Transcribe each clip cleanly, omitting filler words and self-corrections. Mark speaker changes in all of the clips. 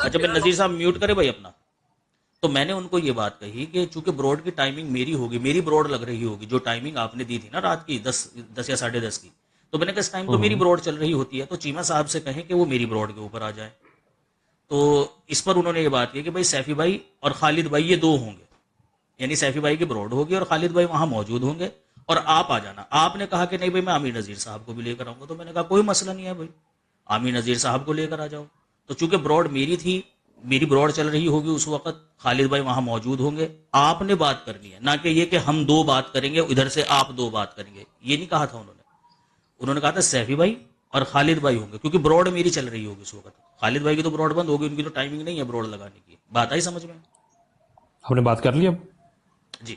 Speaker 1: اچھا پھر نذیر صاحب میوٹ کرے بھائی اپنا. تو میں نے ان کو یہ بات کہی کہ چونکہ براڈ کی ٹائمنگ میری ہوگی, میری براڈ لگ رہی ہوگی, جو ٹائمنگ آپ نے دی تھی نا رات کی 10 یا 10:30 کی, تو میں نے کہا اس ٹائم تو میری براڈ چل رہی ہوتی ہے, تو چیمہ صاحب سے کہیں کہ وہ میری براڈ کے اوپر آ جائیں. تو اس پر انہوں نے یہ بات کی کہ بھائی سیفی بھائی اور خالد بھائی یہ دو ہوں گے, یعنی سیفی بھائی کی براڈ ہوگی اور خالد بھائی وہاں موجود ہوں گے اور آپ آ جانا. آپ نے کہا کہ نہیں بھائی میں عامر نذیر صاحب کو بھی لے کر آؤں گا, تو میں نے کہا کوئی مسئلہ نہیں ہے بھائی, عامر نذیر صاحب کو لے کر آ جاؤ. تو چونکہ براڈ میری تھی, میری براڈ چل رہی ہوگی اس وقت, خالد بھائی وہاں موجود ہوں گے, آپ نے بات کرنی ہے, نہ کہ یہ کہ ہم دو بات کریں گے ادھر سے آپ دو بات کریں گے, یہ نہیں کہا تھا انہوں نے. انہوں نے کہا تھا سیفی بھائی اور خالد بھائی ہوں گے, کیونکہ براڈ میری چل رہی ہوگی اس وقت. خالد بھائی کی تو براڈ بند ہوگی, ان کی تو ٹائمنگ نہیں ہے براڈ لگانے کی. بات آئی سمجھ میں؟
Speaker 2: ہم نے بات کر لی اب.
Speaker 1: جی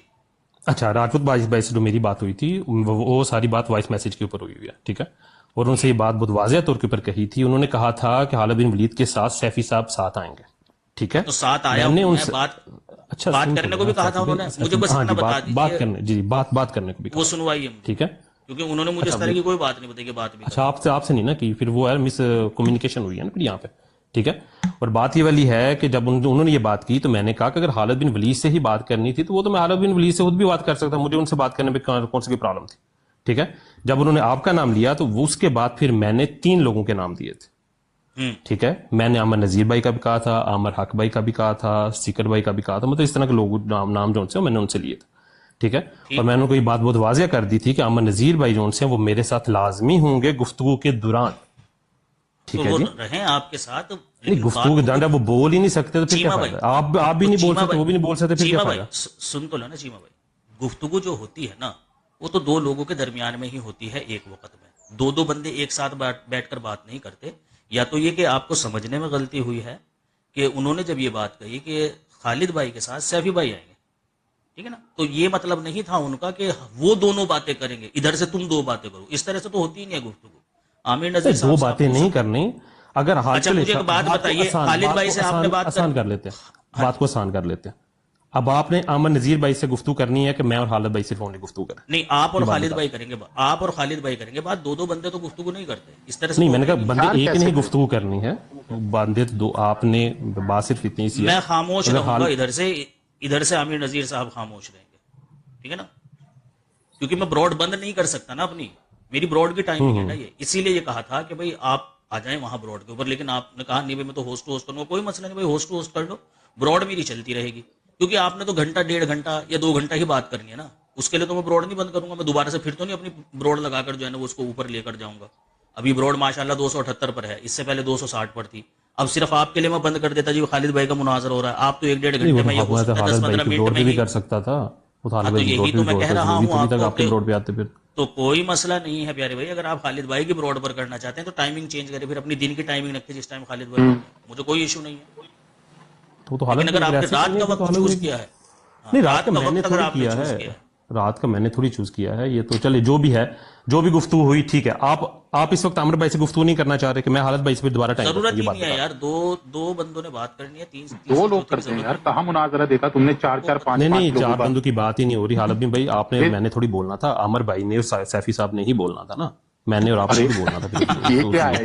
Speaker 2: اچھا, راجپوت بھائی سے جو میری بات ہوئی تھی وہ ساری بات وائس میسج کے اوپر ہوئی ہوئی ہے, ٹھیک ہے, اور ان سے یہ بات بہت واضح طور کے اوپر کہی تھی. انہوں نے کہا تھا کہ خالد بن ولید کے ساتھ سیفی صاحب ساتھ آئیں گے, ٹھیک ہے.
Speaker 1: تو ساتھ آیا
Speaker 2: میں نے
Speaker 1: ہوں
Speaker 2: ان
Speaker 1: میں
Speaker 2: سے
Speaker 1: اچھا بات کرنے کو بھی کہا تھا انہوں نے, مجھے بس
Speaker 2: ہاں
Speaker 1: اتنا
Speaker 2: جی
Speaker 1: بتا
Speaker 2: بات
Speaker 1: دیجیے
Speaker 2: کرنے, جی بات کرنے کو بھی
Speaker 1: وہ
Speaker 2: کہا,
Speaker 1: سنوائیے مجھے,
Speaker 2: ٹھیک ہے.
Speaker 1: کیونکہ انہوں نے مجھے اس طرح کی کوئی بات نہیں بتائی کہ بات بھی
Speaker 2: اچھا
Speaker 1: کریں.
Speaker 2: آپ سے نہیں نا کی, پھر وہ ہے مس کمیونیکیشن ہوئی ہے نا پھر یہاں پہ, ٹھیک ہے. اور بات یہ والی ہے کہ جب انہوں نے یہ بات کی تو میں نے کہا کہ اگر خالد بن ولید سے ہی بات کرنی تھی تو وہ تو میں خالد بن ولید سے خود بھی بات کر سکتا, مجھے ان سے بات کرنے میں کون سی پرابلم تھی, ٹھیک ہے. جب انہوں نے آپ کا نام لیا تو اس کے بعد پھر میں نے 3 لوگوں کے نام دیے تھے, ٹھیک ہے. میں نے عامر نذیر بھائی کا بھی کہا تھا, عامر حق بھائی کا بھی کہا تھا, سیکر بھائی کا بھی کہا تھا, مطلب اس طرح کے لوگ نام جو میں نے ان سے لیے تھے, ٹھیک ہے. اور میں نے ان کو یہ بات بہت واضح کر دی تھی کہ عامر نذیر بھائی جو ہیں وہ میرے ساتھ لازمی ہوں گے گفتگو کے دوران, ٹھیک ہے
Speaker 1: وہ
Speaker 2: جی.
Speaker 1: رہیں آپ کے ساتھ,
Speaker 2: نہیں,
Speaker 1: لیکن
Speaker 2: گفتگو کے دوران وہ بول ہی نہیں سکتے تو پھر کیا
Speaker 1: چیمہ بھائی,
Speaker 2: فائدہ, آپ بھی نہیں بول سکتے, وہ بھی نہیں بول سکتے, پھر کیا
Speaker 1: چیمہ بھائی
Speaker 2: فائدہ.
Speaker 1: سن تو نا چیمہ بھائی, گفتگو جو ہوتی ہے نا وہ تو 2 لوگوں کے درمیان میں ہی ہوتی ہے ایک وقت میں, 2 بندے ایک ساتھ بیٹھ کر بات نہیں کرتے. یا تو یہ کہ آپ کو سمجھنے میں غلطی ہوئی ہے کہ انہوں نے جب یہ بات کہی کہ خالد بھائی کے ساتھ سیفی بھائی آئیں گے, ٹھیک ہے نا, تو یہ مطلب نہیں تھا ان کا کہ وہ دونوں باتیں کریں گے, ادھر سے تم 2 باتیں کرو, اس طرح سے تو ہوتی ہی نہیں ہے گفتگو. عامر نذیر
Speaker 2: 2
Speaker 1: صاحب
Speaker 2: باتیں نہیں کرنی. اگر
Speaker 1: اچھا مجھے ایک بات بتائیے, خالد بھائی سے آپ نے بات
Speaker 2: آسان کر لیتے ہیں, بات کو آسان کر لیتے ہیں. اب آپ نے عامر نذیر بھائی سے گفتگو کرنی ہے کہ میں اور خالد بھائی صرف اونلی گفتگو کریں؟
Speaker 1: نہیں, آپ اور خالد بھائی کریں گے, آپ اور خالد بھائی کریں گے بات, 2 بندے تو گفتگو نہیں کرتے اس طرح سے.
Speaker 2: نہیں, میں نے کہا بندے ایک نہیں گفتگو کرنی ہے, بندے 2, آپ نے بات صرف اتنی سی ہے.
Speaker 1: میں خاموش رہوں گا ادھر سے عامر نذیر صاحب خاموش رہیں گے, ٹھیک ہے نا, کیونکہ میں براڈ بند نہیں کر سکتا نا اپنی, میری براڈ کی ٹائمنگ ہے نا یہ, اسی لیے یہ کہا تھا کہ بھائی آپ آ جائیں وہاں براڈ کے اوپر. لیکن آپ نے کہا نہیں بھائی میں تو ہوسٹ کروں گا, کوئی مسئلہ نہیں بھائی, ہوسٹ کر لو, براڈ میری چلتی رہے گی. کیونکہ آپ نے تو گھنٹہ 1.5 گھنٹہ یا 2 گھنٹہ ہی بات کرنی ہے نا, اس کے لیے تو میں براڈ نہیں بند کروں گا, میں دوبارہ سے پھر تو نہیں اپنی براڈ لگا کر جو ہے نا وہ اس کو اوپر لے کر جاؤں گا. ابھی براڈ ماشاءاللہ 278 پر ہے, اس سے پہلے 260 پر تھی. اب صرف آپ کے لیے میں بند کر دیتا جی خالد بھائی کا مناظر ہو رہا ہے, آپ تو 1.5 گھنٹے میں یہ ہو سکتا ہے 10-15 منٹ میں
Speaker 2: بھی
Speaker 1: ہی.
Speaker 2: کر سکتا تھا,
Speaker 1: ہاں تو یہی تو میں کہہ رہا ہوں آپ کو
Speaker 2: آپ کے بروڈ پہ آتے پھر.
Speaker 1: تو کوئی مسئلہ نہیں ہے پیارے بھائی, اگر آپ خالد بھائی کی براڈ پر کرنا چاہتے ہیں تو ٹائمنگ چینج کریں, پھر اپنی دن کی ٹائمنگ رکھیں جس ٹائم خالد بھائی ہوتے ہیں, مجھے کوئی ایشو نہیں ہے.
Speaker 2: تو
Speaker 1: لیکن
Speaker 2: حالت
Speaker 1: اگر آپ نے
Speaker 2: ایسے
Speaker 1: رات
Speaker 2: کرنے
Speaker 1: کا
Speaker 2: تھے تو
Speaker 1: وقت چوز کیا ہے,
Speaker 2: نہیں, رات کا
Speaker 1: کا
Speaker 2: میں نے
Speaker 1: وقت اگر
Speaker 2: تھوڑی
Speaker 1: آپ نے
Speaker 2: کیا
Speaker 1: چوز
Speaker 2: ہے,
Speaker 1: کیا ہے,
Speaker 2: رات کا میں نے تھوڑی چوز کیا ہے, یہ تو چلے جو بھی ہے, جو بھی گفتگو ہوئی ٹھیک ہے. آپ اس وقت عامر بھائی سے گفتگو نہیں کرنا چاہ رہے کہ میں خالد بھائی سے پھر دوبارہ ٹائم
Speaker 1: ضرورت ہی نہیں ہے یار, 2 بندوں نے بات کرنی ہے,
Speaker 3: 2 لوگ کرتے ہیں یار, کہاں مناظرہ دیکھا تم نے 4-4 5-5
Speaker 2: نہیں,
Speaker 3: لوگوں
Speaker 2: 4 بندوں کی بات ہی نہیں ہو رہی. خالد بھائی آپ نے, میں نے تھوڑی بولنا تھا, عامر بھائی نے اور سیفی صاحب نے ہی بولنا تھا نا, میں نے اور آپ نے بھی بولنا تھا.
Speaker 3: یہ کیا ہے,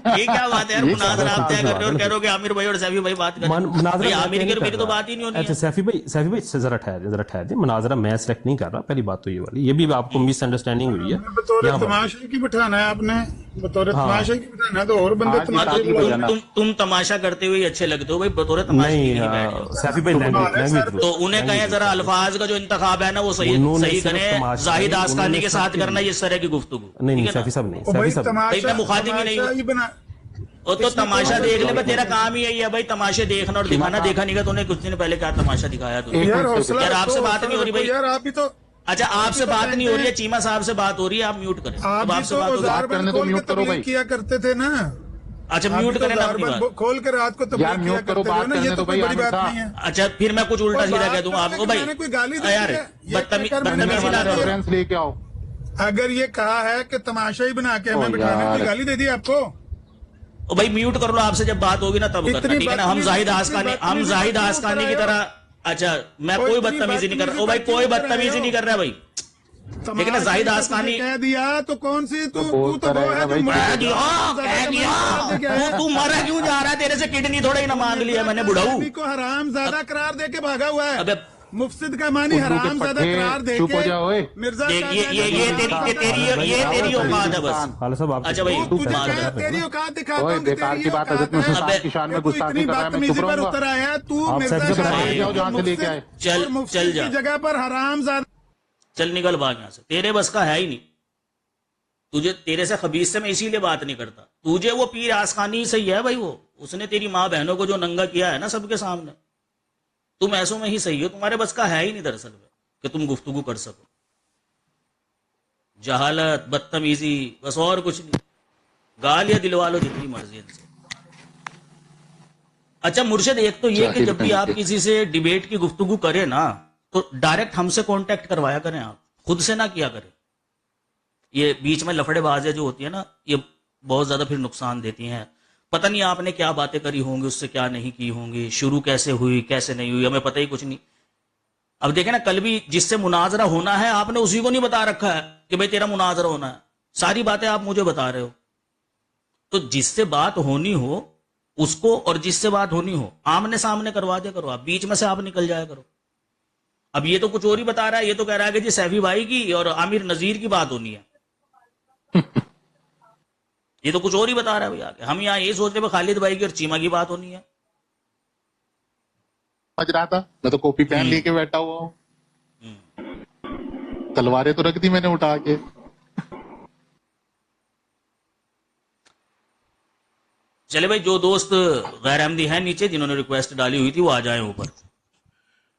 Speaker 1: یہ کیا بات ہے یار, مناظرہ آپ طے کر رہے ہو اور کہہ رہے ہو کہ عامر بھائی اور سیفی بھائی بات کریں, بھائی عامر کی اور میری تو بات ہی نہیں ہونی ہے.
Speaker 2: اچھا سیفی بھائی ذرا ٹھہر دیں, مناظرہ میں سلیکٹ نہیں کر رہا, پہلی بات تو یہ والی, یہ بھی آپ کو مس انڈرسٹینڈنگ ہوئی ہے.
Speaker 4: بطور تماشے کی بٹھانا ہے آپ نے, بطور تماشے کی بٹھانا ہے تو اور بندے تماشے.
Speaker 1: تم تماشا کرتے ہوئے اچھے لگتے ہو بھائی, بطور تماشے کی نہیں بیٹھ جاؤ.
Speaker 2: سیفی بھائی لینگویج
Speaker 1: تو انہیں کہیں ذرا الفاظ کا جو انتخاب ہے نا وہ صحیح کریں, زاہد آسکانی کے ساتھ کرنا یہ اس طرح کی گفتگو.
Speaker 2: نہیں, سیفی صاحب نہیں, سیفی صاحب
Speaker 1: میں مخاطب ہی نہیں ہوں. تو تماشا دیکھ لے, تیرا کام ہی یہی ہے بھائی, تماشے دیکھنا اور دکھانا. دیکھا نہیں گا تو انہیں کچھ دن پہلے کیا تماشا دکھایا تو یار, آپ سے بات نہیں ہو رہی بھائی
Speaker 4: یار, آپ ہی تو,
Speaker 1: اچھا آپ سے بات نہیں ہو رہی ہے, چیمہ صاحب سے بات ہو رہی ہے, آپ میوٹ کریں.
Speaker 4: آپ
Speaker 1: سے بات
Speaker 3: کرنے تو میوٹ کرو بھائی,
Speaker 4: کیا کرتے تھے نا,
Speaker 1: اچھا میوٹ کریں نا اپنی بات,
Speaker 4: کھول کر رات کو تبلیغ کیا کرتے تھے نا, یہ تو کوئی بڑی بات نہیں ہے.
Speaker 1: اچھا پھر میں کچھ الٹا سیدھا کہہ دوں گا آپ کو بھائی,
Speaker 4: کوئی گالی
Speaker 1: یار بدتمیزی نہ کرو.
Speaker 3: لے کے آؤ.
Speaker 4: اگر یہ کہا ہے کہ تماشا ہی بنا کے ہمیں بٹھانے کی گالی دے دی آپ کو,
Speaker 1: بھائی میوٹ کر لو, آپ سے جب بات ہوگی نا تب کرنا, ٹھیک ہے نا. ہم زاہد آسکانی کی طرح, اچھا میں کوئی بدتمیزی نہیں کر رہا, بھائی کوئی بدتمیزی نہیں کر رہا بھائی, لیکن زاہد آسکانی
Speaker 4: کہہ دیا تو کون سی تو
Speaker 3: بولتا
Speaker 4: وہ
Speaker 3: رہے
Speaker 4: ہے
Speaker 3: گا
Speaker 4: جو
Speaker 3: بھائی،
Speaker 1: تو مارا کیوں جا رہا ہے؟ تیرے سے کڈنی تھوڑا ہی نہ مانگ لیا میں نے بڑھاؤ.
Speaker 4: کو حرام زیادہ قرار دے کے بھاگا ہوا ہے.
Speaker 1: ابے
Speaker 4: مفسد کا معنی
Speaker 3: الو کے
Speaker 4: حرام زیادہ
Speaker 3: پٹھے،
Speaker 4: قرار دے
Speaker 3: چپ ہو
Speaker 4: کے
Speaker 3: جاؤ اوئے.
Speaker 4: مرزا
Speaker 1: یہ تیری اوقات ہے بس.
Speaker 2: خالد صاحب آپ
Speaker 1: اچھا بھائی
Speaker 4: تجھے کیا تیری اوقات دکھاتا
Speaker 3: اوئے
Speaker 4: ہوں کہ
Speaker 3: بیکار
Speaker 4: تیری
Speaker 3: کی بات،
Speaker 4: اوقات
Speaker 3: حضرت محمد
Speaker 4: ہے.
Speaker 3: صلی اللہ علیہ وسلم کی شان میں
Speaker 4: تو
Speaker 3: گستاخی
Speaker 4: اتنی
Speaker 3: کر رہا ہے، میں
Speaker 4: بدتمیزی
Speaker 3: چپ
Speaker 4: پر
Speaker 3: رہوں
Speaker 4: اتر
Speaker 3: گا.
Speaker 4: آیا تو
Speaker 2: آپ
Speaker 4: مرزا
Speaker 2: سب سے
Speaker 4: شاہ
Speaker 3: باہر جاؤ جہاں سے لے کے آئے.
Speaker 1: چل
Speaker 4: اور مفسد
Speaker 1: چل جا,
Speaker 4: کی جگہ پر حرام زیادہ.
Speaker 1: چل نکل بھاگ یہاں سے, تیرے بس کا ہے ہی نہیں. تجھے تیرے سے خبیث سے میں اسی لیے بات نہیں کرتا. تجھے وہ پیر آسخانی سے ہی ہے بھائی, وہ اس نے تیری ماں بہنوں کو جو ننگا کیا ہے نا سب کے سامنے, تم ایسوں میں ہی صحیح ہو. تمہارے بس کا ہے ہی نہیں دراصل میں کہ تم گفتگو کر سکو. جہالت, بدتمیزی, بس اور کچھ نہیں. گال یا دلوا لو جتنی مرضی ان سے. اچھا مرشد, ایک تو یہ کہ جب بھی آپ کسی سے ڈیبیٹ کی گفتگو کریں نا تو ڈائریکٹ ہم سے کانٹیکٹ کروایا کریں, آپ خود سے نہ کیا کریں. یہ بیچ میں لفڑے بازیاں جو ہوتی ہیں نا, یہ بہت زیادہ پھر نقصان دیتی ہیں. پتہ نہیں آپ نے کیا باتیں کری ہوں گی, اس سے کیا نہیں کی ہوں گی, شروع کیسے ہوئی کیسے نہیں ہوئی, ہمیں پتہ ہی کچھ نہیں. اب دیکھیں نا, کل بھی جس سے مناظرہ ہونا ہے آپ نے اسی کو نہیں بتا رکھا ہے کہ بھئی تیرا مناظرہ ہونا ہے. ساری باتیں آپ مجھے بتا رہے ہو. تو جس سے بات ہونی ہو اس کو, اور جس سے بات ہونی ہو آمنے سامنے کروا دیا کرو. آپ بیچ میں سے آپ نکل جایا کرو. اب یہ تو کچھ اور ہی بتا رہا ہے, یہ تو کہہ رہا ہے کہ جی سیفی بھائی کی اور عامر نذیر کی بات ہونی ہے. یہ تو کچھ اور ہی بتا رہا ہے بھائی. آگے ہم یہاں یہ سوچ رہے ہیں خالد بھائی کی اور چیما کی بات ہونی ہے.
Speaker 3: سمجھ رہا تھا میں تو کاپی پین لے کے بیٹھا ہوا ہوں. تلواریں تو رکھ دی میں نے اٹھا کے.
Speaker 1: چلے بھائی, جو دوست غیر احمدی ہیں نیچے جنہوں نے ریکویسٹ ڈالی ہوئی تھی وہ آ جائیں اوپر.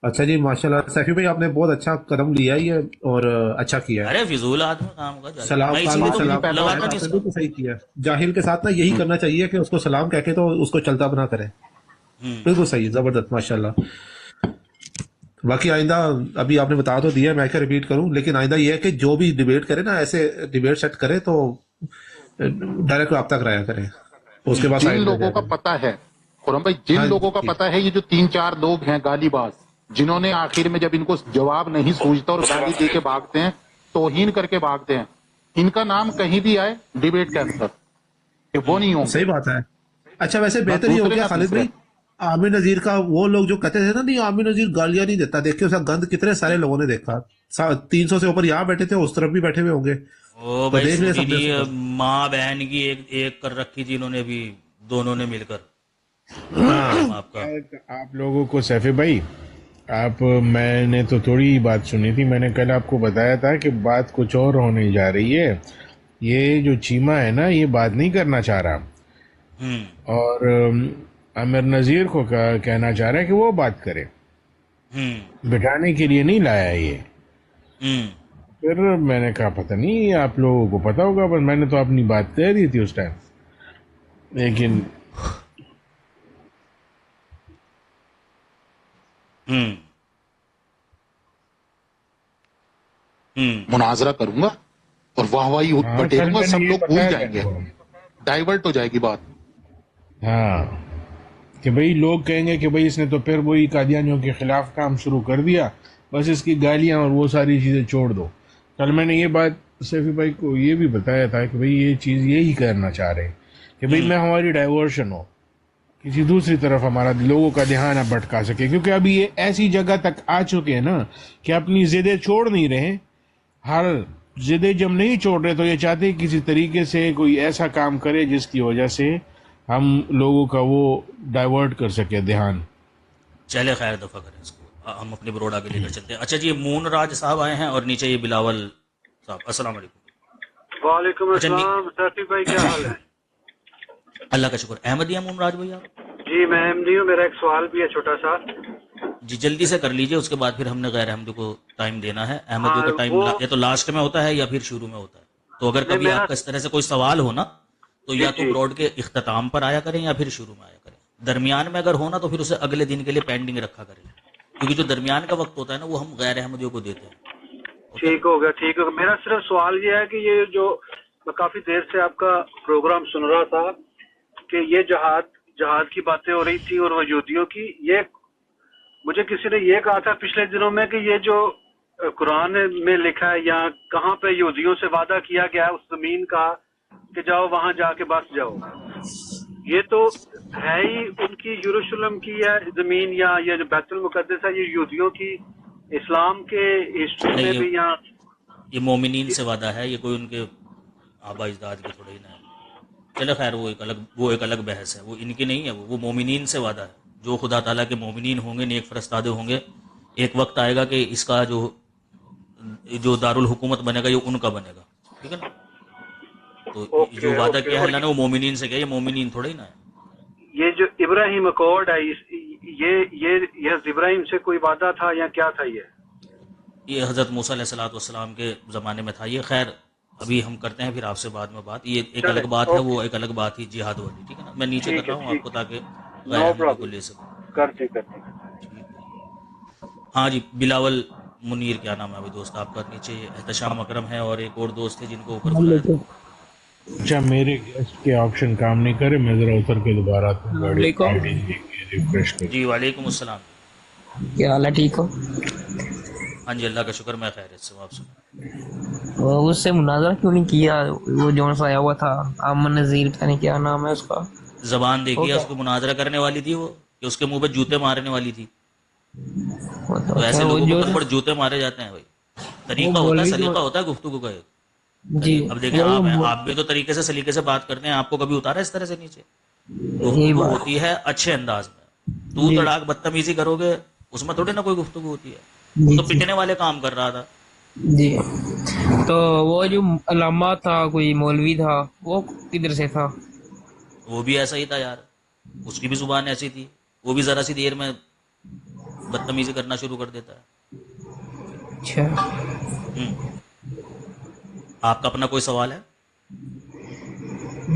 Speaker 5: اچھا جی, ماشاءاللہ سیفی بھائی آپ نے بہت اچھا قدم لیا ہے یہ, اور اچھا کیا ہے.
Speaker 1: ارے فضول آدمی کام کا
Speaker 5: سلام
Speaker 1: میں اسی لیے تو
Speaker 5: سلام
Speaker 1: لگاتا نہیں
Speaker 5: آپ
Speaker 1: اس
Speaker 5: نے
Speaker 1: کو.
Speaker 5: بالکل صحیح کیا. جاہل کے ساتھ نا یہی کرنا چاہیے کہ اس کو سلام کہہ کے تو اس کو چلتا بنا کرے. بالکل صحیح, زبردست, ماشاءاللہ. باقی آئندہ ابھی آپ نے بتا تو دیا, میں کیا ریپیٹ کروں, لیکن آئندہ یہ ہے کہ جو بھی ڈیبیٹ کرے نا ایسے ڈیبیٹ سیٹ کرے تو ڈائریکٹ رابطہ کرایا کرے. اس کے بعد
Speaker 3: جن لوگوں کا پتہ ہے خرم بھائی, جن لوگوں کا پتہ ہے یہ جو 3-4 لوگ ہیں گالی باز, جنہوں نے آخر میں جب ان کو جواب نہیں سوچتا اور گالی دے کے بھاگتے ہیں, توہین کر کے بھاگتے ہیں, ان کا نام کہیں بھی آئے ڈیبیٹ کے اندر کہ وہ نہیں ہوں.
Speaker 5: صحیح بات ہے. اچھا ویسے بہتر یہ ہو گیا خالد بھائی, عامر نذیر کا وہ لوگ جو کہتے تھے نا نہیں عامر نذیر گالیاں نہیں دیتا, دیکھیں اس کا گند کتنے سارے لوگوں نے دیکھا. 300 سے اوپر یہاں بیٹھے تھے, اس طرف بھی بیٹھے ہوئے ہوں گے.
Speaker 1: او بھائی سنی ماں بہن کی ایک کر رکھی تھی انہوں نے بھی, دونوں نے مل کر.
Speaker 6: آپ لوگوں کو سیفی بھائی, میں نے تو تھوڑی بات سنی تھی. میں نے کل آپ کو بتایا تھا کہ بات کچھ اور ہونے جا رہی ہے. یہ جو چیما ہے نا یہ بات نہیں کرنا چاہ رہا, اور عامر نذیر کو کہنا چاہ رہا ہے کہ وہ بات کرے. بٹھانے کے لیے نہیں لایا یہ. پھر میں نے کہا پتہ نہیں آپ لوگوں کو پتا ہوگا, پر میں نے تو اپنی بات کہہ دی تھی اس ٹائم. لیکن
Speaker 3: مناظرہ کروں گا اور واہ واہی بٹیروں گا, سب لوگ بھول جائیں گے, ڈائیورٹ ہو جائے گی بات.
Speaker 6: ہاں کہ بھئی لوگ کہیں گے کہ بھئی اس نے تو پھر وہی قادیانیوں کے خلاف کام شروع کر دیا, بس اس کی گالیاں اور وہ ساری چیزیں چھوڑ دو. کل میں نے یہ بات سیفی بھائی کو یہ بھی بتایا تھا کہ بھئی یہ چیز یہی کرنا چاہ رہے ہیں کہ بھئی میں ہماری ڈائیورشن ہو, کسی دوسری طرف ہمارا لوگوں کا دھیان نہ بھٹکا سکے, کیونکہ ابھی یہ ایسی جگہ تک آ چکے ہیں نا کہ اپنی ضدیں چھوڑ نہیں رہے. ہر ضدیں جب نہیں چھوڑ رہے تو یہ چاہتے ہیں کسی طریقے سے کوئی ایسا کام کرے جس کی وجہ سے ہم لوگوں کا وہ ڈائیورٹ کر سکے دھیان.
Speaker 1: چلے خیر دفعہ کریں اس کو, ہم اپنے بروڈ آگے لے کر چلتے ہیں. اچھا جی, مون راج صاحب آئے ہیں اور نیچے یہ بلاول صاحب. السلام علیکم.
Speaker 7: وعلیکم السلام. سیفی بھائی کیا حال ہے؟
Speaker 1: اللہ کا شکر. احمدیہ مون راج بھائی آپ؟
Speaker 7: جی میں احمدی ہوں. میرا ایک سوال بھی ہے چھوٹا سا.
Speaker 1: جی جلدی سے کر لیجئے, اس کے بعد پھر ہم نے غیر احمدیوں کو ٹائم دینا ہے. احمدیوں کا ٹائم یا تو لاسٹ میں ہوتا ہے یا پھر شروع میں ہوتا ہے. تو اگر کبھی آپ کا اس طرح سے کوئی سوال ہو نا تو یا تو بروڈ کے اختتام پر آیا کریں یا پھر شروع میں آیا کریں. درمیان میں اگر ہونا تو پھر اسے اگلے دن کے لیے پینڈنگ رکھا کریں, کیونکہ جو درمیان کا وقت ہوتا ہے نا وہ ہم غیر احمدیوں کو دیتے ہیں.
Speaker 7: ٹھیک ہو گیا, ٹھیک ہو گیا. میرا صرف سوال یہ ہے کہ یہ جو میں کافی دیر سے آپ کا پروگرام سن رہا تھا کہ یہ جہاد کی باتیں ہو رہی تھی اور وہ یہودیوں کی, یہ مجھے کسی نے یہ کہا تھا پچھلے دنوں میں کہ یہ جو قرآن میں لکھا ہے یا کہاں پہ یہودیوں سے وعدہ کیا گیا ہے اس زمین کا کہ جاؤ وہاں جا کے بس جاؤ؟ یہ تو ہے ہی ان کی یروشلم کی ہے زمین، یا یہ جو بیت المقدس ہے یہ یہودیوں کی، اسلام کے ہسٹری میں بھی یا
Speaker 1: یہ مومنین سے وعدہ ہے، یہ کوئی ان کے آبا اجداد کی تھوڑی نہ ہے. چلے خیر وہ ایک الگ بحث ہے، وہ ان کی نہیں ہے، وہ مومنین سے وعدہ ہے. جو خدا تعالیٰ کے مومنین ہوں گے، نیک فرستادے ہوں گے، ایک وقت آئے گا کہ اس کا جو دارالحکومت بنے گا یہ ان کا بنے گا. ٹھیک ہے نا؟ تو جو وعدہ کیا ہے اللہ نے وہ مومنین سے کیا، یہ مومنین تھوڑی نا ہے.
Speaker 7: یہ جو ابراہیم اکارڈ ہے یہ ابراہیم سے کوئی وعدہ تھا یا کیا تھا؟
Speaker 1: یہ حضرت موسیٰ علیہ الصلوۃ والسلام کے زمانے میں تھا. یہ خیر ابھی ہم کرتے ہیں پھر آپ سے بعد میں بات. یہ ایک الگ بات ہے، وہ ایک الگ بات ہی جہاد والی. ٹھیک ہے نا؟ میں نیچے کر رہا ہوں آپ کو تاکہ غیر حملے کو لے سکوں.
Speaker 7: کرتے
Speaker 1: ہاں جی، بلاول منیر کیا نام ہے ابھی دوست آپ کا؟ نیچے احتشام اکرم ہے اور ایک اور دوست ہے جن کو اوپر بلایا تھا.
Speaker 6: اچھا میرے گیسٹ کے آپشن کام نہیں کرے، میں ذرا اتر کے دوبارہ ریفریش کر.
Speaker 1: جی وعلیکم السلام.
Speaker 8: کیا حال ہے؟ ٹھیک ہو؟
Speaker 1: ہاں جی اللہ کا شکر، میں خیریت سے ہوں. آپ سے
Speaker 8: اس سے مناظرہ کیوں نہیں کیا؟ وہ جون سا آیا ہوا تھا امن نذیر، پتہ نہیں کیا نام ہے اس کا.
Speaker 1: زبان دیکھیے، اس کو مناظرہ کرنے والی تھی وہ کہ اس کے منہ پہ جوتے مارنے والی تھی. تو ایسے لوگوں کے اوپر جوتے مارے جاتے ہیں بھائی. طریقہ ہوتا ہے، سلیقہ ہوتا ہے گفتگو کا ایک.
Speaker 8: جی
Speaker 1: اب دیکھیں آپ بھی تو طریقے سے سلیقے سے بات کرتے ہیں، آپ کو کبھی اتارا اس طرح سے نیچے؟ گفتگو ہوتی ہے اچھے انداز میں. تو تڑاک بدتمیزی کرو گے اس میں تھوڑی نا کوئی گفتگو ہوتی ہے. وہ تو پٹنے والے کام کر رہا تھا.
Speaker 8: جی تو وہ جو علامہ تھا، کوئی مولوی تھا، وہ کدھر سے تھا؟
Speaker 1: وہ بھی ایسا ہی تھا یار، اس کی بھی زبان ایسی تھی. وہ بھی ذرا سی دیر میں بدتمیزی کرنا شروع کر دیتا ہے.
Speaker 8: اچھا
Speaker 1: آپ کا اپنا کوئی سوال ہے؟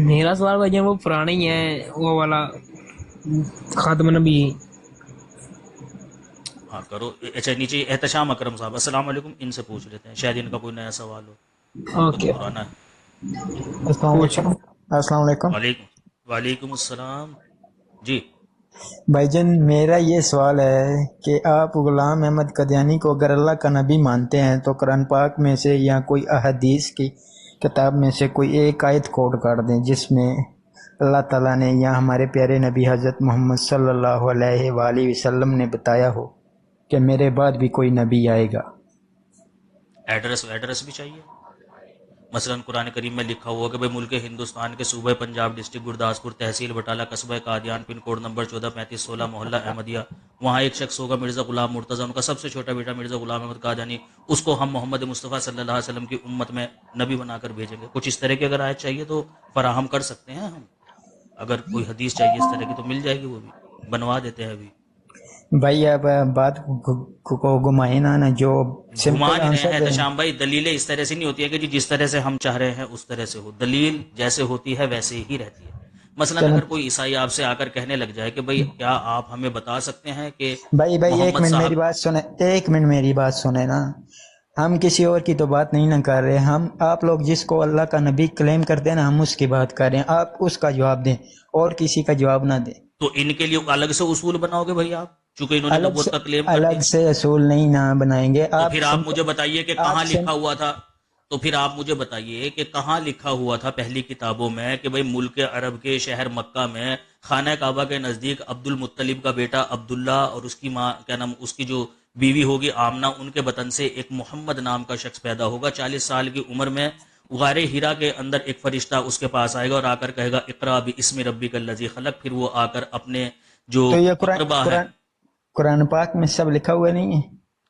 Speaker 8: میرا سوال بھائی وہ پرانا ہی ہے، وہ والا خاتم نبی.
Speaker 1: ہاں کرو. اچھا نیچے احتشام اکرم صاحب السلام علیکم، ان سے پوچھ لیتے ہیں، شاید ان کا کوئی نیا سوال ہو.
Speaker 8: اوکے
Speaker 1: پرانا ہے.
Speaker 9: السلام علیکم.
Speaker 1: وعلیکم السلام. جی
Speaker 9: بھائی جان میرا یہ سوال ہے کہ آپ غلام احمد قادیانی کو اگر اللہ کا نبی مانتے ہیں تو قرآن پاک میں سے یا کوئی احادیث کی کتاب میں سے کوئی ایک آیت کوٹ کر دیں جس میں اللہ تعالیٰ نے یا ہمارے پیارے نبی حضرت محمد صلی اللہ علیہ وآلہ وسلم نے بتایا ہو کہ میرے بعد بھی کوئی نبی آئے گا.
Speaker 1: ایڈریس بھی چاہیے. مثلا قرآن کریم میں لکھا ہوا کہ بھائی ملک ہندوستان کے صوبہ پنجاب، ڈسٹرکٹ گرداسپور، تحصیل بٹالہ، قصبہ قادیان، پن کوڈ نمبر 143516، محلہ احمدیہ. وہاں ایک شخص ہوگا مرزا غلام مرتضی، ان کا سب سے چھوٹا بیٹا مرزا غلام احمد قادیانی. اس کو ہم محمد مصطفیٰ صلی اللہ علیہ وسلم کی امت میں نبی بنا کر بھیجیں گے. کچھ اس طرح کی اگر آیت چاہیے تو فراہم کر سکتے ہیں ہم. اگر کوئی حدیث چاہیے اس طرح کی تو مل جائے گی، وہ بھی بنوا دیتے ہیں. ابھی
Speaker 9: بھائی آپ بات کو گھمائیں نا، جو
Speaker 1: گھما نہیں رہے ہیں شام بھائی. دلیلیں اس طرح سے نہیں ہوتی ہے کہ جس طرح سے ہم چاہ رہے ہیں اس طرح سے ہو. دلیل جیسے ہوتی ہے ویسے ہی رہتی ہے. مثلا اگر کوئی عیسائی آپ سے آ کر کہنے لگ جائے کہ بھائی کیا آپ ہمیں بتا سکتے ہیں کہ
Speaker 9: بھائی ایک منٹ میری بات سنیں، ایک منٹ میری بات سنیں نا. ہم کسی اور کی تو بات نہیں نہ کر رہے، ہم آپ لوگ جس کو اللہ کا نبی کلیم کرتے ہیں نا، ہم اس کی بات کر رہے ہیں. آپ اس کا جواب دیں اور کسی کا جواب نہ دیں.
Speaker 1: تو ان کے لیے الگ سے اصول بناؤ گے بھائی آپ، چونکہ انہوں نے نبوت کا کلیم کر دیا.
Speaker 9: الگ سے اصول نہیں نہ بنائیں گے.
Speaker 1: تو پھر آپ مجھے بتائیے کہ کہاں لکھا ہوا تھا. تو پھر آپ مجھے بتائیے کہ کہاں لکھا ہوا تھا پہلی کتابوں میں کہ بھائی ملک عرب کے شہر مکہ میں خانہ کعبہ کے نزدیک عبد المطلب کا بیٹا عبداللہ اور اس کی ماں کیا نام، اس کی جو بیوی ہوگی آمنہ، ان کے بطن سے ایک محمد نام کا شخص پیدا ہوگا. 40 سال کی عمر میں غار ہیرا کے اندر ایک فرشتہ اس کے پاس آئے گا اور آ کر کہے گا اقرا باسم ربک الذی خلق. پھر وہ آ کر اپنے جو اقربا ہے.
Speaker 9: قرآن پاک میں سب لکھا ہوا نہیں ہے؟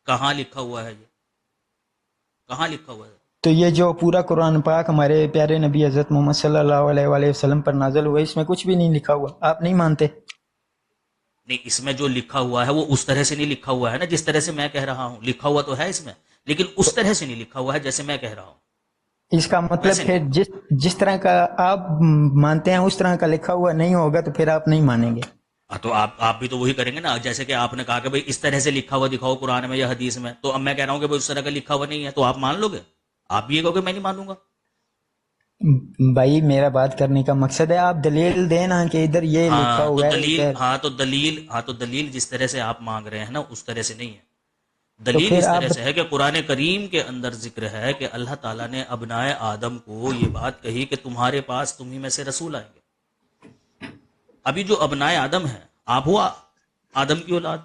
Speaker 1: کہاں لکھا ہوا ہے یہ؟ کہاں لکھا ہوا ہے؟
Speaker 9: تو یہ جو پورا قرآن پاک ہمارے پیارے نبی حضرت محمد صلی اللہ علیہ وآلہ وسلم پر نازل ہوا ہے، اس میں کچھ بھی نہیں لکھا ہوا. آپ نہیں مانتے؟
Speaker 1: نہیں، اس میں جو لکھا ہوا ہے وہ اس طرح سے نہیں لکھا ہوا ہے نا جس طرح سے میں کہہ رہا ہوں. لکھا ہوا تو ہے اس میں، لیکن اس طرح سے نہیں لکھا ہوا ہے جیسے میں کہہ رہا ہوں.
Speaker 9: اس کا مطلب پھر جس طرح کا آپ مانتے ہیں اس طرح کا لکھا ہوا نہیں ہوگا تو پھر آپ نہیں مانیں گے.
Speaker 1: تو آپ بھی تو وہی کریں گے نا، جیسے کہ آپ نے کہا کہ بھئی اس طرح سے لکھا ہوا دکھاؤ قرآن میں یا حدیث میں. تو اب میں کہہ رہا ہوں کہ بھئی اس طرح کا لکھا ہوا نہیں ہے، تو آپ مان لو گے؟ آپ بھی یہ کہو کہ میں نہیں مانوں گا؟
Speaker 9: بھائی میرا بات کرنے کا مقصد ہے آپ دلیل دینا کہ ادھر یہ لکھا ہوا ہے.
Speaker 1: تو دلیل جس طرح سے آپ مانگ رہے ہیں نا اس طرح سے نہیں ہے. دلیل
Speaker 9: پھر
Speaker 1: اس
Speaker 9: آپ
Speaker 1: طرح سے ہے کہ قرآن کریم کے اندر ذکر ہے کہ اللہ تعالیٰ نے ابنائے آدم کو یہ بات کہی کہ تمہارے پاس تمہیں میں سے رسول آئیں گے. ابھی جو ابنائے آدم ہیں، آپ ہوا آدم کی اولاد.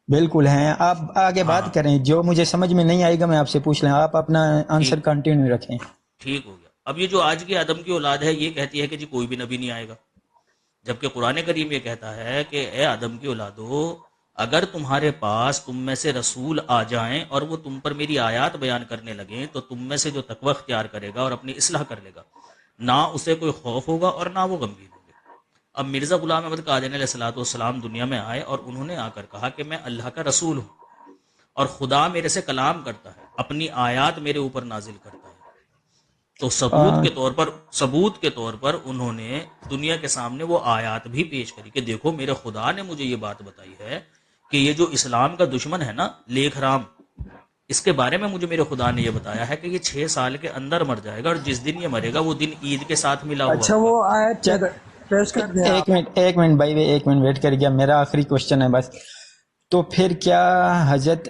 Speaker 9: بالکل ہیں. آپ آگے بات کریں، جو مجھے سمجھ میں نہیں آئے گا میں آپ سے پوچھ لیں، آپ اپنا آنسر کنٹینیو رکھیں.
Speaker 1: ٹھیک ہو گیا. اب یہ جو آج کی آدم کی اولاد ہے یہ کہتی ہے کہ جی کوئی بھی نبی نہیں آئے گا، جبکہ قرآن کریم یہ کہتا ہے کہ اے آدم کی اولادو، اگر تمہارے پاس تم میں سے رسول آ جائیں اور وہ تم پر میری آیات بیان کرنے لگیں تو تم میں سے جو تقوی اختیار کرے گا اور اپنی اصلاح کر لے گا، نہ اسے کوئی خوف ہوگا اور نہ وہ غمگین ہوں گے. اب مرزا غلام احمد قادیانی علیہ الصلوۃ والسلام دنیا میں آئے اور انہوں نے آ کر کہا کہ میں اللہ کا رسول ہوں اور خدا میرے سے کلام کرتا ہے، اپنی آیات میرے اوپر نازل کرتا ہے. تو ثبوت کے طور پر انہوں نے دنیا کے سامنے وہ آیات بھی پیش کری کہ دیکھو میرے خدا نے مجھے یہ بات بتائی ہے کہ یہ جو اسلام کا دشمن ہے نا لیکھ رام، اس کے بارے میں مجھے میرے خدا نے یہ بتایا ہے کہ یہ 6 سال کے اندر مر جائے گا اور جس دن یہ مرے گا وہ دن عید کے ساتھ ملا ہوا.
Speaker 10: اچھا وہ آیت پیش کر دیں.
Speaker 9: ایک منٹ بھائی، ایک منٹ ویٹ کر گیا، میرا آخری کوشچن ہے بس. تو پھر کیا حضرت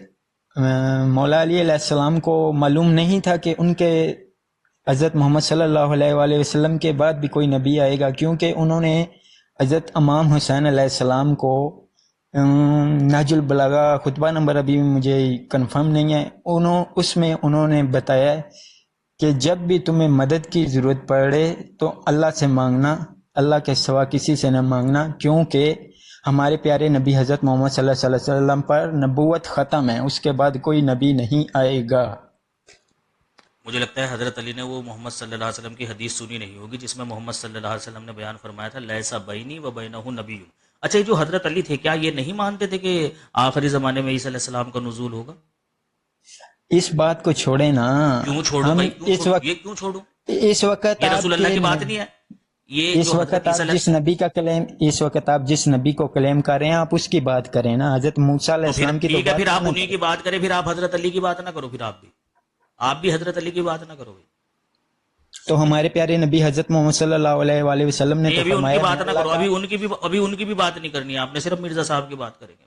Speaker 9: مولا علی علیہ السلام کو معلوم نہیں تھا کہ ان کے حضرت محمد صلی اللہ علیہ وآلہ وسلم کے بعد بھی کوئی نبی آئے گا؟ کیونکہ انہوں نے حضرت امام حسین علیہ السلام کو نہج البلاغہ خطبہ نمبر ابھی مجھے کنفرم نہیں ہے، اس میں انہوں نے بتایا کہ جب بھی تمہیں مدد کی ضرورت پڑے تو اللہ سے مانگنا، اللہ کے سوا کسی سے نہ مانگنا، کیونکہ ہمارے پیارے نبی حضرت محمد صلی اللہ علیہ وسلم پر نبوت ختم ہے، اس کے بعد کوئی نبی نہیں آئے گا.
Speaker 1: مجھے لگتا ہے حضرت علی نے وہ محمد صلی اللہ علیہ وسلم کی حدیث سنی نہیں ہوگی جس میں محمد صلی اللہ علیہ وسلم نے بیان فرمایا تھا لیسا بینی و بینہ نبی. اچھا یہ جو حضرت علی تھے کیا یہ نہیں مانتے تھے کہ آخری زمانے میں عیسیٰ علیہ السلام کا نزول ہوگا؟
Speaker 9: اس بات کو چھوڑیں نا.
Speaker 1: کیوں چھوڑوں بھائی؟ یہ کیوں چھوڑوں؟
Speaker 9: اس وقت
Speaker 1: یہ رسول اللہ کی بات نہیں ہے. یہ
Speaker 9: اس وقت آپ جس نبی کا کلیم، اس وقت آپ جس نبی کو کلیم کر رہے ہیں آپ اس کی بات کریں نا. حضرت موسیٰ علیہ السلام کی
Speaker 1: ٹھیک ہے، پھر آپ انہی کی بات کریں، پھر آپ حضرت علی کی بات نہ کرو، پھر آپ بھی حضرت علی کی بات نہ کرو.
Speaker 9: تو ہمارے پیارے نبی حضرت محمد صلی اللہ علیہ وآلہ وسلم نے تو فرمایا،
Speaker 1: بات نہ کرو، ابھی ان کی بھی بات نہیں کرنی ہے آپ نے، صرف مرزا صاحب کی بات کریں گے.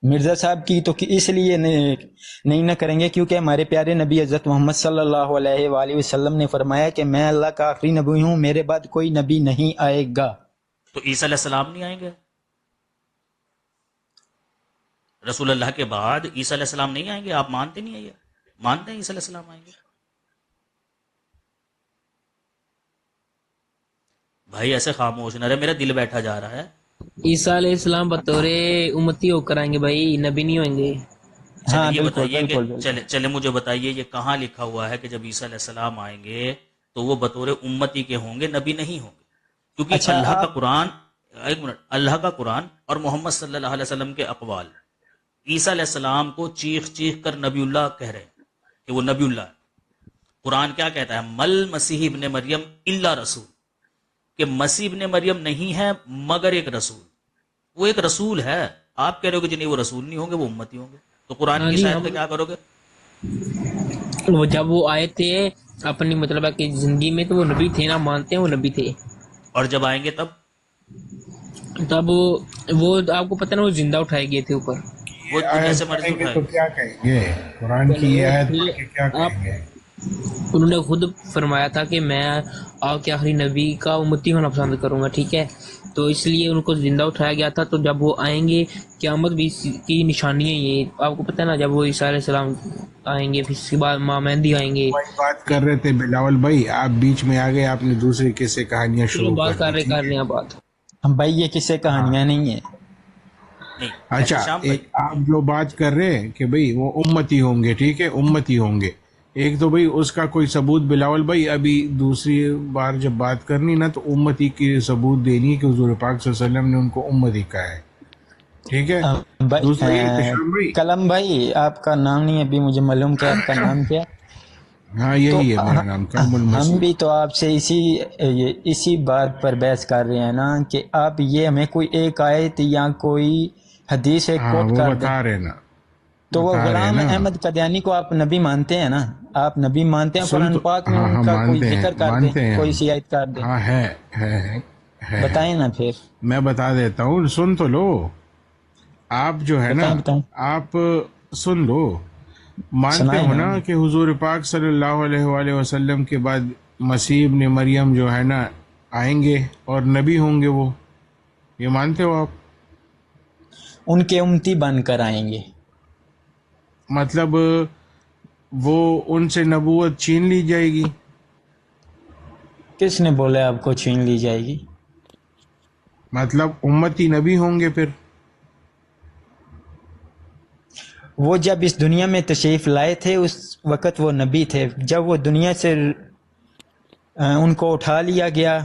Speaker 9: مرزا صاحب کی تو اس لیے نہیں نہ کریں گے کیونکہ ہمارے پیارے نبی حضرت محمد صلی اللہ علیہ وآلہ وسلم نے فرمایا کہ میں اللہ کا آخری نبی ہوں، میرے بعد کوئی نبی نہیں آئے گا.
Speaker 1: تو عیسیٰ علیہ السلام نہیں آئیں گے؟ رسول اللہ کے بعد عیسیٰ علیہ السلام نہیں آئیں گے؟ آپ مانتے نہیں ہیں؟ یہ مانتے ہیں عیسیٰ علیہ السلام آئیں گے؟ بھائی ایسے خاموش نہ رہے، میرا دل بیٹھا جا رہا ہے.
Speaker 8: عیسیٰ علیہ السلام بطور امتی ہو کر آئیں گے بھائی، نبی نہیں ہوئیں گے.
Speaker 1: یہ بتائیے کہ چلے مجھے بتائیے یہ کہاں لکھا ہوا ہے کہ جب عیسیٰ علیہ السلام آئیں گے تو وہ بطور امتی کے ہوں گے، نبی نہیں ہوں گے؟ کیونکہ اللہ کا قرآن، ایک منٹ، اللہ کا قرآن اور محمد صلی اللہ علیہ وسلم کے اقوال عیسیٰ علیہ السلام کو چیخ چیخ کر نبی اللہ کہہ رہے ہیں کہ وہ نبی اللہ ہے. قرآن کیا کہتا ہے؟ مل مسیح ابن مریم الا رسول، کہ مسیح ابن مریم نہیں ہے مگر ایک رسول. وہ ایک رسول ہے، آپ کہہ رہے ہو کہ جنہیں وہ رسول نہیں ہوں گے وہ امتی ہوں گے. تو قرآن کی شاید کیا کرو گے؟
Speaker 8: وہ جب وہ آئے تھے اپنی مطلب کہ زندگی میں تو وہ نبی تھے نا، مانتے ہیں وہ نبی تھے. اور
Speaker 1: جب آئیں گے
Speaker 8: تب وہ آپ کو پتہ نا وہ زندہ اٹھائے گئے تھے اوپر.
Speaker 1: وہ جیسے مرضی
Speaker 6: تو کیا کہیں گے؟ قرآن کی یہ آیت کیا کہیں گے؟
Speaker 8: انہوں نے خود فرمایا تھا کہ میں آپ کے آخری نبی کا امتی ہونا پسند کروں گا، ٹھیک ہے؟ تو اس لیے ان کو زندہ اٹھایا گیا تھا. تو جب وہ آئیں گے قیامت بھی کی نشانی ہے یہ، آپ کو پتہ ہے نا. جب وہ عیسیٰ علیہ السلام آئیں گے پھر اس کے بعد ماں مہندی آئیں گے.
Speaker 6: بات کر رہے تھے بلاول بھائی، آپ بیچ میں آ گئے، آپ نے دوسری قصے کہانیاں شروع
Speaker 8: کر رہے ہیں. بات
Speaker 9: بھائی یہ قصے کہانیاں نہیں ہیں.
Speaker 6: اچھا آپ جو بات کر رہے ہیں کہ بھئی وہ امتی ہوں گے، ٹھیک ہے امتی ہوں گے، ایک تو بھئی اس کا کوئی ثبوت بلاول بھائی ابھی دوسری بار جب بات کرنی نا تو امتی کی ثبوت دینی کہ حضور پاک صلی اللہ علیہ وسلم نے ان کو امتی کہا ہے، ٹھیک ہے؟
Speaker 9: کلم بھائی آپ کا نام نہیں ابھی مجھے معلوم کیا آپ کا نام کیا؟
Speaker 6: ہاں یہی ہے میرا نام کلم المسیح.
Speaker 9: ہم بھی تو آپ سے اسی بات پر بحث کر رہے ہیں نا کہ آپ یہ ہمیں کوئی ایک آیت یا کوئی حدیث کوٹ کر
Speaker 6: بتا رہے نا.
Speaker 9: تو وہ غلام احمد قادیانی کو آپ نبی مانتے ہیں نا؟ آپ نبی مانتے ہیں؟ قرآن پاک میں ان کا کوئی ذکر کر دیں، کوئی سی آیت کر دیں.
Speaker 6: ہاں ہے
Speaker 9: بتائیں نا. پھر
Speaker 6: میں بتا دیتا ہوں، سن تو لو. آپ جو ہے نا، آپ سن لو، مانتے ہو نا کہ حضور پاک صلی اللہ علیہ وآلہ وسلم کے بعد مسیح ابن مریم جو ہے نا آئیں گے اور نبی ہوں گے، وہ یہ مانتے ہو آپ؟
Speaker 9: ان کے امتی بن کر آئیں گے،
Speaker 6: مطلب وہ ان سے نبوت چھین لی جائے گی؟
Speaker 9: کس نے بولا آپ کو چھین لی جائے گی؟
Speaker 6: مطلب امتی نبی ہوں گے پھر؟
Speaker 9: وہ جب اس دنیا میں تشریف لائے تھے اس وقت وہ نبی تھے، جب وہ دنیا سے ان کو اٹھا لیا گیا،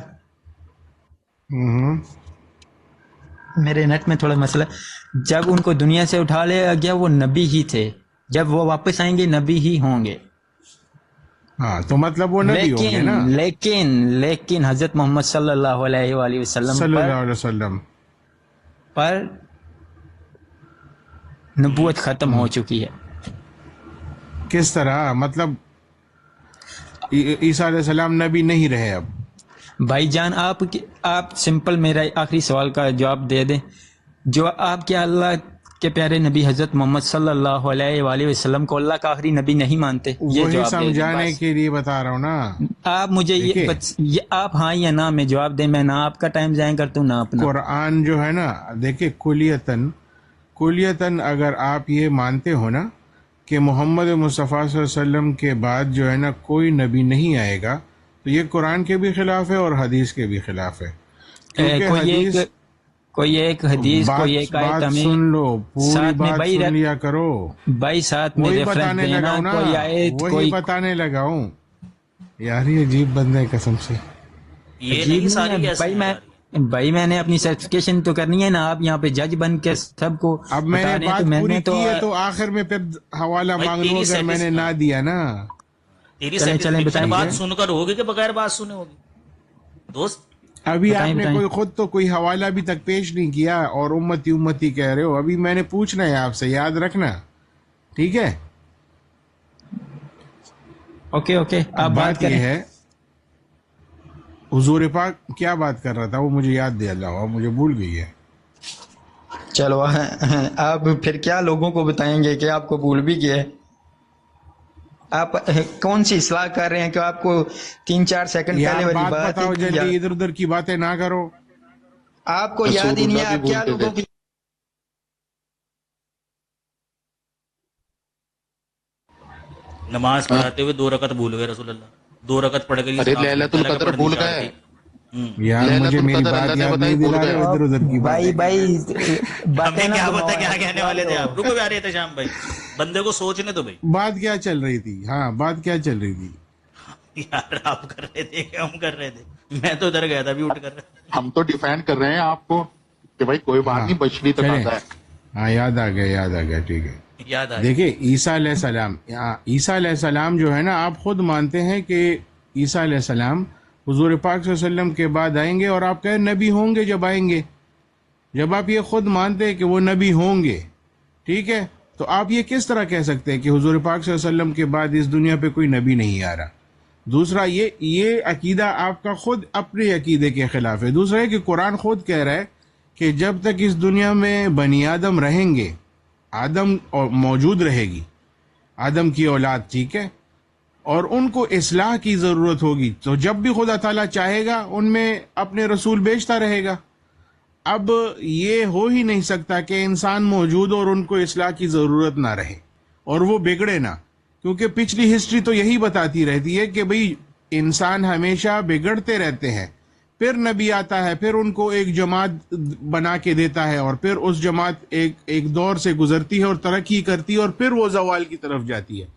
Speaker 9: میرے نیٹ میں تھوڑا مسئلہ، جب ان کو دنیا سے اٹھا لیا گیا وہ نبی ہی تھے، جب وہ واپس آئیں گے نبی ہی ہوں گے۔
Speaker 6: ہاں تو مطلب وہ نبی ہوں گے نا،
Speaker 9: لیکن حضرت محمد صلی اللہ علیہ وآلہ وسلم پر نبوت ختم ہو چکی ہے۔
Speaker 6: کس طرح؟ مطلب عیسیٰ علیہ السلام نبی نہیں رہے اب؟
Speaker 9: بھائی جان آپ سمپل میرا آخری سوال کا جواب دے دیں، جو آپ کیا اللہ کے پیارے نبی حضرت محمد صلی اللہ علیہ وآلہ وسلم کو اللہ کا آخری نبی نہیں مانتے؟ یہ
Speaker 6: وہی
Speaker 9: جواب
Speaker 6: سمجھانے کے لیے بتا رہا ہوں نا۔
Speaker 9: آپ مجھے یہ آپ ہاں یا نہ میں جواب دیں، میں نہ آپ کا ٹائم ضائع کرتا ہوں نہ اپنا۔
Speaker 6: قرآن جو ہے نا، دیکھیں کلیتاً اگر آپ یہ مانتے ہو نا کہ محمد مصطفیٰ صلی اللہ علیہ وسلم کے بعد جو ہے نا کوئی نبی نہیں آئے گا، تو یہ قرآن کے بھی خلاف ہے اور حدیث کے بھی خلاف ہے، کیونکہ
Speaker 9: کوئی ایک حدیث کوئی ایک آیت ہمیں
Speaker 6: سن لو، پوری بات سن لیا کرو
Speaker 9: بھائی، ساتھ میں
Speaker 6: وہی
Speaker 9: ریفرنس
Speaker 6: بتانے
Speaker 9: دینا،
Speaker 6: لگا ہوں نا،
Speaker 9: کوئی آیت
Speaker 6: وہی بتانے لگا ہوں یار، یہ عجیب بندہ ہے قسم سے۔
Speaker 1: یہ نہیں ساری کیسے
Speaker 9: بھائی میں نے اپنی سرٹیفکیشن تو کرنی ہے نا، آپ یہاں پہ جج بن کے سب کو
Speaker 6: اب میں
Speaker 9: بتا
Speaker 6: نے
Speaker 9: رہے ہیں،
Speaker 6: بات
Speaker 9: تو میں
Speaker 6: پوری
Speaker 9: نے تو
Speaker 6: کی ہے تو آخر میں پھر حوالہ مانگ لوں اگر میں نے نہ دیا نا۔
Speaker 1: تیری
Speaker 9: چلیں
Speaker 1: سیٹسفیکشن بات سن کر ہوگی کہ بغیر بات سنے ہوگی دوست؟
Speaker 6: ابھی آپ نے خود تو کوئی حوالہ ابھی تک پیش نہیں کیا اور امتی کہہ رہے ہو، ابھی میں نے پوچھنا ہے آپ سے، یاد رکھنا، ٹھیک ہے؟
Speaker 9: اوکے آپ بات
Speaker 6: یہ ہے حضور پاک کیا بات کر رہا تھا وہ مجھے یاد دے اللہ، مجھے بھول گئی ہے۔
Speaker 9: چلو آپ پھر کیا لوگوں کو بتائیں گے کہ آپ کو بھول بھی گیا ہے؟ آپ کون سی اصلاح کر رہے ہیں کہ آپ کو 3-4 سیکنڈ پہلے والی
Speaker 6: بات
Speaker 9: بات
Speaker 6: بتاؤ جلدی، ادھر ادھر کی باتیں نہ کرو،
Speaker 9: آپ کو یاد ہی نہیں ہے، آپ کیا لوگوں کی
Speaker 1: نماز پڑھاتے ہوئے 2 رکعت بھول گئے رسول اللہ، 2 رکعت پڑھ گئی،
Speaker 3: ليلة القدر بھول گئے
Speaker 6: یار مجھے میری بات یاد نہیں دلا رہے، ادھر ادھر کی
Speaker 9: بھائی
Speaker 1: ہمیں کیا پتا کیا کہنے والے تھے آپ؟ رکو آ رہے تھے شام بھائی، بندے کو سوچنے تو بھائی،
Speaker 6: بات کیا چل رہی تھی؟ ہاں بات کیا چل رہی تھی
Speaker 1: یار آپ کر رہے تھے کہ ہم کر رہے تھے؟ میں تو ادھر گیا تھا، ابھی اٹھ کر
Speaker 3: ہم تو ڈیفینڈ کر رہے ہیں آپ کو کہ بھائی کوئی بات نہیں، بچڑی تقاضا ہے۔
Speaker 6: ہاں یاد آ گیا، ٹھیک ہے۔
Speaker 1: یاد آ
Speaker 6: دیکھیں عیسیٰ علیہ السلام جو ہے نا، آپ خود مانتے ہیں کہ عیسیٰ علیہ السلام حضور پاک صلی اللہ علیہ وسلم کے بعد آئیں گے، اور آپ کہیں نبی ہوں گے جب آئیں گے، جب آپ یہ خود مانتے ہیں کہ وہ نبی ہوں گے، ٹھیک ہے، تو آپ یہ کس طرح کہہ سکتے ہیں کہ حضور پاک صلی اللہ علیہ وسلم کے بعد اس دنیا پہ کوئی نبی نہیں آ رہا؟ دوسرا یہ عقیدہ آپ کا خود اپنے عقیدے کے خلاف ہے۔ دوسرا ہے کہ قرآن خود کہہ رہا ہے کہ جب تک اس دنیا میں بنی آدم رہیں گے، آدم موجود رہے گی، آدم کی اولاد، ٹھیک ہے، اور ان کو اصلاح کی ضرورت ہوگی، تو جب بھی خدا تعالیٰ چاہے گا ان میں اپنے رسول بھیجتا رہے گا۔ اب یہ ہو ہی نہیں سکتا کہ انسان موجود اور ان کو اصلاح کی ضرورت نہ رہے اور وہ بگڑے نہ، کیونکہ پچھلی ہسٹری تو یہی بتاتی رہتی ہے کہ بھئی انسان ہمیشہ بگڑتے رہتے ہیں، پھر نبی آتا ہے، پھر ان کو ایک جماعت بنا کے دیتا ہے، اور پھر اس جماعت ایک دور سے گزرتی ہے اور ترقی کرتی ہے، اور پھر وہ زوال کی طرف جاتی ہے۔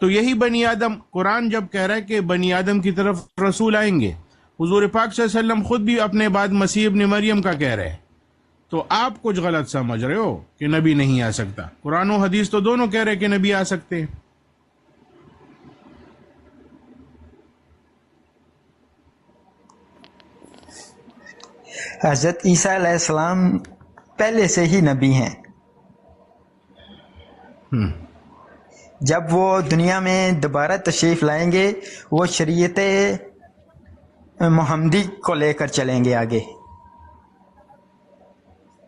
Speaker 6: تو یہی بنی آدم، قرآن جب کہہ رہا ہے کہ بنی آدم کی طرف رسول آئیں گے، حضور پاک صلی اللہ علیہ وسلم خود بھی اپنے بعد مسیح ابن مریم کا کہہ رہے ہیں، تو آپ کچھ غلط سمجھ رہے ہو کہ نبی نہیں آ سکتا۔ قرآن و حدیث تو دونوں کہہ رہے کہ نبی آ سکتے ہیں۔
Speaker 9: حضرت عیسیٰ علیہ السلام پہلے سے ہی نبی ہیں، جب وہ دنیا میں دوبارہ تشریف لائیں گے وہ شریعت محمدی کو لے کر چلیں گے آگے۔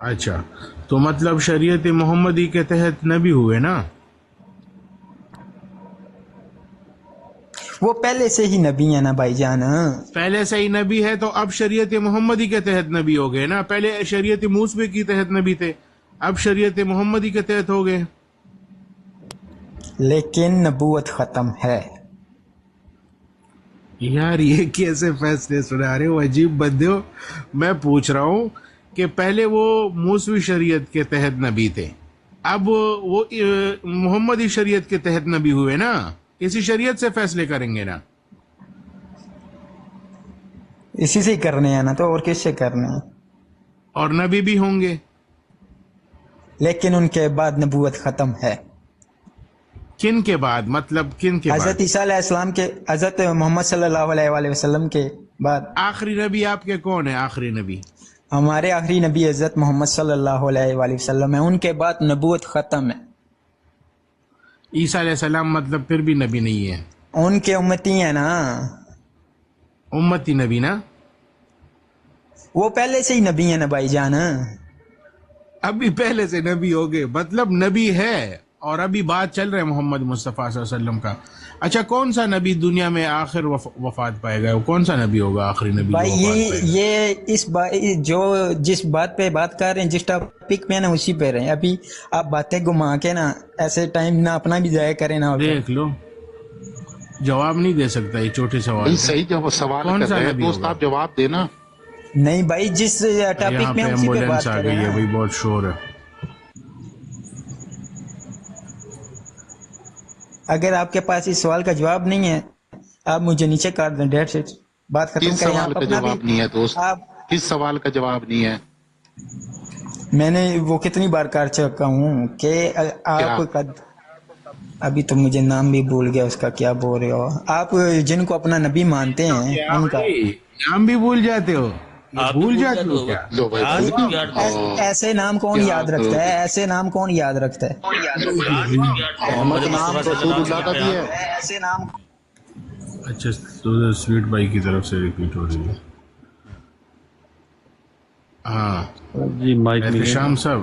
Speaker 6: اچھا تو مطلب شریعت محمدی کے تحت نبی ہوئے نا؟
Speaker 9: وہ پہلے سے ہی نبی ہے نا بھائی جان.
Speaker 6: پہلے سے ہی نبی ہے تو اب شریعت محمدی کے تحت نبی ہو گئے نا. پہلے شریعت موسوی کے تحت نبی تھے, اب شریعت محمدی کے تحت ہو گئے.
Speaker 9: لیکن نبوت ختم ہے.
Speaker 6: یار یہ کیسے فیصلے سنا رہے ہو, عجیب بندے ہو. میں پوچھ رہا ہوں کہ پہلے وہ موسوی شریعت کے تحت نبی تھے, اب وہ محمدی شریعت کے تحت نبی ہوئے نا. اسی شریعت سے فیصلے کریں گے نا.
Speaker 9: اسی سے ہی کرنے ہیں نا, تو اور کس سے کرنے ہیں.
Speaker 6: اور نبی بھی ہوں گے.
Speaker 9: لیکن ان کے بعد نبوت ختم ہے.
Speaker 6: کن کے بعد, مطلب کن کے بعد؟
Speaker 9: حضرت عیسیٰ علیہ السلام کے, حضرت محمد صلی اللہ علیہ وآلہ وسلم کے بعد.
Speaker 6: آخری نبی آپ کے کون ہے؟ آخری نبی
Speaker 9: ہمارے آخری نبی حضرت محمد صلی اللہ علیہ وآلہ وسلم ہے. ان کے بعد نبوت ختم ہے.
Speaker 6: عیسیٰ علیہ السلام مطلب پھر بھی نبی نہیں ہے؟
Speaker 9: ان کے امتی ہیں نا.
Speaker 6: امتی نبی نا,
Speaker 9: وہ پہلے سے ہی نبی ہیں نا بھائی جان.
Speaker 6: ابھی پہلے سے نبی ہو گئے, مطلب نبی ہے. اور ابھی بات چل رہا ہے محمد مصطفیٰ صلی اللہ علیہ وسلم کا. اچھا کون سا نبی دنیا میں آخر وفات پائے گا؟ کون سا نبی ہوگا آخری نبی
Speaker 9: بھائی
Speaker 6: جو وفات پائے گا؟
Speaker 9: یہ اس جو جس بات پہ بات کر رہے ہیں, جس ٹاپک پہ نا اسی پہ رہے ہیں. ابھی آپ باتیں گھما کے نا ایسے ٹائم نہ اپنا بھی ضائع کریں نا.
Speaker 6: دیکھ لو, جواب نہیں دے سکتا یہ چھوٹے سوال.
Speaker 3: صحیح جب سوال
Speaker 6: کون سا
Speaker 3: کر رہے
Speaker 6: نبی
Speaker 3: ہیں دوست,
Speaker 6: ہوگا؟
Speaker 3: آپ جواب دینا.
Speaker 9: نہیں بھائی, جس ٹاپک
Speaker 6: یہاں
Speaker 9: میں
Speaker 6: پہ
Speaker 9: اسی پہ
Speaker 6: ایمبولینس
Speaker 9: بات
Speaker 6: آ
Speaker 9: کریں
Speaker 6: گئی ہے
Speaker 9: نا.
Speaker 6: بھائی, بہت شور ہے.
Speaker 9: اگر آپ کے پاس اس سوال کا جواب نہیں ہے, آپ مجھے نیچے کاٹ دیں. ڈیٹ سے بات ختم
Speaker 3: کس
Speaker 9: کریں.
Speaker 3: سوال
Speaker 9: آپ
Speaker 3: کا
Speaker 9: اپنا
Speaker 3: جواب نہیں ہے دوست؟
Speaker 9: آپ,
Speaker 3: کس سوال کا جواب نہیں ہے؟
Speaker 9: میں نے وہ کتنی بار کاٹ چکا ہوں کہ آپ ابھی تو مجھے نام بھی بھول گیا اس کا, کیا بول رہے ہو آپ. جن کو اپنا نبی مانتے ہیں ان کا
Speaker 6: نام بھی بھول جاتے ہو, بھول جاتے ہو کیا؟
Speaker 3: لو بھائی
Speaker 1: آج
Speaker 3: بھول
Speaker 1: یار
Speaker 3: گئے؟
Speaker 9: ایسے نام کون یاد رکھتا ہے؟ ایسے نام کون یاد رکھتا ہے؟
Speaker 1: محمد
Speaker 3: نام
Speaker 1: مصطفیٰ
Speaker 3: رسول
Speaker 1: صلی
Speaker 3: اللہ کا
Speaker 1: اللہ
Speaker 3: بھی
Speaker 1: علیہ
Speaker 3: ہے.
Speaker 9: ایسے نام
Speaker 6: اچھا تو سویٹ بھائی کی طرف سے ریپیٹ ہو رہی ہے. ہاں
Speaker 11: جی مائک
Speaker 6: احتشام صاحب,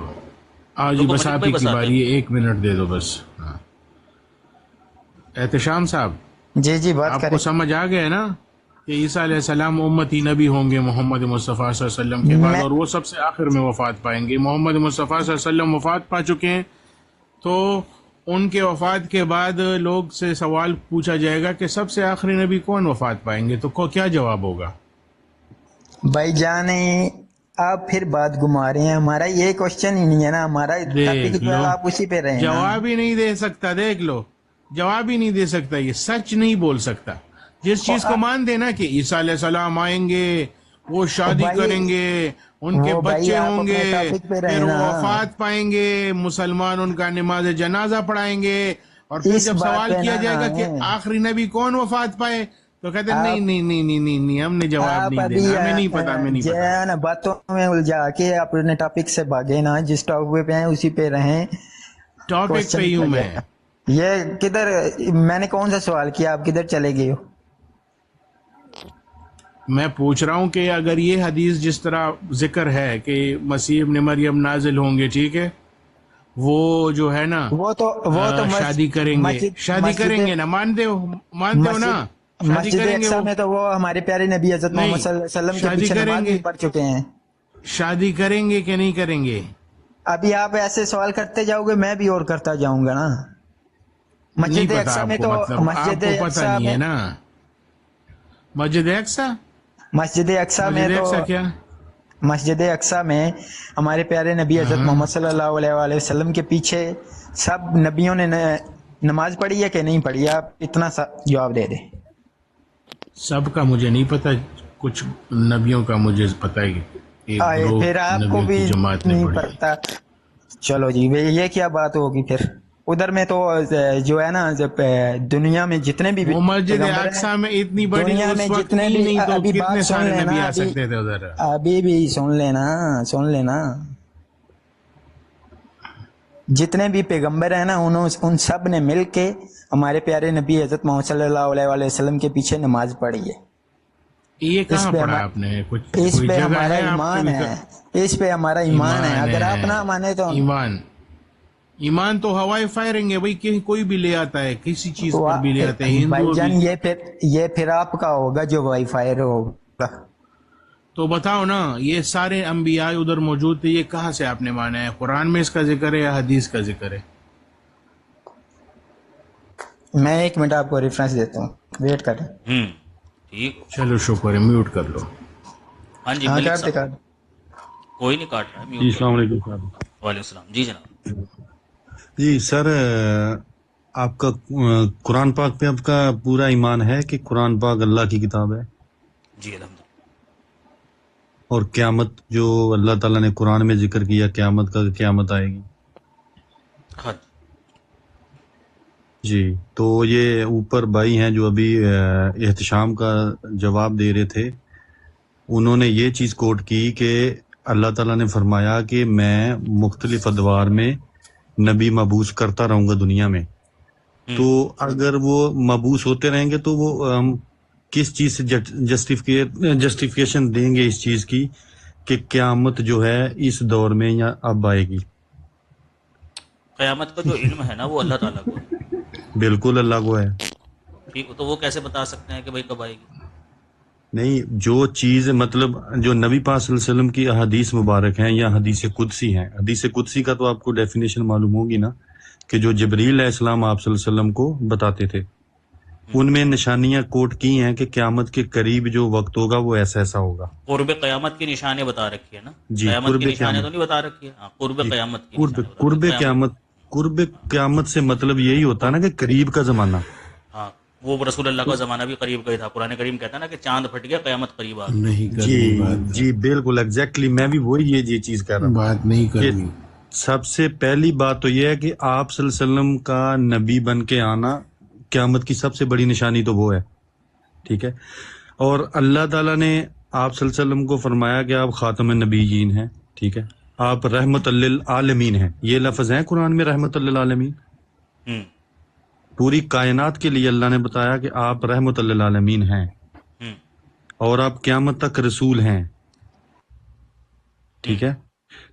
Speaker 6: جی بس آپ ہی کی باری ہے, 1 منٹ دے دو بس. ہاں احتشام صاحب,
Speaker 9: جی جی بات
Speaker 6: آپ
Speaker 9: کریں.
Speaker 6: کو سمجھ آ گیا نا کہ عیسیٰ علیہ السلام امتی نبی ہوں گے محمد مصطفیٰ صلی اللہ علیہ وسلم کے بعد, اور وہ سب سے آخر میں وفات پائیں گے. محمد مصطفیٰ صلی اللہ علیہ وسلم وفات پا چکے ہیں, تو ان کے وفات کے بعد لوگ سے سوال پوچھا جائے گا کہ سب سے آخری نبی کون وفات پائیں گے, تو کیا جواب ہوگا؟
Speaker 9: بھائی جان آپ پھر بات گھما رہے ہیں. ہمارا یہ کوشچن ہی نہیں ہے نا, ہمارا ٹاپک جو ہے آپ اسی پہ رہے نا.
Speaker 6: جواب ہی نہیں دے سکتا, دیکھ لو جواب ہی نہیں دے سکتا, یہ سچ نہیں بول سکتا. جس چیز کو مان دینا کہ عیسیٰ علیہ السلام آئیں گے, وہ شادی کریں گے, ان کے بچے ہوں گے, پھر وہ وفات پائیں گے, مسلمان ان کا نماز جنازہ پڑھائیں گے, اور پھر جب سوال کیا جائے گا کہ آخری نبی کون وفات پائے, تو کہتے ہیں نہیں نہیں نہیں نہیں نہیں نہیں, ہم نے جواب نہیں دینا, ہمیں نہیں پتا, ہمیں نہیں پتا.
Speaker 9: نا باتوں میں الجھا کے اپنے ٹاپک سے بھاگے نا, جس ٹاپک پہ ہیں اسی پہ رہیں.
Speaker 6: ٹاپک پہ ہی ہوں میں.
Speaker 9: یہ کدھر, میں نے کون سا سوال کیا, آپ کدھر چلے گئے ہو؟
Speaker 6: میں پوچھ رہا ہوں کہ اگر یہ حدیث جس طرح ذکر ہے کہ مسیح ابن مریم نازل ہوں گے, ٹھیک ہے, وہ جو ہے نا
Speaker 9: وہ تو
Speaker 6: شادی کریں گے, شادی کریں گے نا, مانتے ہو نا,
Speaker 9: مسجد اقصی میں تو وہ ہمارے پیارے نبی حضرت محمد صلی اللہ علیہ وسلم کے پیچھے نماز بھی پڑھ چکے ہیں.
Speaker 6: شادی کریں گے کہ نہیں کریں گے؟
Speaker 9: ابھی آپ ایسے سوال کرتے جاؤ گے, میں بھی اور کرتا جاؤں گا نا. مسجد اقصی میں تو مسجد
Speaker 6: پتہ نہیں ہے نا, مسجد اقصی,
Speaker 9: مسجد اقصی میں تو
Speaker 6: کیا,
Speaker 9: مسجد اقصی میں ہمارے پیارے نبی حضرت محمد صلی اللہ علیہ وآلہ وسلم کے پیچھے سب نبیوں نے نماز پڑھی ہے کہ نہیں پڑھی؟ آپ اتنا سا جواب دے دیں.
Speaker 6: سب کا مجھے نہیں پتا, کچھ نبیوں کا مجھے پتا ہے,
Speaker 9: پھر آپ کو بھی نہیں پتا. چلو جی, یہ کیا بات ہوگی پھر؟ ادھر میں تو جو ہے نا دنیا میں جتنے بھی
Speaker 6: مسجد اقصی میں اتنی بڑی
Speaker 9: دنیا میں جتنے بھی, ابھی بات سن لینا, ابھی بھی سن لینا, جتنے بھی پیغمبر ہیں نا ان سب نے مل کے ہمارے پیارے نبی حضرت محمد صلی اللہ علیہ وسلم کے پیچھے نماز پڑھی ہے.
Speaker 6: یہ کہاں
Speaker 9: پہ
Speaker 6: پڑھا آپ نے؟ کچھ
Speaker 9: اس
Speaker 6: کوئی
Speaker 9: پہ
Speaker 6: جگہ
Speaker 9: ہمارا
Speaker 6: ہے آپ
Speaker 9: ایمان
Speaker 6: کے
Speaker 9: ہے، اس پہ ہمارا ایمان ہے، اگر آپ نہ مانے تو
Speaker 6: ایمان تو ہوائی فائرنگ ہے بھائی، کہیں کوئی بھی لے آتا ہے، کسی چیز
Speaker 9: تو
Speaker 6: پر بھی لے آتا ہے،
Speaker 9: بھائی
Speaker 6: ہندو
Speaker 9: جان
Speaker 6: بھی.
Speaker 9: یہ پھر آپ کا ہوگا جو وائی فائر ہوگا.
Speaker 6: تو بتاؤ نا، یہ سارے انبیاء ادھر موجود تھے، یہ کہاں سے آپ نے مانا ہے؟ قرآن میں اس کا ذکر ہے یا حدیث کا ذکر ہے؟
Speaker 9: میں 1 منٹ آپ کو ریفرنس دیتا ہوں، ویٹ کریں.
Speaker 1: ٹھیک.
Speaker 6: چلو شکر ہے، میوٹ کر لو.
Speaker 1: ہاں جی
Speaker 9: ہاں
Speaker 1: ملک
Speaker 9: کاٹتے
Speaker 1: صاحب، کوئی نہیں کاٹ رہا ہے.
Speaker 11: جی السلام علیکم صاحب.
Speaker 1: وعلیکم السلام. جی جناب.
Speaker 11: جی سر، آپ کا قرآن پاک پہ آپ کا پورا ایمان ہے کہ قرآن پاک اللہ کی کتاب ہے؟
Speaker 1: جی الحمد.
Speaker 11: اور قیامت جو اللہ تعالیٰ نے قرآن میں ذکر کیا قیامت کا، قیامت آئے گی؟
Speaker 1: ہاں
Speaker 11: جی. تو یہ اوپر بھائی ہیں جو ابھی احتشام کا جواب دے رہے تھے، انہوں نے یہ چیز کوٹ کی کہ اللہ تعالیٰ نے فرمایا کہ میں مختلف ادوار میں نبی مبعوث کرتا رہوں گا دنیا میں. تو اگر وہ مبعوث ہوتے رہیں گے تو وہ ہم کس چیز سے جسٹیفیکیشن دیں گے اس چیز کی کہ قیامت جو ہے اس دور میں یا اب آئے گی؟
Speaker 1: قیامت کا جو علم ہے نا وہ اللہ تعالیٰ کو ہے.
Speaker 11: بالکل اللہ کو ہے.
Speaker 1: ٹھیک. تو وہ کیسے بتا سکتے ہیں کہ بھائی کب آئے گی؟
Speaker 11: نہیں، جو چیز مطلب جو نبی پاک صلی اللہ علیہ وسلم کی احادیث مبارک ہیں یا حدیث قدسی ہیں، حدیث قدسی کا تو آپ کو ڈیفینیشن معلوم ہوگی نا، کہ جو جبریل علیہ السلام آپ صلی اللہ علیہ وسلم کو بتاتے تھے، ان میں نشانیاں کوٹ کی ہیں کہ قیامت کے قریب جو وقت ہوگا وہ ایسا ایسا ہوگا.
Speaker 1: قرب قیامت کی نشانیں بتا رکھی ہے نا.
Speaker 11: جی،
Speaker 1: قیامت کی نشانیں تو نہیں بتا رکھی ہے. قرب قیامت کی
Speaker 11: قرب قیامت سے مطلب یہی ہوتا ہے نا کہ قریب کا زمانہ.
Speaker 1: ہاں، وہ رسول اللہ کا زمانہ بھی قریب کا ہی تھا. قرآن کریم کہتا ہے نا کہ چاند پھٹ گیا قیامت قریب آ گئی.
Speaker 11: جی بالکل ایگزیکٹلی، میں بھی وہی یہ چیز کر رہا ہوں.
Speaker 6: بات نہیں کرنی.
Speaker 11: سب سے پہلی بات تو یہ ہے کہ آپ صلی اللہ علیہ وسلم کا نبی بن کے آنا قیامت کی سب سے بڑی نشانی تو وہ ہے. ٹھیک ہے. اور اللہ تعالیٰ نے آپ صلی اللہ علیہ وسلم کو فرمایا کہ آپ خاتم النبیین ہیں. ٹھیک ہے. آپ رحمت للعالمین ہیں. یہ لفظ ہیں قرآن میں، رحمت للعالمین. پوری کائنات کے لیے اللہ نے بتایا کہ آپ رحمت للعالمین ہیں اور آپ قیامت تک رسول ہیں. ٹھیک ہے.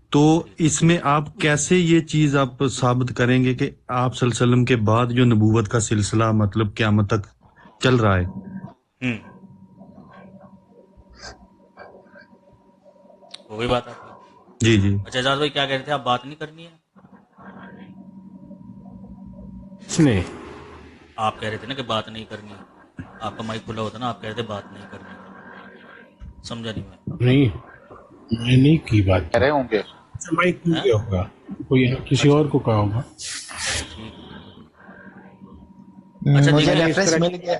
Speaker 11: تو اس میں آپ کیسے یہ چیز آپ ثابت کریں گے کہ آپ صلی اللہ علیہ وسلم کے بعد جو نبوت کا سلسلہ مطلب قیامت تک چل رہا ہے؟
Speaker 1: وہی بات ہے.
Speaker 11: جی جی.
Speaker 1: اچھا اعجاز بھائی کیا کہہ رہے تھے؟ آپ بات نہیں کرنی ہے؟
Speaker 6: اس نے
Speaker 1: آپ کہہ رہے تھے نا کہ بات نہیں کرنی ہے. آپ کا مائک کھلا ہوتا نا، آپ کہہ رہے تھے بات نہیں کرنی. سمجھا نہیں میں
Speaker 6: نہیں کی بات
Speaker 3: کہہ رہے ہوں گے.
Speaker 6: مائک کیا ہوگا، کوئی کسی اور کو کہا ہوگا.
Speaker 9: مجھے ریفرنس مل گیا.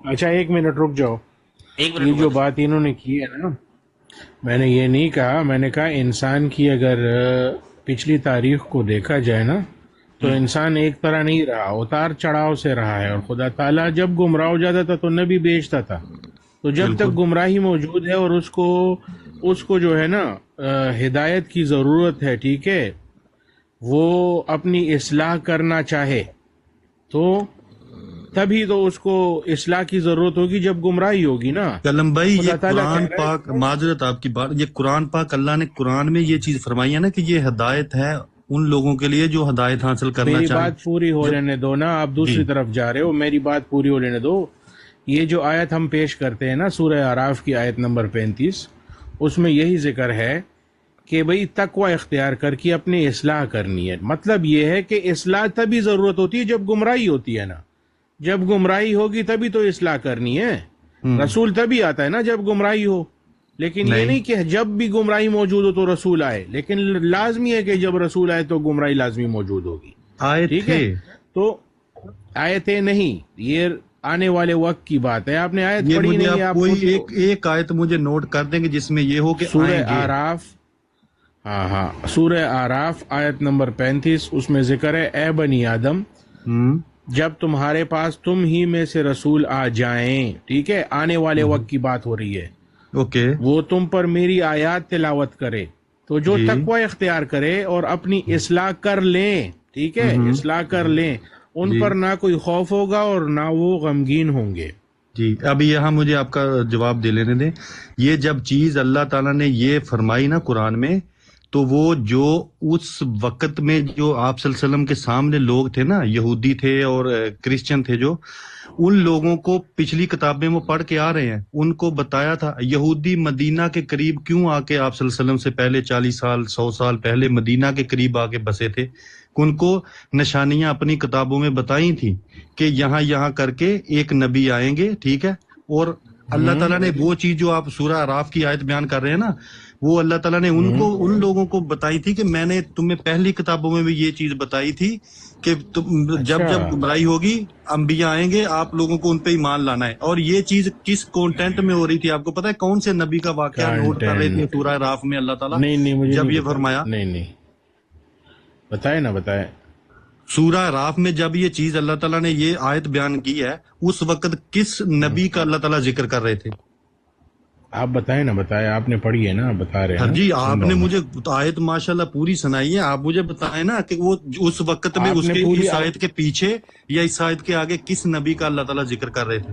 Speaker 6: اچھا 1 منٹ رک جاؤ. یہ جو بات انہوں نے کی ہے نا، میں نے یہ نہیں کہا، میں نے کہا انسان کی اگر پچھلی تاریخ کو دیکھا جائے نا تو انسان ایک طرح نہیں رہا، اتار چڑھاؤ سے رہا ہے. اور خدا تعالیٰ جب گمراہ ہو جاتا تھا تو نبی بھیجتا تھا. تو جب تک گمراہی موجود ہے اور اس کو جو ہے نا ہدایت کی ضرورت ہے، ٹھیک ہے، وہ اپنی اصلاح کرنا چاہے تو تبھی تو اس کو اصلاح کی ضرورت ہوگی جب گمراہی ہوگی نا.
Speaker 11: کلم بھائی، یہ قرآن پاک، معذرت آپ کی بات، یہ قرآن پاک اللہ نے قرآن میں یہ چیز فرمائی ہے نا کہ یہ ہدایت ہے ان لوگوں کے لیے جو ہدایت حاصل کرنا چاہتے ہیں.
Speaker 6: میری بات پوری ہو لینے دو نا، آپ دوسری طرف جا رہے ہو، میری بات پوری ہو لینے دو. یہ جو آیت ہم پیش کرتے ہیں نا، سورہ اعراف کی آیت نمبر 35، اس میں یہی ذکر ہے کہ بھئی تقوی اختیار کر کے اپنی اصلاح کرنی ہے. مطلب یہ ہے کہ اصلاح تبھی ضرورت ہوتی ہے جب گمراہی ہوتی ہے نا. جب گمراہی ہوگی تبھی تو اصلاح کرنی ہے. رسول تبھی آتا ہے نا جب گمراہی ہو. لیکن یہ نہیں کہ جب بھی گمراہی موجود ہو تو رسول آئے، لیکن لازمی ہے کہ جب رسول آئے تو گمراہی لازمی موجود ہوگی. ٹھیک ہے. تو آیتیں نہیں، یہ آنے والے وقت کی بات ہے. آپ نے آیت پڑھی نہیں. آپ
Speaker 11: کوئی ایک آیت مجھے نوٹ کر دیں گے جس میں یہ ہو کہ
Speaker 6: سورہ اعراف، ہاں سورہ اعراف آیت نمبر 35، اس میں ذکر ہے اے بنی آدم، جب تمہارے پاس تم ہی میں سے رسول آ جائیں، ٹھیک ہے، آنے والے وقت کی بات ہو رہی ہے،
Speaker 11: اوکے،
Speaker 6: وہ تم پر میری آیات تلاوت کرے تو جو تقوی اختیار کرے اور اپنی اصلاح کر لیں، ٹھیک ہے، اصلاح کر لیں، ان پر نہ کوئی خوف ہوگا اور نہ وہ غمگین ہوں گے.
Speaker 11: جی ابھی یہاں مجھے آپ کا جواب دے لینے دیں. یہ جب چیز اللہ تعالیٰ نے یہ فرمائی نا قرآن میں، تو وہ جو اس وقت میں جو آپ صلی اللہ علیہ وسلم کے سامنے لوگ تھے نا، یہودی تھے اور کرسچن تھے، جو ان لوگوں کو پچھلی کتابیں وہ پڑھ کے آ رہے ہیں، ان کو بتایا تھا یہودی مدینہ کے قریب کیوں آ کے آپ صلی اللہ علیہ وسلم سے پہلے 40 سال 100 سال پہلے مدینہ کے قریب آ کے بسے تھے. ان کو نشانیاں اپنی کتابوں میں بتائی تھیں کہ یہاں یہاں کر کے ایک نبی آئیں گے، ٹھیک ہے. اور اللہ تعالیٰ نے وہ چیز جو آپ سورہ اعراف کی آیت بیان کر رہے ہیں نا، وہ اللہ تعالیٰ نے ان لوگوں کو بتائی تھی کہ میں نے تمہیں پہلی کتابوں میں بھی یہ چیز بتائی تھی کہ جب گمراہی ہوگی انبیاء آئیں گے، آپ لوگوں کو ان پہ ایمان لانا ہے. اور یہ چیز کس کانٹینٹ میں ہو رہی تھی آپ کو پتا ہے؟ کون سے نبی کا واقعہ نوٹ کر رہے تھے سورہ اعراف میں اللہ تعالیٰ جب یہ فرمایا؟
Speaker 6: نہیں بتائے نا، بتائے.
Speaker 11: سورہ اعراف میں جب یہ چیز اللہ تعالیٰ نے یہ آیت بیان کی ہے، اس وقت کس نبی کا اللہ تعالیٰ ذکر کر رہے تھے؟
Speaker 6: آپ بتائیں نا، بتائے. آپ نے پڑھی ہے نا، بتا رہے ہیں.
Speaker 11: جی آپ نے مجھے آیت ماشاءاللہ پوری سنائی ہے، آپ مجھے بتائیں نا کہ وہ اس وقت میں اس کے اس آیت کے پیچھے یا اس آیت کے آگے کس نبی کا اللہ تعالیٰ ذکر کر رہے تھے؟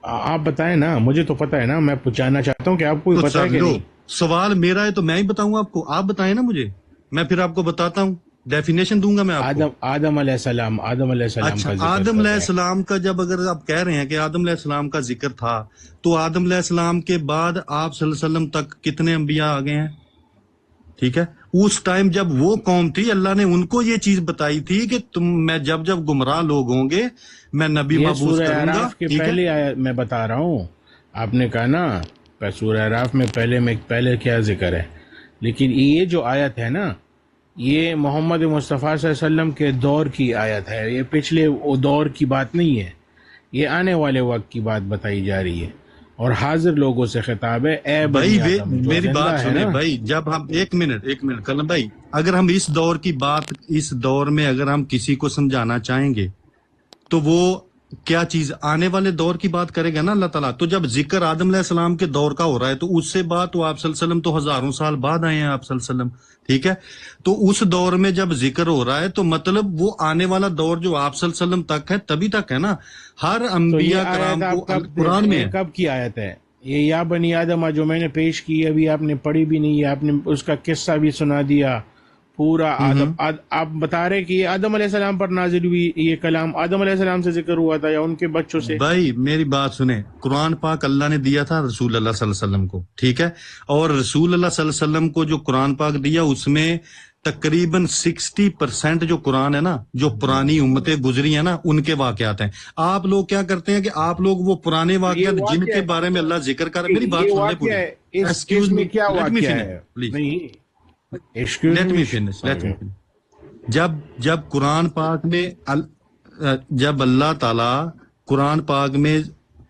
Speaker 6: آپ بتائیں نا، مجھے تو پتا ہے نا، میں پوچھنا چاہتا ہوں کہ آپ کو پتا ہے کہ نہیں.
Speaker 11: سوال میرا ہے تو میں ہی بتاؤں آپ کو، آپ بتائیں نا مجھے، میں پھر آپ کو بتاتا ہوں، ڈیفینیشن دوں گا میں آپ کو.
Speaker 6: آدم علیہ السلام
Speaker 11: اچھا، آدم علیہ السلام کا جب اگر آپ کہہ رہے ہیں کہ آدم علیہ السلام کا ذکر تھا، تو آدم علیہ السلام کے بعد آپ صلی اللہ علیہ وسلم تک کتنے انبیاء آ گئے ہیں؟ ٹھیک ہے، اس ٹائم جب وہ قوم تھی، اللہ نے ان کو یہ چیز بتائی تھی کہ میں جب گمراہ لوگ ہوں گے میں نبی مبعوث کروں گا.
Speaker 6: پہلے میں بتا رہا ہوں، آپ نے کہا نا سورہ اعراف میں پہلے کیا ذکر ہے، لیکن یہ جو آیت ہے نا، یہ محمد مصطفیٰ صلی اللہ علیہ وسلم کے دور کی آیت ہے. یہ پچھلے دور کی بات نہیں ہے، یہ آنے والے وقت کی بات بتائی جا رہی ہے، اور حاضر لوگوں سے خطاب ہے. اے
Speaker 11: بھائی میری بات سنیں بھائی، جب ہم ایک منٹ کلم بھائی، اگر ہم اس دور کی بات اس دور میں اگر ہم کسی کو سمجھانا چاہیں گے تو وہ کیا چیز آنے والے دور کی بات کرے گا نا اللہ تعالیٰ. تو جب ذکر آدم علیہ السلام کے دور کا ہو رہا ہے تو اس سے بعد تو آپ صلی اللہ علیہ وسلم تو ہزاروں سال بعد آئے ہیں آپ صلی اللہ علیہ وسلم، ٹھیک ہے. تو اس دور میں جب ذکر ہو رہا ہے تو مطلب وہ آنے والا دور جو آپ صلی اللہ علیہ وسلم تک ہے تبھی تک ہے نا. ہر انبیاء کرام کو قرآن میں
Speaker 6: کب کی آیت ہے یہ؟ یا بنی آدم جو میں نے پیش کی ابھی آپ نے پڑھی بھی نہیں ہے، آپ نے اس کا قصہ بھی سنا دیا پورا. آپ بتا رہے کہ یہ آدم علیہ السلام پر نازل ہوئی، یہ کلام آدم علیہ السلام سے ذکر ہوا تھا یا ان کے بچوں سے؟
Speaker 11: بھائی میری بات سنیں، قرآن پاک اللہ نے دیا تھا رسول اللہ صلی اللہ علیہ وسلم کو، ٹھیک ہے. اور رسول اللہ صلی اللہ علیہ وسلم کو جو قرآن پاک دیا اس میں تقریباً 60% جو قرآن ہے نا، جو پرانی امتیں گزری ہیں نا ان کے واقعات ہیں. آپ لوگ کیا کرتے ہیں کہ آپ لوگ وہ پرانے واقعات جن کے بارے میں اللہ ذکر کر رہے، میری بات سنیں پوری. ایکسکیوز می،
Speaker 6: کیا واقعہ ہے
Speaker 11: پلیز لیٹ می فنش. جب قرآن پاک میں جب اللہ تعالیٰ قرآن پاک میں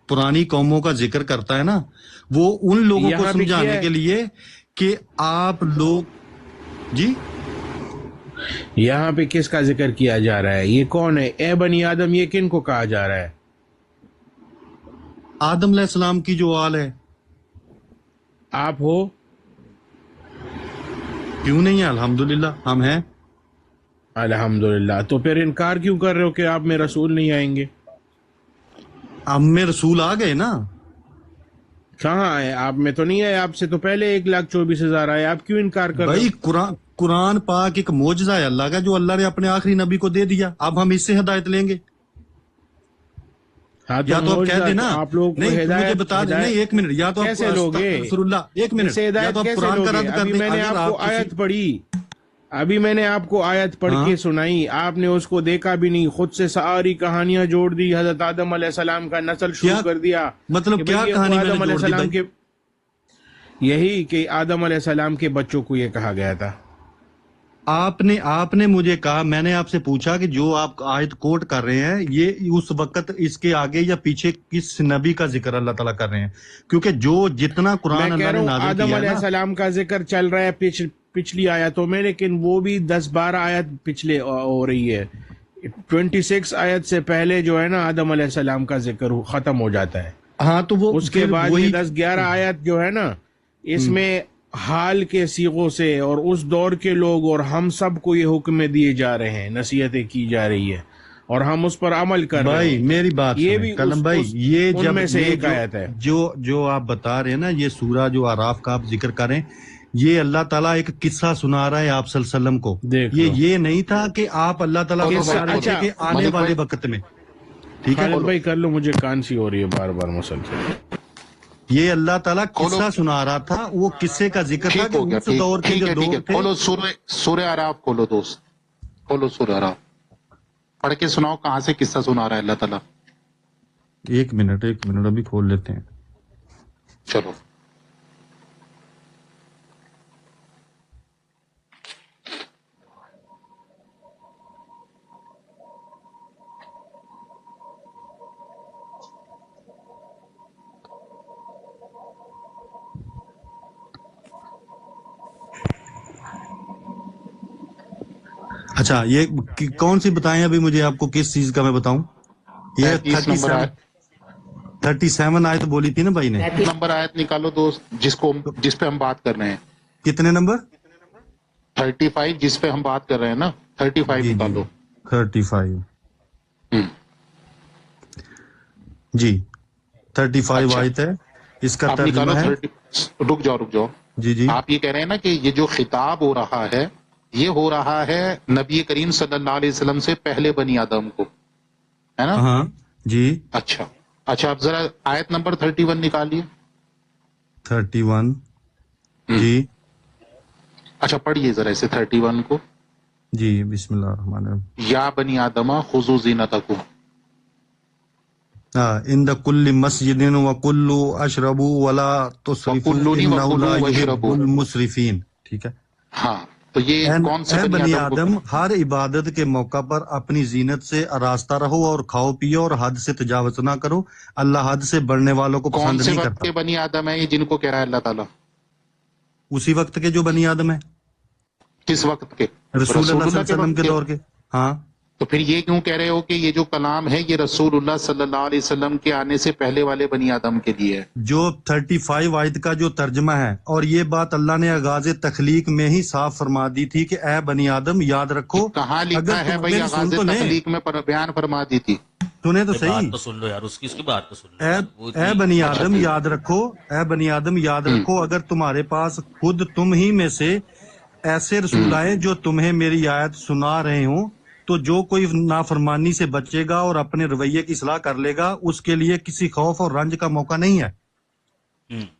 Speaker 11: پرانی قوموں کا ذکر کرتا ہے نا، وہ ان لوگوں کو سمجھانے کے لیے کہ آپ لوگ جی
Speaker 6: یہاں پہ کس کا ذکر کیا جا رہا ہے؟ یہ کون ہے؟ اے بنی آدم، یہ کن کو کہا جا رہا ہے؟
Speaker 11: آدم علیہ السلام کی جو آل ہے.
Speaker 6: آپ ہو؟
Speaker 11: کیوں نہیں ہے؟ الحمدللہ ہم ہیں.
Speaker 6: الحمدللہ. تو پھر انکار کیوں کر رہے ہو کہ آپ میں رسول نہیں آئیں گے؟
Speaker 11: اب میں رسول آ گئے نا.
Speaker 6: کہاں آئے؟ آپ میں تو نہیں آئے، آپ سے تو پہلے 1,24,000 آئے. آپ کیوں انکار کر رہے ہو؟
Speaker 11: بھائی قرآن پاک ایک معجزہ ہے اللہ کا جو اللہ نے اپنے آخری نبی کو دے دیا. اب ہم اس سے ہدایت لیں گے. یا تو آپ کہہ دیں نا، نہیں مجھے بتا دیں، نہیں ایک منٹ، یا تو آپ
Speaker 6: کیسے لوگ
Speaker 11: ایک منٹ، یا تو آپ قرآن کا رد کر دیں.
Speaker 6: میں نے آپ کو آیت پڑھی، ابھی میں نے آپ کو آیت پڑھ کے سنائی، آپ نے اس کو دیکھا بھی نہیں، خود سے ساری کہانیاں جوڑ دی، حضرت آدم علیہ السلام کا نسل شروع کر دیا.
Speaker 11: مطلب کیا کہانی
Speaker 6: آدم علیہ السلام کے، یہی کہ آدم علیہ السلام کے بچوں کو یہ کہا گیا تھا.
Speaker 11: آپ نے مجھے کہا، میں نے آپ سے پوچھا کہ جو آپ آیت کوٹ کر رہے ہیں یہ اس وقت اس کے آگے یا پیچھے کس نبی کا ذکر اللہ تعالیٰ کر رہے ہیں؟ کیونکہ جو جتنا قرآن اللہ نے نازل کیا
Speaker 6: آدم علیہ السلام کا ذکر چل رہا ہے پچھلی آیتوں میں، لیکن وہ بھی 10-12 آیت پچھلے ہو رہی ہے. 26 آیت سے پہلے جو ہے نا آدم علیہ السلام کا ذکر ختم ہو جاتا ہے.
Speaker 11: ہاں تو وہ
Speaker 6: اس کے بعد 10-11 آیت جو ہے نا اس میں حال کے صیغوں سے اور اس دور کے لوگ اور ہم سب کو یہ حکمیں دیے جا رہے ہیں، نصیحتیں کی جا رہی ہے. اور ہم اس پر عمل کر رہے
Speaker 11: بھائی
Speaker 6: ہیں.
Speaker 11: میری بات
Speaker 6: یہ
Speaker 11: سنیں
Speaker 6: بھی
Speaker 11: کلم بھائی، یہ
Speaker 6: ان
Speaker 11: جب
Speaker 6: میں سے
Speaker 11: یہ
Speaker 6: ایک آیت ہے.
Speaker 11: جو آپ بتا رہے ہیں نا، یہ سورہ جو آراف کا آپ ذکر کریں، یہ اللہ تعالیٰ ایک قصہ سنا رہا ہے آپ صلی اللہ علیہ وسلم کو.
Speaker 6: دیکھ لو.
Speaker 11: یہ نہیں تھا کہ آپ اللہ تعالیٰ کو بتا رہے تھے کہ آنے والے وقت میں. ٹھیک ہے
Speaker 6: خالد بھائی کر لو، مجھے کانسی ہو رہی ہے بار بار مسلسل.
Speaker 11: یہ اللہ تعالیٰ قصہ سنا رہا تھا، وہ قصے کا ذکر تھا کہ اس دور کے جو دور تھے.
Speaker 3: کھولو سورہ اعراف کھولو دوست، کھولو سورہ اعراف، پڑھ کے سناؤ کہاں سے قصہ سنا رہا ہے اللہ تعالیٰ.
Speaker 11: ایک منٹ ابھی کھول لیتے ہیں.
Speaker 3: چلو
Speaker 11: اچھا، یہ کون سی بتائیں ابھی مجھے، آپ کو کس چیز کا میں بتاؤں؟ یہ 37 آیت بولی تھی نا بھائی نے.
Speaker 3: نمبر آیت نکالو دوست جس پہ ہم بات کر رہے ہیں.
Speaker 11: کتنے نمبر؟
Speaker 3: 35 جس پہ ہم بات کر رہے ہیں نا، 35 نکالو.
Speaker 11: 35 جی 35 آیت ہے، اس کا ترجمہ ہے.
Speaker 3: رک جاؤ
Speaker 11: جی
Speaker 3: آپ یہ کہہ رہے ہیں نا کہ یہ جو خطاب ہو رہا ہے، یہ ہو رہا ہے نبی کریم صلی اللہ علیہ وسلم سے پہلے بنی آدم کو، ہے نا؟
Speaker 11: ہاں جی.
Speaker 3: اچھا اب ذرا آیت نمبر 31 نکالیے.
Speaker 11: 31 جی.
Speaker 3: اچھا پڑھیے ذرا اسے 31 کو.
Speaker 11: جی بسم اللہ الرحمن الرحیم.
Speaker 3: یا بنی آدم خذوا زینتکم
Speaker 11: عند کل مسجد وکل اشربوا ولا تسرفوا انہ لا یحب المسرفین. ٹھیک ہے.
Speaker 3: ہاں تو یہ کون سے
Speaker 11: بنی آدم، ہر عبادت کے موقع پر اپنی زینت سے آراستہ رہو اور کھاؤ پیو اور حد سے تجاوز نہ کرو. اللہ حد سے بڑھنے والوں کو
Speaker 3: کون
Speaker 11: پسند
Speaker 3: سے
Speaker 11: نہیں
Speaker 3: وقت
Speaker 11: کرتا.
Speaker 3: کے بنی آدم ہیں یہ جن کو کہہ رہا ہے اللہ تعالیٰ؟
Speaker 11: اسی وقت کے جو بنی آدم ہے.
Speaker 3: کس وقت کے؟
Speaker 11: رسول اللہ صلی اللہ علیہ وسلم کے دور کے. ہاں
Speaker 3: تو پھر یہ کیوں کہہ رہے ہو کہ یہ جو کلام ہے یہ رسول اللہ صلی اللہ علیہ وسلم کے آنے سے پہلے والے بنی آدم کے لیے ہے؟
Speaker 11: جو 35 آیت کا جو ترجمہ ہے، اور یہ بات اللہ نے آغاز تخلیق میں ہی صاف فرما دی تھی کہ اے بنی آدم یاد رکھو.
Speaker 3: کہاں لکھا ہے بھائی آغاز تخلیق میں بیان فرما دی تھی؟
Speaker 11: سنیں تو صحیح.
Speaker 1: تو سن لو یار، اس کی بات تو سن لو.
Speaker 11: اے بنی آدم یاد رکھو، اے بنی آدم یاد رکھو، اگر تمہارے پاس خود تم ہی میں سے ایسے رسول آئے جو تمہیں میری آیت سنا رہے ہوں، تو جو کوئی نافرمانی سے بچے گا اور اپنے رویے کی اصلاح کر لے گا، اس کے لیے کسی خوف اور رنج کا موقع نہیں ہے.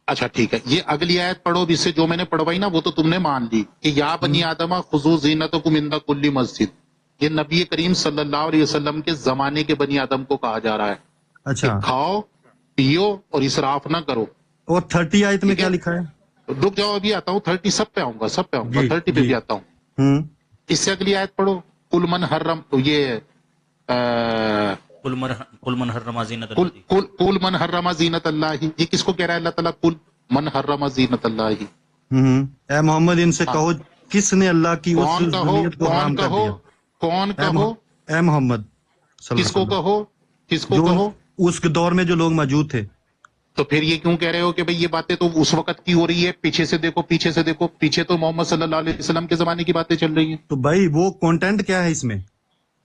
Speaker 3: اچھا ٹھیک ہے، یہ اگلی آیت پڑھو جس سے جو میں نے پڑھوائی نا وہ تو تم نے مان لی کہ یا بنی آدم خذوا زینتکم عند کل مسجد. یہ نبی کریم صلی اللہ علیہ وسلم کے زمانے کے بنی آدم کو کہا جا رہا ہے.
Speaker 11: اچھا،
Speaker 3: کھاؤ پیو اور اسراف نہ کرو.
Speaker 11: اور 30 آیت میں کیا لکھا ہے؟
Speaker 3: رک جاؤ ابھی آتا ہوں، 30 سب پہ آؤں گا 30 پہ بھی آتا ہوں. اس سے اگلی آیت پڑھو. کل من حرم، یہ
Speaker 1: کل من حرم زینت اللہ،
Speaker 3: کل من حرم زینت اللہ، یہ کس کو کہہ رہا ہے اللہ تعالیٰ؟ کل من حرم زینت اللہ.
Speaker 11: اے محمد ان سے کہو کس نے اللہ کی اس زینت کو حرام کر دیا؟
Speaker 3: کون کہو؟
Speaker 11: اے محمد
Speaker 3: کس کو کہو؟ کس کو کہو؟
Speaker 11: اس کے دور میں جو لوگ موجود تھے.
Speaker 3: تو پھر یہ کیوں کہہ رہے ہو کہ بھئی یہ باتیں تو اس وقت کی ہو رہی ہے؟ پیچھے سے دیکھو، پیچھے سے دیکھو، پیچھے تو محمد صلی اللہ علیہ وسلم کے زمانے کی باتیں چل رہی ہیں.
Speaker 11: تو بھائی وہ کانٹینٹ کیا ہے اس میں؟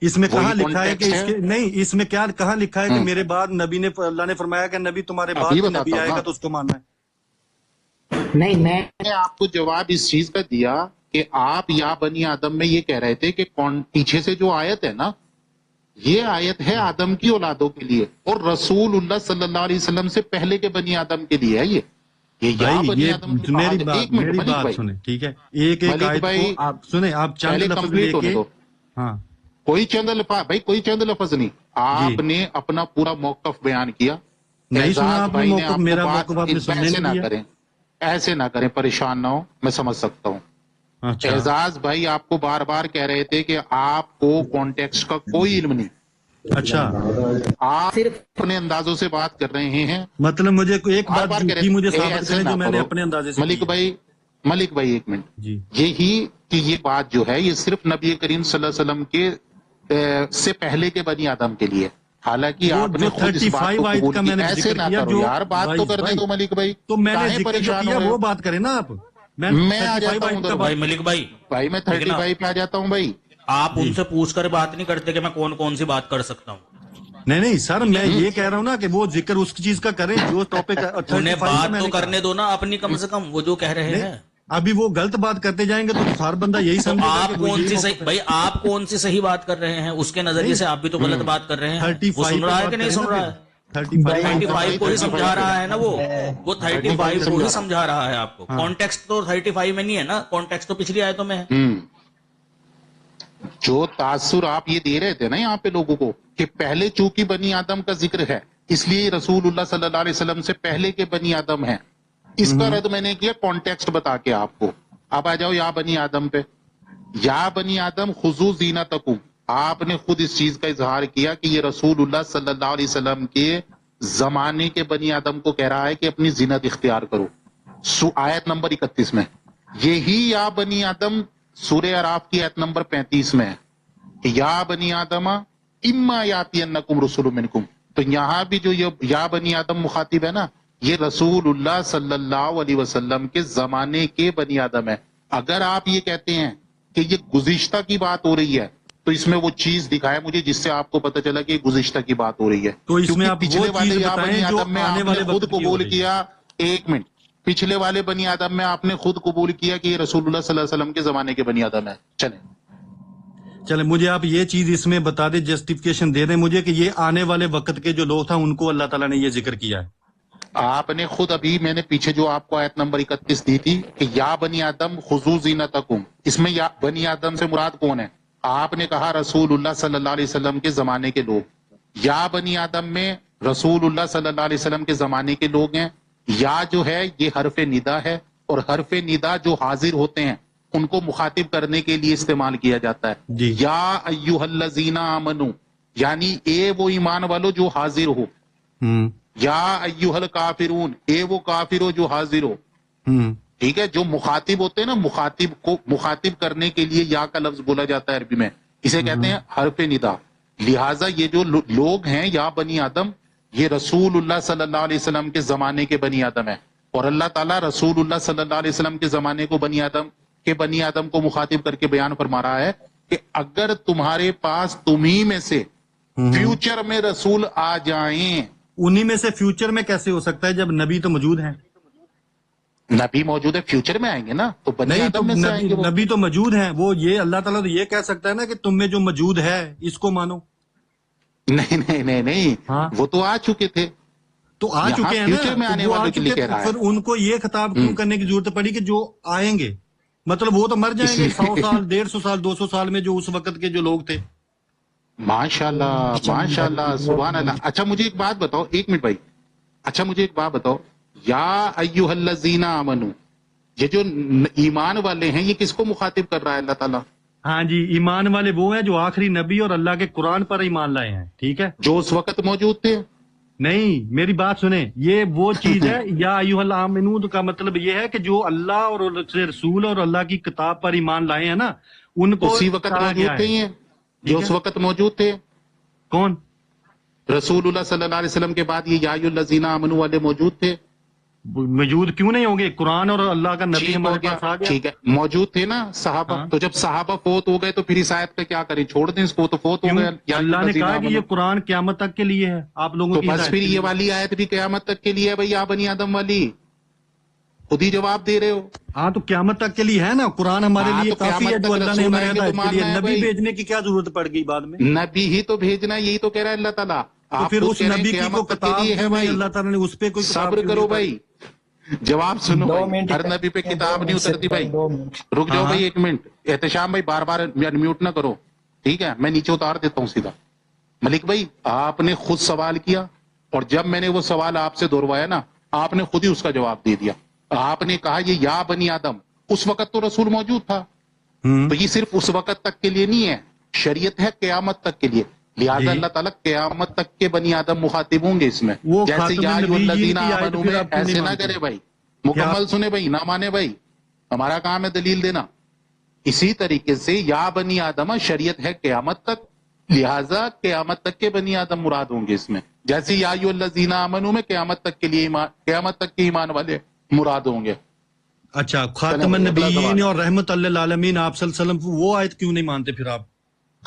Speaker 11: اس میں کہاں لکھا ہے کہ اس کے نہیں، اس میں کیا کہاں لکھا ہے کہ میرے بعد نبی نے، اللہ نے فرمایا کہ نبی تمہارے بعد نبی آئے گا تو اس کو ماننا ہے؟
Speaker 3: نہیں، میں نے آپ کو جواب اس چیز کا دیا کہ آپ یا بنی آدم میں یہ کہہ رہے تھے کہ پیچھے سے جو آیت ہے نا، یہ آیت ہے آدم کی اولادوں کے لیے، اور رسول اللہ صلی اللہ علیہ وسلم سے پہلے کے بنی آدم کے لیے ہے.
Speaker 11: میری بات سنیں، ٹھیک ہے؟ ایک آیت کو آپ سنیں، آپ چند لفظ لے کے. ہاں
Speaker 3: کوئی چند لفظ بھائی، کوئی چند لفظ نہیں. آپ نے اپنا پورا موقف بیان کیا.
Speaker 11: نہیں سنا آپ نے موقف، میرا موقف آپ نے سننے نہیں دیا.
Speaker 3: ایسے نہ کریں، پریشان نہ ہو، میں سمجھ سکتا ہوں. اعزاز بھائی آپ کو بار بار کہہ رہے تھے کہ آپ کو کانٹیکسٹ کا کوئی علم نہیں.
Speaker 11: اچھا،
Speaker 3: آپ صرف اپنے اندازوں سے بات کر رہے ہیں.
Speaker 11: مطلب مجھے ایک بات مجھے ثابت کریں جو میں نے اپنے اندازے سے.
Speaker 3: ملک بھائی ایک منٹ. یہی کہ یہ بات جو ہے یہ صرف نبی کریم صلی اللہ علیہ وسلم کے سے پہلے کے بنی آدم کے لیے. حالانکہ آپ نے خود اس بات کو قبول کیا. ایسے نہ کرو یار، بات تو کرنے دو ملک بھائی.
Speaker 11: تو میں نے پریشان کیا، وہ بات کریں نا آپ.
Speaker 3: میں آ جاتا ہوں
Speaker 1: بھائی ملک بھائی،
Speaker 3: میں 35 پہ آ جاتا ہوں بھائی.
Speaker 1: آپ ان سے پوچھ کر بات نہیں کرتے کہ میں کون کون سی بات کر سکتا ہوں؟
Speaker 11: نہیں سر، میں یہ کہہ رہا ہوں نا کہ وہ ذکر اس چیز کا کریں جو ٹاپک
Speaker 1: انہیں بات تو کرنے دو نا اپنی، کم سے کم وہ جو کہہ رہے ہیں.
Speaker 11: ابھی وہ غلط بات کرتے جائیں گے تو ہر بندہ یہی سمجھے گا
Speaker 1: آپ کون سی صحیح، بھائی آپ کون سی صحیح بات کر رہے ہیں؟ اس کے نظریے سے آپ بھی تو غلط بات کر رہے ہیں. وہ سن رہا ہے کہ نہیں سن رہا ہے؟ 35 کو ہی سمجھا رہا ہے نا وہ 35 کو ہی سمجھا رہا ہے آپ کو. کانٹیکسٹ تو 35 میں نہیں ہے نا، کانٹیکسٹ تو پچھلی آیتوں میں ہے.
Speaker 3: جو تاثر آپ یہ دے رہے تھے نا یہاں پہ لوگوں کو کہ پہلے چونکہ بنی آدم کا ذکر ہے اس لیے رسول اللہ صلی اللہ علیہ وسلم سے پہلے کے بنی آدم ہیں، اس کا رد میں نے کیا کانٹیکسٹ بتا کے آپ کو. اب آ جاؤ یا بنی آدم پہ. یا بنی آدم خذو زینتکم، آپ نے خود اس چیز کا اظہار کیا کہ یہ رسول اللہ صلی اللہ علیہ وسلم کے زمانے کے بنی آدم کو کہہ رہا ہے کہ اپنی زینت اختیار کرو. آیت نمبر 31 میں یہی یا بنی آدم سورہ اعراف کی آیت نمبر 35 میں ہے کہ یا بنی آدم اما یاتینکم رسول منکم. تو یہاں بھی جو یہ یا بنی آدم مخاطب ہے نا، یہ رسول اللہ صلی اللہ علیہ وسلم کے زمانے کے بنی آدم ہے. اگر آپ یہ کہتے ہیں کہ یہ گزشتہ کی بات ہو رہی ہے تو اس میں وہ چیز دکھائے مجھے جس سے آپ کو پتہ چلا کہ یہ گزشتہ کی بات ہو رہی ہے.
Speaker 11: تو اس میں آپ
Speaker 3: پچھلے
Speaker 11: وہ
Speaker 3: والے
Speaker 11: چیز
Speaker 3: یا
Speaker 11: بتائیں
Speaker 3: بنی
Speaker 11: جو
Speaker 3: آدم میں
Speaker 11: آنے
Speaker 3: آپ
Speaker 11: والے
Speaker 3: نے خود
Speaker 11: وقت کی ہو
Speaker 3: قبول
Speaker 11: رہی ہے.
Speaker 3: کیا، ایک منٹ، پچھلے والے بنی آدم میں آپ نے خود قبول کیا کہ یہ رسول اللہ صلی اللہ علیہ وسلم کے زمانے کے بنی آدم ہے.
Speaker 11: چلیں مجھے آپ یہ چیز اس میں بتا دیں، جسٹیفیکیشن دے دیں مجھے کہ یہ آنے والے وقت کے جو لوگ تھا ان کو اللہ تعالیٰ نے یہ ذکر کیا ہے.
Speaker 3: آپ نے خود ابھی میں نے پیچھے جو آپ کو آیت نمبر 31 دی تھی کہ یا بنی آدم خذو زینتکم، اس میں یا بنی آدم سے مراد کون ہے؟ آپ نے کہا رسول اللہ صلی اللہ علیہ وسلم کے زمانے کے لوگ. یا بنی آدم میں رسول اللہ صلی اللہ علیہ وسلم کے زمانے کے لوگ ہیں. یا جو ہے یہ حرف ندا ہے، اور حرف ندا جو حاضر ہوتے ہیں ان کو مخاطب کرنے کے لیے استعمال کیا جاتا ہے.
Speaker 11: جی.
Speaker 3: یا ایھا الذین آمنو، یعنی اے وہ ایمان والو جو حاضر ہو. یا ایھا الکافرون، اے وہ کافر ہو جو حاضر ہو. ٹھیک ہے، جو مخاطب ہوتے ہیں نا، مخاطب کو مخاطب کرنے کے لیے یا کا لفظ بولا جاتا ہے عربی میں، اسے کہتے ہیں حرف ندا. لہٰذا یہ جو لوگ ہیں یا بنی آدم، یہ رسول اللہ صلی اللہ علیہ وسلم کے زمانے کے بنی آدم ہیں. اور اللہ تعالیٰ رسول اللہ صلی اللہ علیہ وسلم کے زمانے کو بنی آدم کو مخاطب کر کے بیان فرما رہا ہے کہ اگر تمہارے پاس تمہیں میں سے فیوچر میں رسول آ جائیں.
Speaker 11: انہی میں سے فیوچر میں کیسے ہو سکتا ہے جب نبی تو موجود ہیں؟
Speaker 3: نبی موجود ہے، فیوچر میں آئیں گے نا، تو بنی
Speaker 11: نہیں،
Speaker 3: آدم میں سے آئیں گے وہ.
Speaker 11: نبی تو موجود ہیں، وہ یہ اللہ تعالیٰ تو یہ کہہ سکتا ہے نا کہ تم میں جو موجود ہے اس کو مانو.
Speaker 3: نہیں وہ تو آ چکے تھے،
Speaker 11: تو آ چکے ہیں
Speaker 3: فیوچر میں
Speaker 11: نا،
Speaker 3: آنے
Speaker 11: وہ آ
Speaker 3: والوں کے لیے
Speaker 11: چکے
Speaker 3: کہہ رہا
Speaker 11: پھر
Speaker 3: ہے.
Speaker 11: ان کو یہ خطاب کیوں کرنے کی ضرورت پڑی کہ جو آئیں گے؟ مطلب وہ تو مر جائیں گے 100 سال 150 سال 200 سال میں جو اس وقت کے جو لوگ تھے.
Speaker 3: ماشاءاللہ ماشاءاللہ سبحان اللہ. اچھا مجھے ایک بات بتاؤ، ایک منٹ بھائی، اچھا مجھے ایک بات بتاؤ، یا ایھا الذین آمنو، یہ جو ایمان والے ہیں یہ کس کو مخاطب کر رہا ہے اللہ تعالیٰ؟
Speaker 11: ہاں جی، ایمان والے وہ ہیں جو آخری نبی اور اللہ کے قرآن پر ایمان لائے ہیں. ٹھیک ہے،
Speaker 3: جو اس وقت موجود تھے.
Speaker 11: نہیں میری بات سنیں، یہ وہ چیز ہے یا ایھا الآمنون کا مطلب یہ ہے کہ جو اللہ اور اس کے رسول اور اللہ کی کتاب پر ایمان لائے ہیں نا، ان کو
Speaker 3: اسی وقت
Speaker 11: کہا گیا
Speaker 3: موجود تھے.
Speaker 11: ہے.
Speaker 3: یہ جو اس وقت موجود تھے
Speaker 11: کون؟
Speaker 3: رسول اللہ صلی اللہ علیہ وسلم کے بعد یہ یا ایھا الذین آمنو والے موجود تھے.
Speaker 11: موجود کیوں نہیں ہوں گے؟ قرآن اور اللہ کا نبی ہمارے پاس آ گیا.
Speaker 3: ٹھیک ہے، موجود تھے نا صحابہ. تو جب صحابہ فوت ہو گئے تو پھر اس آیت کا کیا کریں؟ چھوڑ دیں اس کو، تو فوت ہو گئے.
Speaker 11: اللہ نے کہا کہ یہ قرآن قیامت تک کے لیے ہے آپ لوگوں
Speaker 3: تو
Speaker 11: کی
Speaker 3: بس پھر یہ والی آیت بھی قیامت تک کے لیے ہے بھائی، یا بنی آدم والی. خود ہی جواب دے رہے ہو.
Speaker 11: ہاں تو قیامت تک کے لیے ہے نا، قرآن ہمارے لیے
Speaker 3: تو
Speaker 11: کافی ہے
Speaker 3: قیامت
Speaker 11: جو
Speaker 3: تک
Speaker 11: اللہ نے
Speaker 3: رسول
Speaker 11: ہمیں
Speaker 3: آئیں گے تو
Speaker 11: ہدایت کے لیے.
Speaker 3: ماننا ہے
Speaker 11: نبی
Speaker 3: بھائی.
Speaker 11: بھیجنے کی کیا ضرورت پڑ گئی بعد میں؟
Speaker 3: نبی ہی تو بھیجنا ہے، یہی تو کہہ رہا ہے اللہ تعالیٰ.
Speaker 11: تو پھر اس نبی کی کو کتاب ہے بھائی، اللہ تعالیٰ نے اس پہ کوئی کتاب
Speaker 3: صبر کرو بھائی، جواب سنو بھائی. ہر نبی پہ کتاب نہیں اترتی بھائی. رک جاؤ بھائی ایک منٹ. احتشام بھائی بار بار میوٹ نہ کرو، ٹھیک ہے؟ میں نیچے اتار دیتا ہوں سیدھا. ملک بھائی آپ نے خود سوال کیا، اور جب میں نے وہ سوال آپ سے دہروایا نا، آپ نے خود ہی اس کا جواب دے دیا. آپ نے کہا یہ یا بنی آدم، اس وقت تو رسول موجود تھا. تو یہ صرف اس وقت تک کے لیے نہیں ہے، شریعت ہے قیامت تک کے لیے. لہٰذا اللہ تعالیٰ قیامت تک کے بنی آدم مخاطب ہوں گے اس میں. جیسے یا ایھا الذین آمنو میں ایسے نہ کرے بھائی، مکمل سنے بھائی، نہ مانے بھائی، ہمارا کام ہے دلیل دینا. اسی طریقے سے یا بنی آدم شریعت ہے قیامت تک، لہٰذا قیامت تک کے بنی آدم مراد ہوں گے اس میں. جیسے یا ایھا الذین آمنو میں قیامت تک کے لیے قیامت تک کے ایمان والے مراد ہوں گے.
Speaker 11: اچھا، خاتم النبیین اور رحمت للعالمین آپ صلی اللہ علیہ وسلم، وہ آیت کیوں نہیں مانتے پھر آپ؟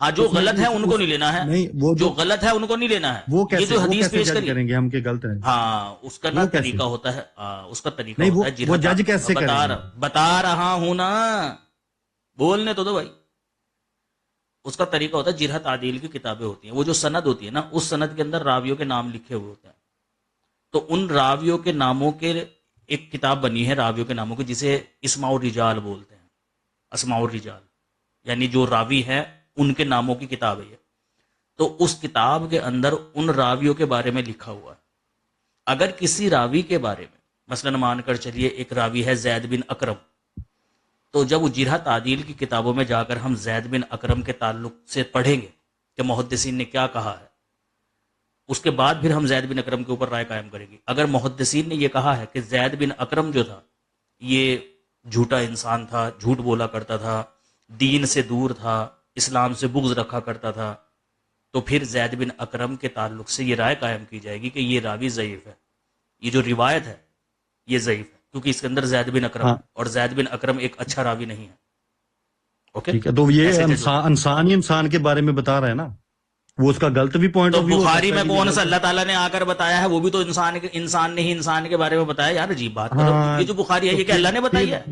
Speaker 1: ہاں جو غلط ہے ان کو نہیں لینا ہے,
Speaker 11: نہیں وہ
Speaker 1: جو غلط ہے ان کو نہیں لینا ہے.
Speaker 11: وہ
Speaker 1: یہ
Speaker 11: کیسے
Speaker 1: جو حدیث پیش
Speaker 11: جج
Speaker 1: کری
Speaker 11: کریں گے ہم کہ غلط ہے؟
Speaker 1: ہاں اس کا نا طریقہ ہوتا ہے, اس کا طریقہ
Speaker 11: نہیں
Speaker 1: ہوتا ہے
Speaker 11: وہ
Speaker 1: جرحت.
Speaker 11: جج کیسے کریں گے؟
Speaker 1: بتا رہا ہوں نا, بولنے تو دو بھائی. اس کا طریقہ ہوتا ہے جرحت تعدیل کی کتابیں ہوتی ہیں, وہ جو سند ہوتی ہے نا, اس سند کے اندر راویوں کے نام لکھے ہوئے ہوتے ہیں. تو ان راویوں کے ناموں کے ایک کتاب بنی ہے راویوں کے ناموں کی, جسے اسماء الرجال بولتے ہیں. اسماء الرجال یعنی جو راوی ہے ان کے ناموں کی کتاب ہے یہ. تو اس کتاب کے اندر ان راویوں کے بارے میں لکھا ہوا ہے. اگر کسی راوی کے بارے میں مثلا مان کر چلیے ایک راوی ہے زید بن اکرم, تو جب وہ جرح تعدیل کی کتابوں میں جا کر ہم زید بن اکرم کے تعلق سے پڑھیں گے کہ محدثین نے کیا کہا ہے, اس کے بعد پھر ہم زید بن اکرم کے اوپر رائے قائم کریں گے. اگر محدثین نے یہ کہا ہے کہ زید بن اکرم جو تھا یہ جھوٹا انسان تھا, جھوٹ بولا کرتا تھا, دین سے دور تھا, اسلام سے بغض رکھا کرتا تھا, تو پھر زید بن اکرم کے تعلق سے یہ رائے قائم کی جائے گی کہ یہ راوی ضعیف ہے, یہ جو روایت ہے یہ ضعیف ہے, کیونکہ اس کے اندر زید بن اکرم ہے, اور زید بن اکرم ایک اچھا راوی نہیں ہے. اوکے,
Speaker 11: ٹھیک ہے, تو یہ انسان ہی انسان کے بارے میں بتا رہا ہے نا, وہ اس کا غلط بھی پوائنٹ
Speaker 1: تو
Speaker 11: آف ویو
Speaker 1: بخاری میں کون سا اللہ تعالیٰ نے آ کر بتایا ہے, وہ بھی تو انسان نے ہی انسان کے بارے میں بتایا. یار عجیب بات کرو, یہ جو بخاری ہے یہ کہ اللہ نے بتائی ہے.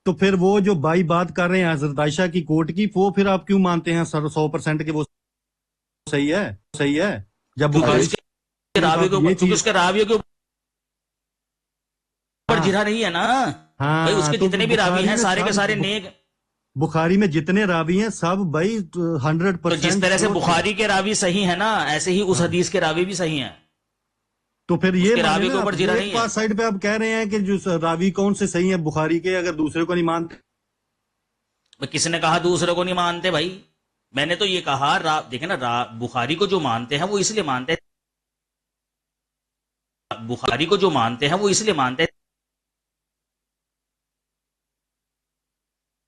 Speaker 11: تو پھر وہ جو بائی بات کر رہے ہیں حضرت عائشہ کی کوٹ کی, وہ پھر آپ کیوں مانتے ہیں 100% کہ وہ صحیح ہے جب بخاری
Speaker 1: اس کے راویوں کے اوپر جرح نہیں ہے نا بھائی, اس کے جتنے بھی راوی ہیں سارے کے سارے نیک.
Speaker 11: بخاری میں جتنے راوی ہیں سب بھائی 100%.
Speaker 1: تو جس طرح سے بخاری کے راوی صحیح ہے نا, ایسے ہی اس حدیث کے راوی بھی صحیح ہیں.
Speaker 11: تو پھر یہ
Speaker 1: راوی کے اوپر جرح نہیں ہے.
Speaker 11: سائڈ پہ آپ کہہ رہے ہیں کہ جو راوی کون سے صحیح ہیں بخاری کے, اگر دوسرے کو نہیں مانتے.
Speaker 1: کس نے کہا دوسرے کو نہیں مانتے بھائی؟ میں نے تو یہ کہا دیکھیں نا, بخاری کو جو مانتے ہیں وہ اس لیے مانتے ہیں, بخاری کو جو مانتے ہیں وہ اس لیے مانتے ہیں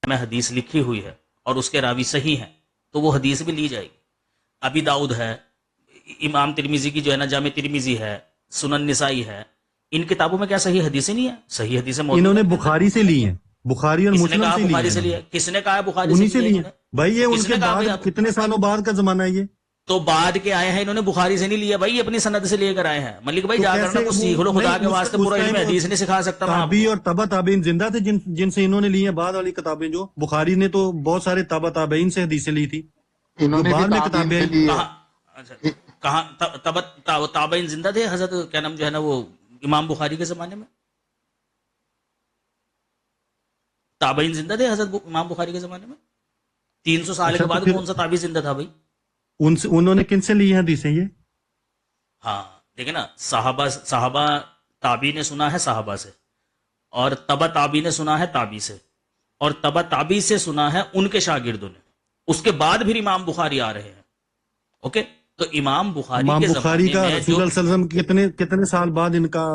Speaker 1: میں حدیث لکھی ہوئی ہے اور اس کے راوی صحیح ہیں, تو وہ حدیث بھی لی جائے گی. ابی داؤد ہے, امام ترمذی کی جو ہے نا جامع ترمذی ہے, سنن نسائی ہے, ان کتابوں میں کیا صحیح حدیثیں نہیں ہیں؟ صحیح حدیثیں
Speaker 11: انہوں نے بخاری سے لی ہیں, بخاری اور مسلم سے لی ہیں.
Speaker 1: کس نے کہا بخاری سے لی ہے
Speaker 11: بھائی؟ یہ ان کے بعد کتنے سالوں بعد کا زمانہ ہے, یہ
Speaker 1: تو بعد کے آئے ہیں, انہوں نے بخاری سے نہیں لیا بھائی, اپنی سند سے لے کر آئے ہیں. ملک بھائی جا کر کچھ سیکھ لو, خدا کے واسطے پورا علم حدیث نہیں سکھا سکتا.
Speaker 11: تابعی اور تبع تابعین زندہ تھے جن سے انہوں نے لی ہیں بعد والی کتابیں. جو بخاری نے تو بہت سارے تبع تابعین سے حدیثیں لی تھی, بعد میں کتابیں
Speaker 1: کہاں تابعین زندہ تھے. حضرت کیا نام جو ہے نا وہ امام بخاری کے زمانے میں تابعین زندہ تھے حضرت امام بخاری کے زمانے میں. 300 سال کے بعد کون سا تابعی زندہ تھا بھائی؟
Speaker 11: انہوں نے کن سے لی ہیں حدیثیں یہ؟
Speaker 1: ہاں دیکھیں نا, صحابہ تابعی نے سنا ہے صحابہ سے, اور تبع تابعی نے سنا ہے تابعی سے, اور تبع تابعی سے سنا ہے ان کے شاگردوں نے. اس کے بعد پھر امام بخاری آ رہے ہیں. اوکے, تو امام بخاری
Speaker 11: کا
Speaker 1: کے
Speaker 11: رسول اللہ صلی اللہ علیہ وسلم کتنے سال بعد ان کا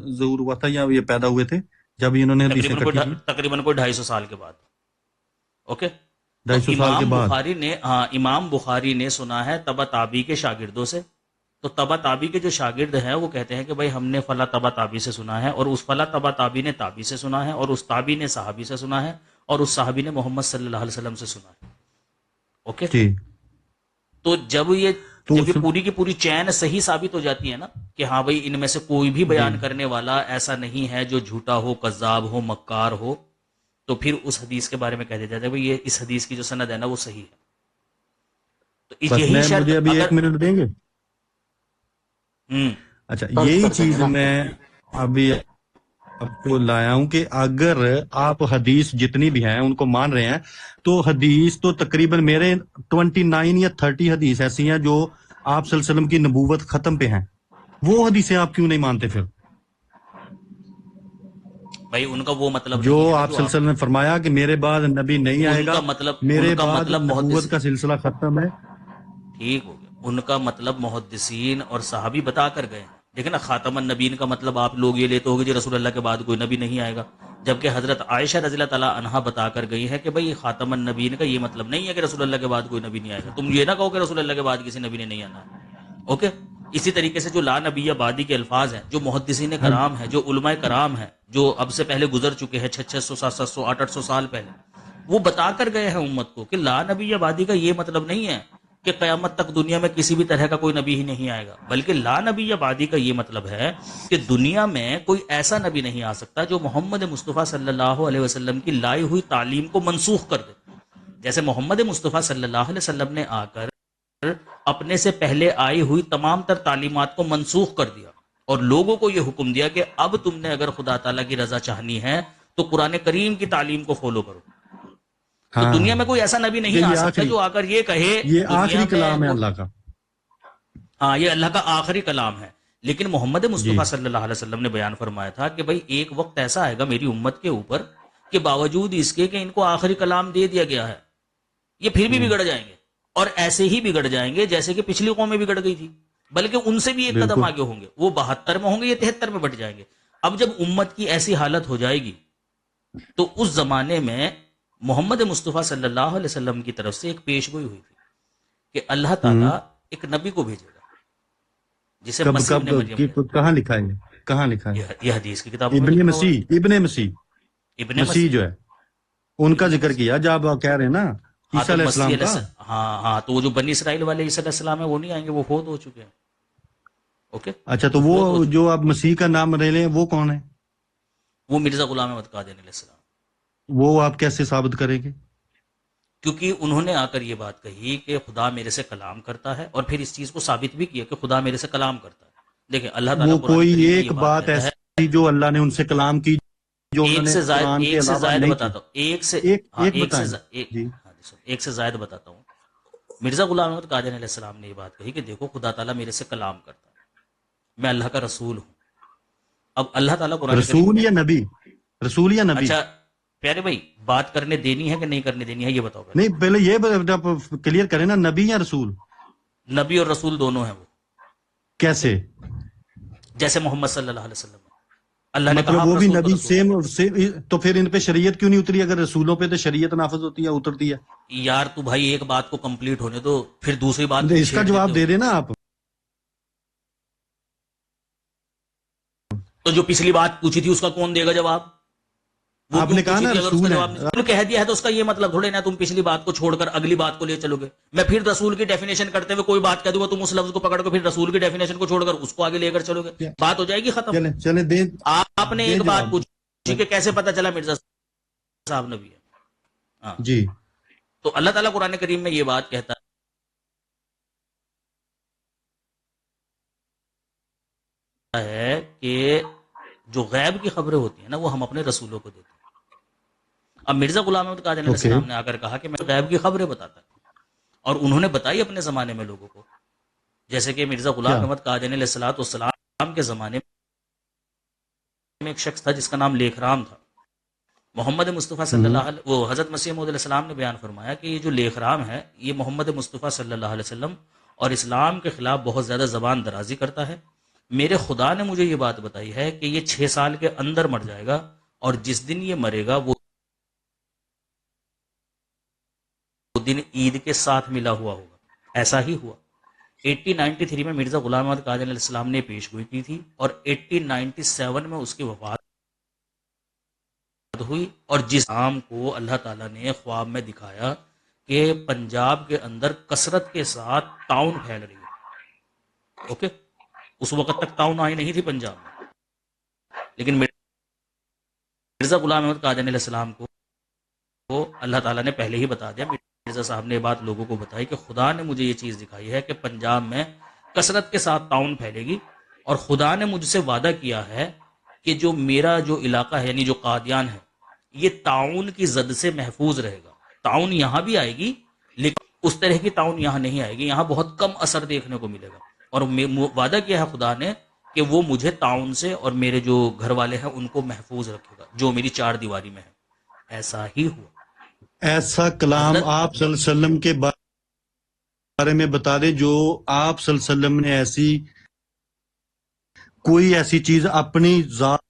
Speaker 11: ظہور ہوا تھا یا یہ پیدا ہوئے تھے جب انہوں نے حدیثیں اکٹھی کی؟
Speaker 1: تقریباً کوئی 250 سال کے بعد. اوکے,
Speaker 11: 250 سال کے بعد
Speaker 1: بخاری نے امام بخاری نے سنا ہے تبع تابعی کے شاگردوں سے. تو تبع تابعی کے جو شاگرد ہیں وہ کہتے ہیں کہ بھائی ہم نے فلاں تبع تابعی سے سنا ہے, اور اس فلاں تبع تابعی نے تابعی سے سنا ہے, اور اس تابعی نے صحابی سے سنا ہے, اور اس صحابی نے محمد صلی اللہ علیہ وسلم سے سنا ہے. اوکے, تو جب یہ پوری کی پوری چین صحیح ثابت ہو جاتی ہے نا کہ ہاں بھائی ان میں سے کوئی بھی بیان کرنے والا ایسا نہیں ہے جو جھوٹا ہو, کذاب ہو, مکار ہو, تو پھر اس حدیث کے بارے میں کہہ دیا جاتا ہے بھائی یہ اس حدیث کی جو سند ہے نا وہ صحیح ہے. تو یہی شرط
Speaker 11: مجھے ابھی 1 منٹ دیں گے؟ اچھا, یہی چیز میں ابھی آپ کو لایا ہوں کہ اگر آپ حدیث جتنی بھی ہیں ان کو مان رہے ہیں, تو حدیث تو تقریباً میرے 29 یا 30 حدیث ایسی ہیں جو آپ صلی اللہ علیہ وسلم کی نبوت ختم پہ ہیں. وہ حدیثیں آپ کیوں نہیں مانتے پھر؟
Speaker 1: بھائی ان کا وہ مطلب
Speaker 11: جو آپ صلی اللہ علیہ وسلم نے فرمایا کہ میرے بعد نبی نہیں آئے گا, میرے بعد نبوت کا سلسلہ ختم ہے.
Speaker 1: ٹھیک ہو گیا, ان کا مطلب محدثین اور صحابی بتا کر گئے ہیں. دیکھیں نا, خاتم النبیین کا مطلب آپ لوگ یہ لیتے ہوگے جو رسول اللہ کے بعد کوئی نبی نہیں آئے گا, جبکہ حضرت عائشہ رضی اللہ تعالیٰ عنہا بتا کر گئی ہے کہ بھائی خاتم النبیین کا یہ مطلب نہیں ہے کہ رسول اللہ کے بعد کوئی نبی نہیں آئے گا. تم یہ نہ کہو کہ رسول اللہ کے بعد کسی نبی نے نہیں آنا. اوکے, اسی طریقے سے جو لا نبی بعدی کے الفاظ ہیں, جو محدثین کرام ہیں, جو علماء کرام ہیں, جو اب سے پہلے گزر چکے ہیں 600 700 800 سال پہلے, وہ بتا کر گئے ہیں امت کو کہ لا نبی بعدی کا یہ مطلب نہیں ہے کہ قیامت تک دنیا میں کسی بھی طرح کا کوئی نبی ہی نہیں آئے گا، بلکہ لا نبی بعدی کا یہ مطلب ہے کہ دنیا میں کوئی ایسا نبی نہیں آ سکتا جو محمد مصطفیٰ صلی اللہ علیہ وسلم کی لائی ہوئی تعلیم کو منسوخ کر دے. جیسے محمد مصطفیٰ صلی اللہ علیہ وسلم نے آ کر اپنے سے پہلے آئی ہوئی تمام تر تعلیمات کو منسوخ کر دیا اور لوگوں کو یہ حکم دیا کہ اب تم نے اگر خدا تعالیٰ کی رضا چاہنی ہے تو قرآن کریم کی تعلیم کو فالو کرو. تو دنیا میں کوئی ایسا نبی نہیں آ سکتا جو آ کر یہ کہے
Speaker 11: یہ آخری کلام ہے اللہ کا.
Speaker 1: ہاں یہ اللہ کا آخری کلام ہے. لیکن محمد مصطفیٰ صلی اللہ علیہ وسلم نے بیان فرمایا تھا کہ بھائی ایک وقت ایسا آئے گا میری امت کے اوپر کہ باوجود اس کے کہ ان کو آخری کلام دے دیا گیا ہے یہ پھر بھی بگڑ جائیں گے، اور ایسے ہی بگڑ جائیں گے جیسے کہ پچھلی قومیں بگڑ گئی تھی، بلکہ ان سے بھی ایک قدم آگے ہوں گے. وہ 72 میں ہوں گے، یہ 73 میں بٹ جائیں گے. اب جب امت کی ایسی حالت ہو جائے گی تو اس زمانے میں محمد مصطفیٰ صلی اللہ علیہ وسلم کی طرف سے ایک پیش گوئی ہوئی تھی کہ اللہ تعالیٰ ایک نبی کو بھیجے گا جسے مسیح ابن مریم.
Speaker 11: کہاں لکھا ہے کہاں لکھا ہے؟
Speaker 1: یہ حدیث کی کتاب
Speaker 11: ابن مسیح جو ہے ان کا ذکر کیا جب آپ کہہ رہے ہیں نا عیسیٰ علیہ السلام کا.
Speaker 1: ہاں تو وہ جو بنی اسرائیل والے عیسیٰ علیہ السلام ہے وہ نہیں آئیں گے، وہ فوت ہو چکے ہیں. اوکے
Speaker 11: اچھا تو وہ جو آپ مسیح کا نام لے لیں وہ کون ہے؟
Speaker 1: وہ مرزا غلام احمد قادیانی علیہ السلام.
Speaker 11: وہ آپ کیسے ثابت کریں گے؟
Speaker 1: کیونکہ انہوں نے آ کر یہ بات کہی کہ خدا میرے سے کلام کرتا ہے، اور پھر اس چیز کو ثابت بھی کیا کہ خدا میرے سے کلام کرتا ہے. دیکھیں اللہ تعالیٰ
Speaker 11: وہ کوئی ایک بات ایسی جو اللہ نے ان سے کلام کی جو
Speaker 1: ایک سے زائد بتاتا ہوں، ایک سے زائد بتاتا ہوں. مرزا غلام احمد قادیانی علیہ السلام نے یہ بات کہی کہ دیکھو خدا تعالیٰ میرے سے کلام کرتا ہے، میں اللہ کا رسول ہوں. اب اللہ تعالیٰ قرآن
Speaker 11: رسول یا نبی؟ رسول یا نبی؟
Speaker 1: اچھا پیارے بھائی بات کرنے دینی ہے کہ نہیں کرنے دینی ہے یہ بتاؤ.
Speaker 11: نہیں پہلے یہ کلیئر کریں نا، نبی یا رسول؟
Speaker 1: نبی اور رسول دونوں ہیں. وہ
Speaker 11: کیسے؟
Speaker 1: جیسے محمد صلی اللہ علیہ وسلم اللہ نے
Speaker 11: مطلب وہ بھی نبی سیم، تو پھر ان پہ شریعت کیوں نہیں اتری؟ اگر رسولوں پہ تو شریعت نافذ ہوتی ہے اترتی ہے.
Speaker 1: یار تو بھائی ایک بات کو کمپلیٹ ہونے دو پھر دوسری بات
Speaker 11: اس کا جواب دے دینا آپ.
Speaker 1: تو جو پچھلی بات پوچھی تھی اس کا کون دے گا جواب؟
Speaker 11: آپ نے کہا نا رسول ہے،
Speaker 1: کہہ دیا ہے تو اس کا یہ مطلب تھوڑے نا تم پچھلی بات کو چھوڑ کر اگلی بات کو لے چلو گے. میں پھر رسول کی ڈیفینیشن کرتے ہوئے کوئی بات کہہ دوں گا، تم اس لفظ کو پکڑ کر پھر رسول کی ڈیفینیشن کو چھوڑ کر اس کو آگے لے کر چلو گے، بات ہو جائے گی ختم.
Speaker 11: چلیں
Speaker 1: آپ نے ایک بات پوچھی کہ کیسے پتا چلا مرزا صاحب نبی ہے.
Speaker 11: جی
Speaker 1: تو اللہ تعالیٰ قرآن کریم میں یہ بات کہتا ہے کہ جو غیب کی خبریں ہوتی ہیں نا وہ ہم اپنے رسولوں کو دیتے ہیں. اب مرزا غلام احمد قادیانی علیہ السلام نے آ کر کہا کہ میں غیب کی خبریں بتاتا ہوں، اور انہوں نے بتائی اپنے زمانے میں لوگوں کو. جیسے کہ مرزا غلام احمد قادیانی علیہ السلام کے زمانے میں ایک شخص تھا جس کا نام لیکھ رام تھا. محمد مصطفیٰ صلی اللہ علیہ وہ حضرت مسیح موعود علیہ السلام نے بیان فرمایا کہ یہ جو لیکھ رام ہے یہ محمد مصطفیٰ صلی اللہ علیہ وسلم اور اسلام کے خلاف بہت زیادہ زبان درازی کرتا ہے. میرے خدا نے مجھے یہ بات بتائی ہے کہ یہ 6 سال کے اندر مر جائے گا، اور جس دن یہ مرے گا وہ دن عید کے ساتھ ملا ہوا ہوگا. ایسا ہی ہوا. 1893 میں مرزا غلام احمد قادیانی علیہ السلام نے پیش گوئی کی تھی، اور 1897 میں اس کی وفات ہوئی. اور جس عام کو اللہ تعالیٰ نے خواب میں دکھایا کہ پنجاب کے اندر کثرت کے ساتھ طاعون پھیل رہی ہے. اوکے اس وقت تک طاعون آئی نہیں تھی پنجاب میں، لیکن مرزا غلام احمد قادیانی علیہ السلام کو اللہ تعالیٰ نے پہلے ہی بتا دیا. مرزا صاحب نے یہ بات لوگوں کو بتائی کہ خدا نے مجھے یہ چیز دکھائی ہے کہ پنجاب میں کثرت کے ساتھ طاعون پھیلے گی، اور خدا نے مجھ سے وعدہ کیا ہے کہ جو میرا جو علاقہ ہے یعنی جو قادیان ہے یہ طاعون کی زد سے محفوظ رہے گا. طاعون یہاں بھی آئے گی لیکن اس طرح کی طاعون یہاں نہیں آئے گی، یہاں بہت کم اثر دیکھنے کو ملے گا. اور وعدہ کیا ہے خدا نے کہ وہ مجھے طاعون سے اور میرے جو گھر والے ہیں ان کو محفوظ رکھے گا جو میری 4 دیواری میں ہے. ایسا ہی ہوا.
Speaker 11: ایسا کلام آپ صلی اللہ علیہ وسلم کے بارے میں بتا دیں جو آپ صلی اللہ علیہ وسلم نے ایسی کوئی ایسی چیز اپنی ذات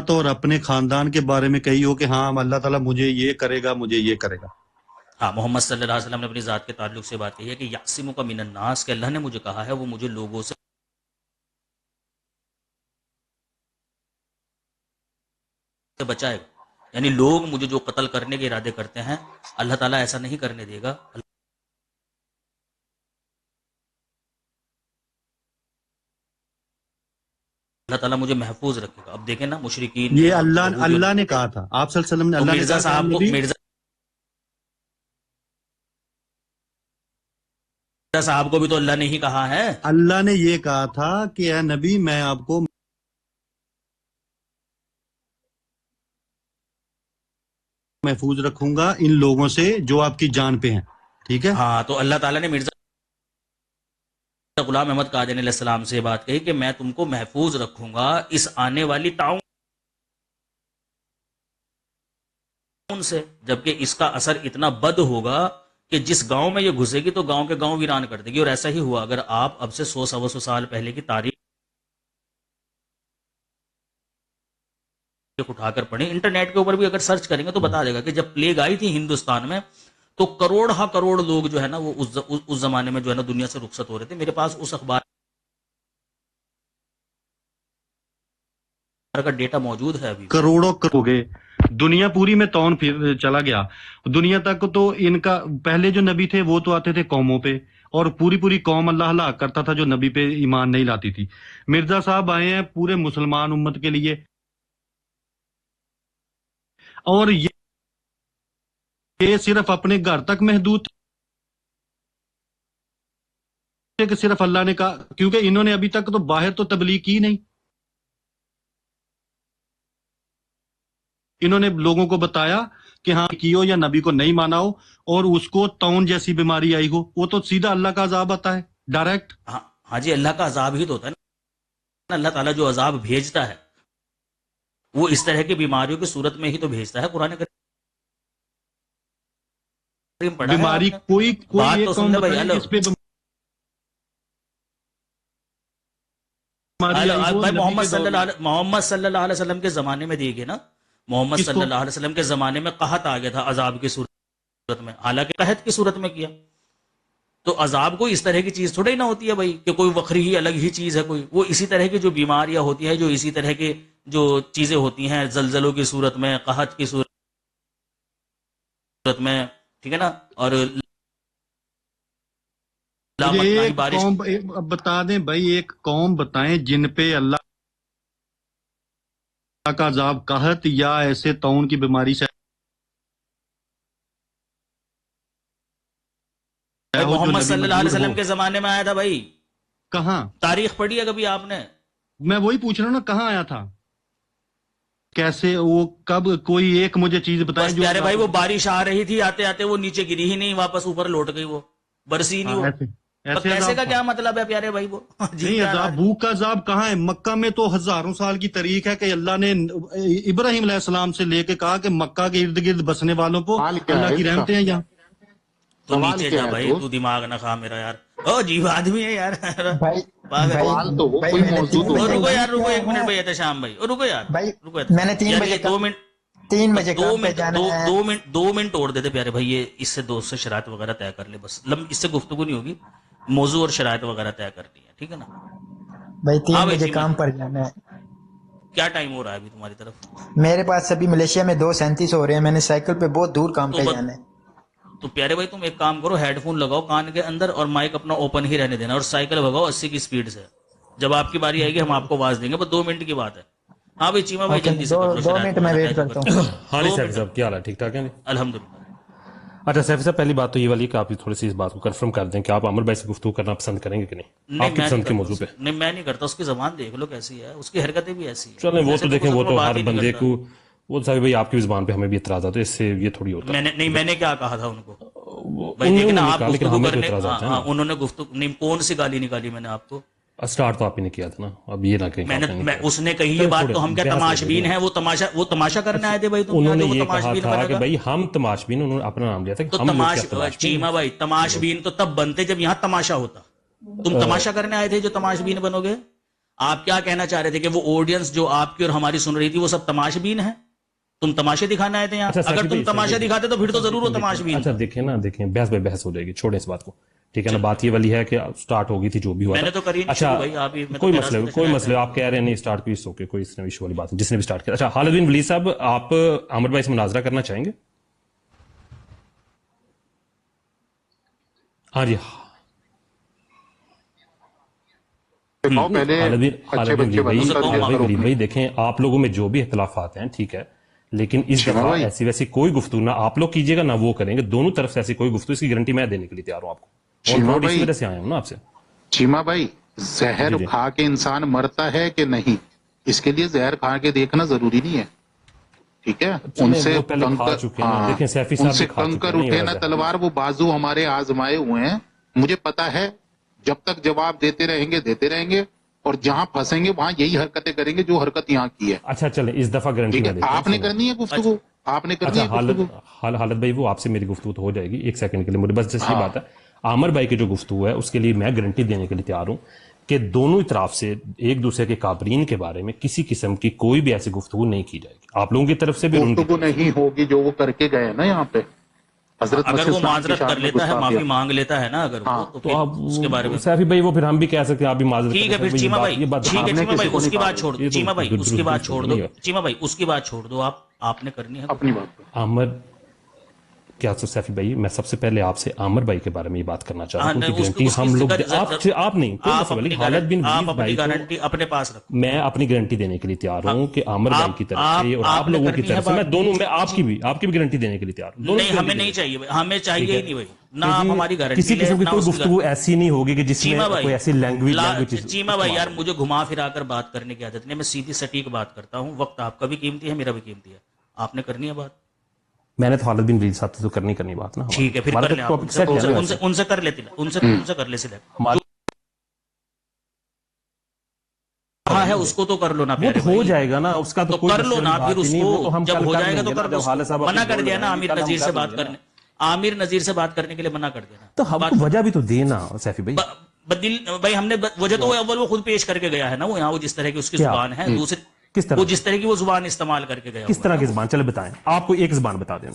Speaker 11: اور اپنے خاندان کے بارے میں کہی ہو کہ ہاں اللہ تعالیٰ مجھے یہ کرے گا، مجھے یہ کرے گا.
Speaker 1: ہاں محمد صلی اللہ علیہ وسلم نے اپنی ذات کے تعلق سے بات کہی ہے کہ یعصمک من الناس، کہ اللہ نے مجھے کہا ہے وہ مجھے لوگوں سے بچائے گا. یعنی لوگ مجھے جو قتل کرنے کے ارادے کرتے ہیں اللہ تعالیٰ ایسا نہیں کرنے دے گا. اللہ تعالیٰ مجھے محفوظ رکھے گا. اب دیکھیں نا مشرکین
Speaker 11: یہ اللہ نے کہا تھا، آپ صلی اللہ علیہ وسلم نے، اللہ نے
Speaker 1: مرزا
Speaker 11: کہا
Speaker 1: صاحب کو
Speaker 11: نبی،
Speaker 1: مرزا صاحب کو بھی تو اللہ نے ہی کہا ہے.
Speaker 11: اللہ نے یہ کہا تھا کہ اے نبی میں آپ کو محفوظ رکھوں گا ان لوگوں سے جو آپ کی جان پہ ہیں. ٹھیک ہے،
Speaker 1: ہاں تو اللہ تعالیٰ نے مرزا غلام احمد قادیانی علیہ السلام سے یہ بات کہی کہ میں تم کو محفوظ رکھوں گا اس آنے والی تعاون سے، جبکہ اس کا اثر اتنا بد ہوگا کہ جس گاؤں میں یہ گھسے گی تو گاؤں کے گاؤں ویران کر دے گی. اور ایسا ہی ہوا. اگر آپ اب سے 100-125 سال پہلے کی تاریخ اٹھا کر پڑھیں، انٹرنیٹ کے اوپر بھی اگر سرچ کریں گے تو بتا دے گا کہ جب پلیگ آئی تھی ہندوستان میں تو کروڑ لوگ جو ہے نا وہ اس زمانے میں جو ہے نا دنیا سے رخصت ہو رہے تھے. میرے پاس اس اخبار کا ڈیٹا موجود ہے ابھی.
Speaker 11: کروڑوں ہو گئے، دنیا پوری میں تون پھر چلا گیا. دنیا تک تو ان کا پہلے جو نبی تھے وہ تو آتے تھے قوموں پہ، اور پوری قوم اللہ ہلاک کرتا تھا جو نبی پہ ایمان نہیں لاتی تھی. مرزا صاحب آئے ہیں پورے مسلمان امت کے لیے، اور یہ صرف اپنے گھر تک محدود تھے کہ صرف اللہ نے کہا، کیونکہ انہوں نے ابھی تک تو باہر تو تبلیغ کی نہیں. انہوں نے لوگوں کو بتایا کہ ہاں کیو یا نبی کو نہیں مانا ہو اور اس کو تون جیسی بیماری آئی ہو، وہ تو سیدھا اللہ کا عذاب آتا ہے ڈائریکٹ.
Speaker 1: ہاں جی، اللہ کا عذاب ہی تو ہوتا ہے نا. اللہ تعالیٰ جو عذاب بھیجتا ہے وہ اس طرح کی بیماریوں کی صورت میں ہی تو بھیجتا ہے. قرآن کریم پڑھا ہے
Speaker 11: بیماری
Speaker 1: آپ نے؟
Speaker 11: کوئی
Speaker 1: بات
Speaker 11: ایک
Speaker 1: تو
Speaker 11: قوم
Speaker 1: سن لے بھائی.
Speaker 11: بتائے جس پہ بیماری آئی ہو
Speaker 1: بھائی
Speaker 11: نبی
Speaker 1: محمد
Speaker 11: کے دور میں.
Speaker 1: محمد صلی اللہ علیہ وسلم کے زمانے میں دیکھیے نا، محمد
Speaker 11: کس
Speaker 1: صلی
Speaker 11: کو؟
Speaker 1: اللہ علیہ وسلم کے زمانے میں قحط آ گیا تھا عذاب کی صورت میں، حالانکہ قحط کی صورت میں کیا. تو عذاب کوئی اس طرح کی چیز تھوڑی نہ ہوتی ہے بھائی کہ کوئی وقری ہی الگ ہی چیز ہے کوئی. وہ اسی طرح کی جو بیماریاں ہوتی ہیں، جو اسی طرح کی جو چیزیں ہوتی ہیں زلزلوں کی صورت میں، قحط کی صورت میں، ٹھیک ہے نا. اور
Speaker 11: مجھے ایک
Speaker 1: بارش
Speaker 11: قوم بتا دیں بھائی، ایک قوم بتائیں جن پہ اللہ کا عذاب قحط یا ایسے طاعون کی بیماری سے ہو جو
Speaker 1: محمد
Speaker 11: نبی
Speaker 1: صلی اللہ علیہ
Speaker 11: منظور
Speaker 1: وسلم
Speaker 11: ہو.
Speaker 1: کے زمانے میں آیا تھا بھائی.
Speaker 11: کہاں؟
Speaker 1: تاریخ پڑھی ہے کبھی آپ نے؟
Speaker 11: میں وہی پوچھ رہا ہوں نا، کہاں آیا تھا، کیسے، وہ کب، کوئی ایک مجھے چیز بتائیں
Speaker 1: بس
Speaker 11: جو
Speaker 1: پیارے بھائی وہ بارش آ رہی تھی، آتے آتے وہ نیچے گری ہی نہیں، واپس اوپر لوٹ گئی، وہ برسی ہی نہیں. وہ
Speaker 11: ایسے
Speaker 1: پیسے
Speaker 11: عذاب
Speaker 1: کا کیا مطلب ہے پیارے بھائی؟ وہ
Speaker 11: نہیں، عذاب بھوک کا عذاب کہاں ہے؟ مکہ میں تو ہزاروں سال کی تاریخ ہے کہ اللہ نے ابراہیم علیہ السلام سے لے کے کہا کہ مکہ کے ارد گرد بسنے والوں کو
Speaker 3: حال کیا
Speaker 11: اللہ
Speaker 3: ہے
Speaker 11: کی
Speaker 3: اس کا؟
Speaker 11: رحمتیں ہیں یہاں.
Speaker 1: تو
Speaker 3: سوال
Speaker 1: نیچے
Speaker 3: کیا
Speaker 1: جا
Speaker 3: ہے
Speaker 1: بھائی،
Speaker 3: دوست؟
Speaker 1: تو دماغ نہ کھا میرا یار. او جیو آدمی ہے یار.
Speaker 9: بھائی
Speaker 3: سوال تو ہو،
Speaker 9: بھائی
Speaker 3: کوئی
Speaker 9: میں نے
Speaker 3: موضوع
Speaker 9: 3
Speaker 3: تو
Speaker 9: بجے
Speaker 1: رکو یار، رکو
Speaker 9: کیا
Speaker 1: ایک منٹ
Speaker 9: ہے؟
Speaker 1: بھائی احتشام بھئی، رکو یار،
Speaker 9: بھائی
Speaker 1: رکو
Speaker 9: میں نے 3
Speaker 1: یار
Speaker 9: بجے
Speaker 1: یہ 2 منٹ
Speaker 9: 3 بجے کام پہ جانا ہے.
Speaker 1: 2 منٹ توڑ دیتے پیارے بھائی. یہ اس سے دوست سے شرائط وغیرہ طے کر لے بس. اس سے گفتگو نہیں ہوگی، موضوع اور شرائط وغیرہ طے کرنی ہے، ٹھیک ہے نا.
Speaker 9: بھائی
Speaker 1: ہاں
Speaker 9: 3
Speaker 1: بھائی
Speaker 9: بجے
Speaker 1: جی،
Speaker 9: کام پر جانا ہے.
Speaker 1: کیا ٹائم ہو رہا ہے ابھی تمہاری طرف؟
Speaker 9: میرے پاس ابھی ملیشیا میں 2:37 ہو رہے ہیں. میں نے سائیکل پہ بہت دور کام پہ جانا ہے.
Speaker 1: تو پیارے بھائی تم ایک کام کرو، ہیڈ فون لگاؤ کان کے اندر اور مائک اپنا اوپن ہی رہنے دینا، اور سائیکل بھگاؤ 80 کی سپیڈ سے. جب آپ کی باری آئے گی ہم آپ کو آواز دیں گے، بس 2 منٹ کی بات ہے. ہاں بھائی چیما بھائی
Speaker 9: اوکے،
Speaker 1: جلدی سے کر لو
Speaker 9: 2
Speaker 1: شرائط
Speaker 9: منٹ میں
Speaker 1: وغیرہ
Speaker 9: ویٹ
Speaker 1: طے
Speaker 9: کرتا
Speaker 1: جو
Speaker 9: ہوں.
Speaker 1: کرنا ہے.
Speaker 2: ہاں جی
Speaker 1: 2
Speaker 2: سیفی
Speaker 1: منٹ.
Speaker 2: صاحب کیا حال ہے؟ ٹھیک ٹھاک ہے جی.
Speaker 1: الحمدللہ.
Speaker 2: اچھا سیفی صاحب، پہلی بات تو یہ والی کہ آپ تھوڑی سی اس بات کو کنفرم کر دیں کہ آپ عمر بھائی سے گفتگو کرنا پسند کریں گے کہ نہیں، آپ کی پسند کے موضوع پہ.
Speaker 1: نہیں میں نہیں کرتا. اس کی زبان دیکھ لو کیسی ہے، اس کی حرکتیں بھی ایسی ہیں.
Speaker 2: چلیں وہ
Speaker 1: ایسے
Speaker 2: تو دیکھیں، وہ
Speaker 1: میں
Speaker 2: تو
Speaker 1: بات
Speaker 2: ہر
Speaker 1: ہی نہیں
Speaker 2: بندے
Speaker 1: کرتا.
Speaker 2: کو، وہ صاحب بھائی آپ کی زبان پہ ہمیں بھی اعتراضات ہے، اس سے یہ تھوڑی ہوتا ہے.
Speaker 1: میں نے کیا کہا تھا ان کو بھائی؟
Speaker 2: انہوں
Speaker 1: دیکھیں نا
Speaker 2: نے
Speaker 1: آپ
Speaker 2: کہا، لیکن
Speaker 1: گفتگو
Speaker 2: ہمیں تو
Speaker 1: کرنے،
Speaker 2: اعتراضات ہیں نا.
Speaker 1: انہوں نے گفتگو نہیں، کون سی گالی نکالی میں نے آپ کو؟
Speaker 2: اسٹارٹ تو آپ ہی نے کیا تھا نا، اب یہ نہ کہیں کہ آپ نے نہیں کیا.
Speaker 1: اس نے کہی یہ بات تو ہم کیا
Speaker 2: بحث ہو
Speaker 1: تماش
Speaker 2: گئی
Speaker 1: بین
Speaker 2: نا.
Speaker 1: ہیں؟ وہ تماشا کرنے آئے تھے بھائی. تم
Speaker 2: انہوں نے
Speaker 1: وہ
Speaker 2: یہ
Speaker 1: تماش
Speaker 2: کہا
Speaker 1: بین
Speaker 2: تھا
Speaker 1: بنے
Speaker 2: کہ
Speaker 1: گا
Speaker 2: بھائی ہم تماش بین، انہوں نے اپنا نام لیا تھا کہ
Speaker 1: تو
Speaker 2: ہم لوگ کیا
Speaker 1: تماش
Speaker 2: تماش بین.
Speaker 1: چیما بھائی تماش بین تو تب بنتے جب یہاں تماشا ہوتا. تم تماشا کرنے آئے تھے جو تماش بین بنو گے. آپ کیا کہنا چاہ رہے تھے کہ وہ آڈینس جو آپ کی اور ہماری سن رہی تھی وہ سب تماش بین ہیں؟ تم تماشے دکھانے آئے تھے یہاں.
Speaker 2: اچھا
Speaker 1: اگر تم تماشا دکھاتے تو پھر تو ضرور وہ تماش بین
Speaker 2: اچھا
Speaker 1: تھا.
Speaker 2: دیکھیں نا، دیکھیں بحث بے بحث ہو جائے گی، چھوڑیں اس بات کو. ٹھیک ہے نا. بات یہ والی ہے کہ سٹارٹ ہو گئی تھی جو بھی ہوا
Speaker 1: میں نے تو کری نہیں
Speaker 2: اچھا
Speaker 1: بھائی، آپ ہی میں تو
Speaker 2: کوئی
Speaker 1: میرا
Speaker 2: مسئلہ
Speaker 1: سے
Speaker 2: کوئی
Speaker 1: شکایت
Speaker 2: مسئلہ آپ کہہ رہے ہیں نہیں سٹارٹ کی اوکے کوئی اس نے ایشو والی بات نہیں جس نے بھی سٹارٹ کیا. اچھا خالد بن ولید صاحب آپ عامر بھائی سے مناظرہ کرنا چاہیں گے؟ ہاں جی
Speaker 3: پہلے
Speaker 2: خالد بن ولید بھائی دیکھیں آپ لوگوں میں جو بھی اختلافات ہیں ٹھیک ہے لیکن اس دفعہ ایسی ویسی کوئی گفتگو نہ آپ لوگ کیجیے گا نہ وہ کریں گے, دونوں طرف سے ایسی کوئی گفتگو, اس کی گارنٹی میں دینے کے لیے تیار ہوں آپ کو. اور بروڈ اسی وجہ سے آیا ہوں نا آپ سے.
Speaker 3: چیما بھائی زہر کھا کے انسان مرتا ہے کہ نہیں, اس کے لیے زہر کھا کے دیکھنا ضروری نہیں ہے, ٹھیک ہے. ان سے کنکر اٹھے نا تلوار, وہ بازو ہمارے آزمائے ہوئے ہیں. مجھے پتا ہے جب تک جواب دیتے رہیں گے اور جہاں پھنسیں گے وہاں یہی حرکتیں کریں گے جو حرکت یہاں کی ہے.
Speaker 2: اچھا چلیں اس دفعہ گارنٹی میں
Speaker 3: آپ نے کرنی ہے گفتگو, آپ نے کرنی ہے گفتگو.
Speaker 2: حالت بھائی وہ آپ سے میری گفتگو تو ہو جائے گی ایک سیکنڈ کے لیے, مجھے بس یہ بات ہے عامر بھائی کی جو گفتگو ہے اس کے لیے میں گارنٹی دینے کے لیے تیار ہوں کہ دونوں اطراف سے ایک دوسرے کے کابرین کے بارے میں کسی قسم کی کوئی بھی ایسی گفتگو نہیں کی جائے گی. آپ لوگوں کی طرف سے بھی
Speaker 3: گفتگو نہیں ہوگی جو وہ کر کے گئے نا یہاں پہ.
Speaker 1: اگر وہ معذرت کر لیتا ہے, معافی مانگ لیتا ہے نا اگر وہ, تو آپ
Speaker 2: اس کے بارے میں سیفی بھائی وہ پھر ہم بھی کہہ سکتے ہیں آپ بھی معذرت.
Speaker 1: ٹھیک ہے پھر چیما بھائی, ٹھیک ہے چیما بھائی اس کی بات چھوڑ دو, چیما بھائی اس کی بات چھوڑ دو, چیما بھائی اس کی بات چھوڑ دو, آپ نے کرنی ہے
Speaker 3: اپنی بات.
Speaker 2: عامر کیا سیفی بھائی میں سب سے پہلے آپ سے عامر بھائی کے بارے میں یہ بات کرنا چاہتا ہوں کہ گارنٹی ہم لوگ آپ نہیں حالت بن ولید بھائی
Speaker 1: گارنٹی اپنے پاس رکھو.
Speaker 2: میں اپنی گارنٹی دینے کے لیے تیار ہوں کہ عامر بھائی کی طرف سے اور آپ لوگوں کی طرف سے میں دونوں میں آپ کی بھی گارنٹی دینے کے لیے تیار ہوں.
Speaker 1: نہیں ہمیں نہیں چاہیے, ہمیں چاہیے ہی نہیں بھائی, نہ آپ ہماری گارنٹی
Speaker 2: کسی قسم کی کوئی گفتگو ایسی نہیں ہوگی کہ جس میں کوئی ایسی لینگویج.
Speaker 1: چیما بھائی یار مجھے گھما پھرا کر بات کرنے کی عادت نہیں, میں سیدھی سٹیک بات کرتا ہوں. وقت آپ کا بھی قیمتی ہے, میرا بھی قیمتی ہے, آپ نے کرنی ہے بات.
Speaker 2: میں نے تو خالد بن ولید صاحب سے تو کرنی بات نا.
Speaker 1: ٹھیک ہے پھر کر لیں, ان سے کر لیتے, ان سے کر لے سلیکٹ. ہاں ہے اس کو تو کر لو نا,
Speaker 2: وہ ہو جائے گا نا, اس کا تو
Speaker 1: کر لو نا پھر اس کو, جب ہو جائے گا تو کر دو. منع کر دیا نا عامر نذیر سے بات کرنے, عامر نذیر سے بات کرنے کے لیے منع کر دینا.
Speaker 2: تو ہم کو وجہ بھی تو دینا سیفی بھائی.
Speaker 1: بھائی ہم نے وجہ تو اول وہ خود پیش کر کے گیا ہے نا, وہ یہاں وہ جس طرح کی اس کی زبان ہے, دوسری
Speaker 2: کس طرح
Speaker 1: وہ جس طرح کی وہ زبان استعمال کر کے گیا.
Speaker 2: کس طرح کی زبان, چلے بتائیں آپ کو ایک زبان بتا دیں.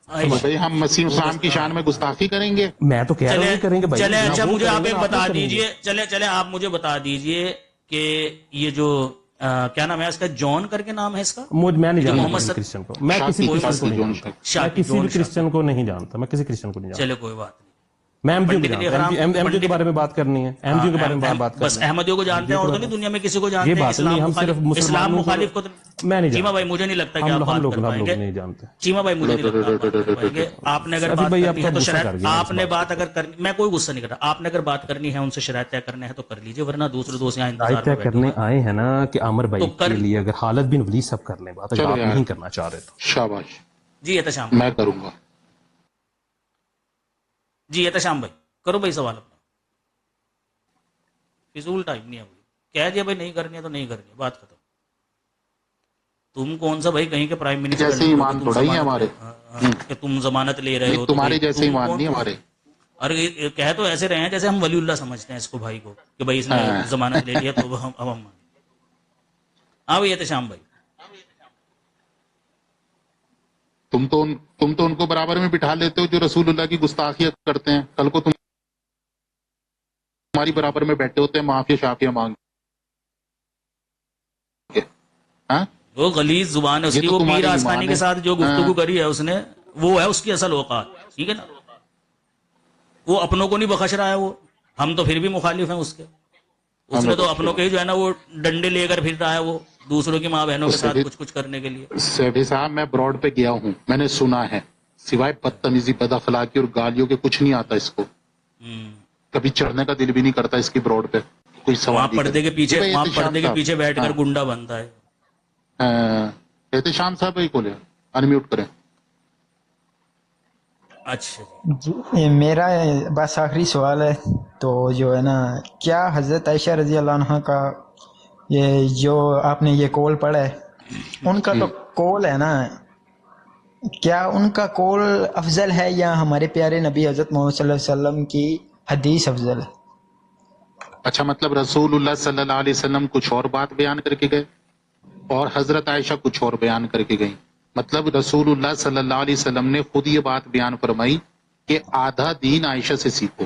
Speaker 3: بھائی ہم مسیح اسلام کی شان میں گستاخی کریں گے,
Speaker 2: میں تو کہہ رہا ہوں کریں گے بھائی.
Speaker 1: چلے اچھا مجھے آپ ایک بتا دیجئے, چلے آپ مجھے بتا دیجئے کہ یہ جو کیا نام ہے اس کا, جان کر کے نام ہے اس کا,
Speaker 2: میں نہیں جانتا کرسچن کو, میں کسی بھی کرسچن کو نہیں جانتا, میں کسی کرسچن کو نہیں جانتا.
Speaker 1: چلے کوئی بات نہیں,
Speaker 2: میں احمدیوں کے بارے میں بات کرنی ہے, احمدیوں کے بارے میں بات کرنی ہے.
Speaker 1: بس احمدیوں کو جانتے ہیں اور تو نہیں دنیا میں کسی کو جانتے ہیں. اسلام مخالف کو
Speaker 2: میں نہیں.
Speaker 1: چیما بھائی مجھے نہیں لگتا کہ آپ بات کر پائیں گے.
Speaker 2: نہیں جانتے
Speaker 1: چیما بھائی مجھے نہیں لگتا آپ بات کر پائیں گے. آپ نے اگر بات کرنی ہے تو شرائط, آپ نے بات اگر کرنی, میں کوئی غصہ نہیں کر رہا, آپ نے اگر بات کرنی ہے ان سے شرائط طے کرنا ہے تو کر لیجیے, ورنہ دوسرے دوست یہاں انتظار
Speaker 2: طے کرنے آئے ہیں نا کہ عامر بھائی کے لیے اگر خالد بن ولید صاحب کر لیں بات, اگر آپ نہیں کرنا چاہ رہے تو
Speaker 3: شاباش.
Speaker 1: جی احتشام
Speaker 3: میں کروں گا.
Speaker 1: جی احتشام بھائی کرو بھائی سوال اپنا, فضول ٹائم نہیں ہے بھائی, کہہ دیا بھائی نہیں کرنی ہے تو نہیں کرنی ہے, بات ختم. تم کون سا بھائی کہیں کے پرائم منسٹر
Speaker 3: جیسے ایمان تھوڑا ہی ہے ہمارے,
Speaker 1: کہ تم ضمانت لے رہے ہو,
Speaker 3: تمہارے جیسے ایمان نہیں ہمارے.
Speaker 1: ارے کہہ تو ایسے رہے ہیں جیسے ہم ولی اللہ سمجھتے ہیں اس کو بھائی کو, کہ بھائی اس نے ضمانت لے لیا تو ہم مان. ہاں بھائی احتشام بھائی,
Speaker 3: تم تو ان کو برابر میں بٹھا لیتے ہو جو رسول اللہ کی گستاخیاں کرتے ہیں. کل کو تمہاری برابر میں بیٹھے ہوتے ہیں معافی شافیہ مانگ کے.
Speaker 1: وہ غلیظ زبان ہے اس کی, وہ پیر آسمانی کے ساتھ جو گفتگو کری ہے اس نے, وہ ہے اس کی اصل اوقات, ٹھیک ہے نا. وہ اپنوں کو نہیں بخش رہا ہے, وہ ہم تو پھر بھی مخالف ہیں اس کے. اس نے تو اپنوں کے جو ہے نا وہ ڈنڈے لے کر پھر رہا ہے, وہ دوسروں کی ماں بہنوں کے ساتھ کچھ کرنے کے لیے.
Speaker 3: سیفی صاحب میں براڈ پہ گیا ہوں, میں نے سنا ہے سوائے بدتمیزی بد اخلاقی اور گالیوں کے کچھ نہیں آتا اس کو. کبھی چڑھنے کا دل بھی نہیں کرتا اس کی براڈ پہ. کوئی سوال
Speaker 1: پردے کے پیچھے بیٹھ کر گنڈا بنتا ہے.
Speaker 3: احتشام صاحب بھائی کو لے انمیوٹ کریں.
Speaker 1: اچھا
Speaker 9: میرا بس آخری سوال ہے, تو جو ہے نا کیا حضرت عائشہ رضی اللہ عنہ کا یہ جو آپ نے یہ کول پڑھا ہے, ان کا تو کول ہے نا, کیا ان کا کول افضل ہے یا ہمارے پیارے نبی حضرت محمد صلی اللہ علیہ وسلم کی حدیث افضل ہے؟
Speaker 3: اچھا مطلب رسول اللہ صلی اللہ علیہ وسلم کچھ اور بات بیان کر کے گئے اور حضرت عائشہ کچھ اور بیان کر کے گئیں. مطلب رسول اللہ صلی اللہ علیہ وسلم نے خود یہ بات بیان فرمائی کہ آدھا دین عائشہ سے سیکھو,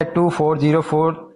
Speaker 9: 2404,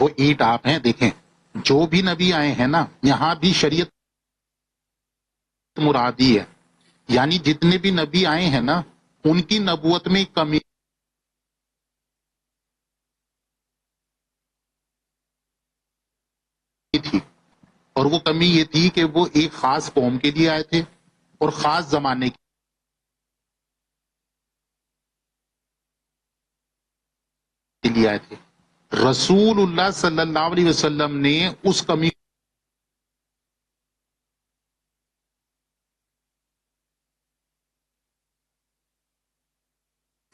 Speaker 3: وہ اینٹ آپ ہیں. دیکھیں جو بھی نبی آئے ہیں نا یہاں بھی شریعت مرادی ہے, یعنی جتنے بھی نبی آئے ہیں نا ان کی نبوت میں کمی تھی, اور وہ کمی یہ تھی کہ وہ ایک خاص قوم کے لیے آئے تھے اور خاص زمانے کے لیے آئے تھے. رسول اللہ صلی اللہ علیہ وسلم نے اس کمی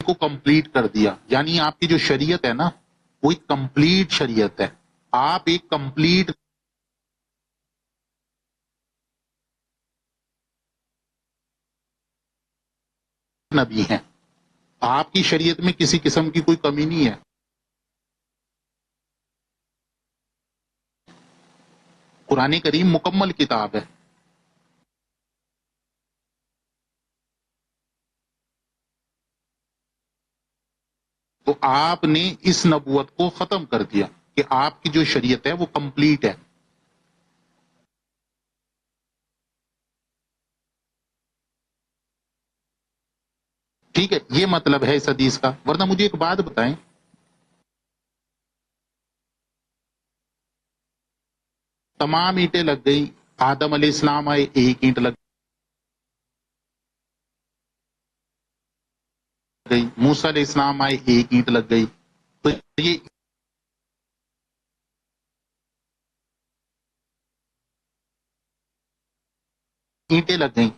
Speaker 3: کو کمپلیٹ کر دیا. یعنی آپ کی جو شریعت ہے نا وہ ایک کمپلیٹ شریعت ہے. آپ ایک کمپلیٹ نبی ہیں. آپ کی شریعت میں کسی قسم کی کوئی کمی نہیں ہے. قرآن کریم مکمل کتاب ہے. تو آپ نے اس نبوت کو ختم کر دیا کہ آپ کی جو شریعت ہے وہ کمپلیٹ ہے. ٹھیک ہے, یہ مطلب ہے اس حدیث کا. ورنہ مجھے ایک بات بتائیں, تمام اینٹیں لگ گئی, آدم علیہ السلام آئے ایک اینٹ لگ گئی, موسیٰ علیہ السلام آئے ایک اینٹ لگ گئی. تو یہ اینٹیں لگ گئیں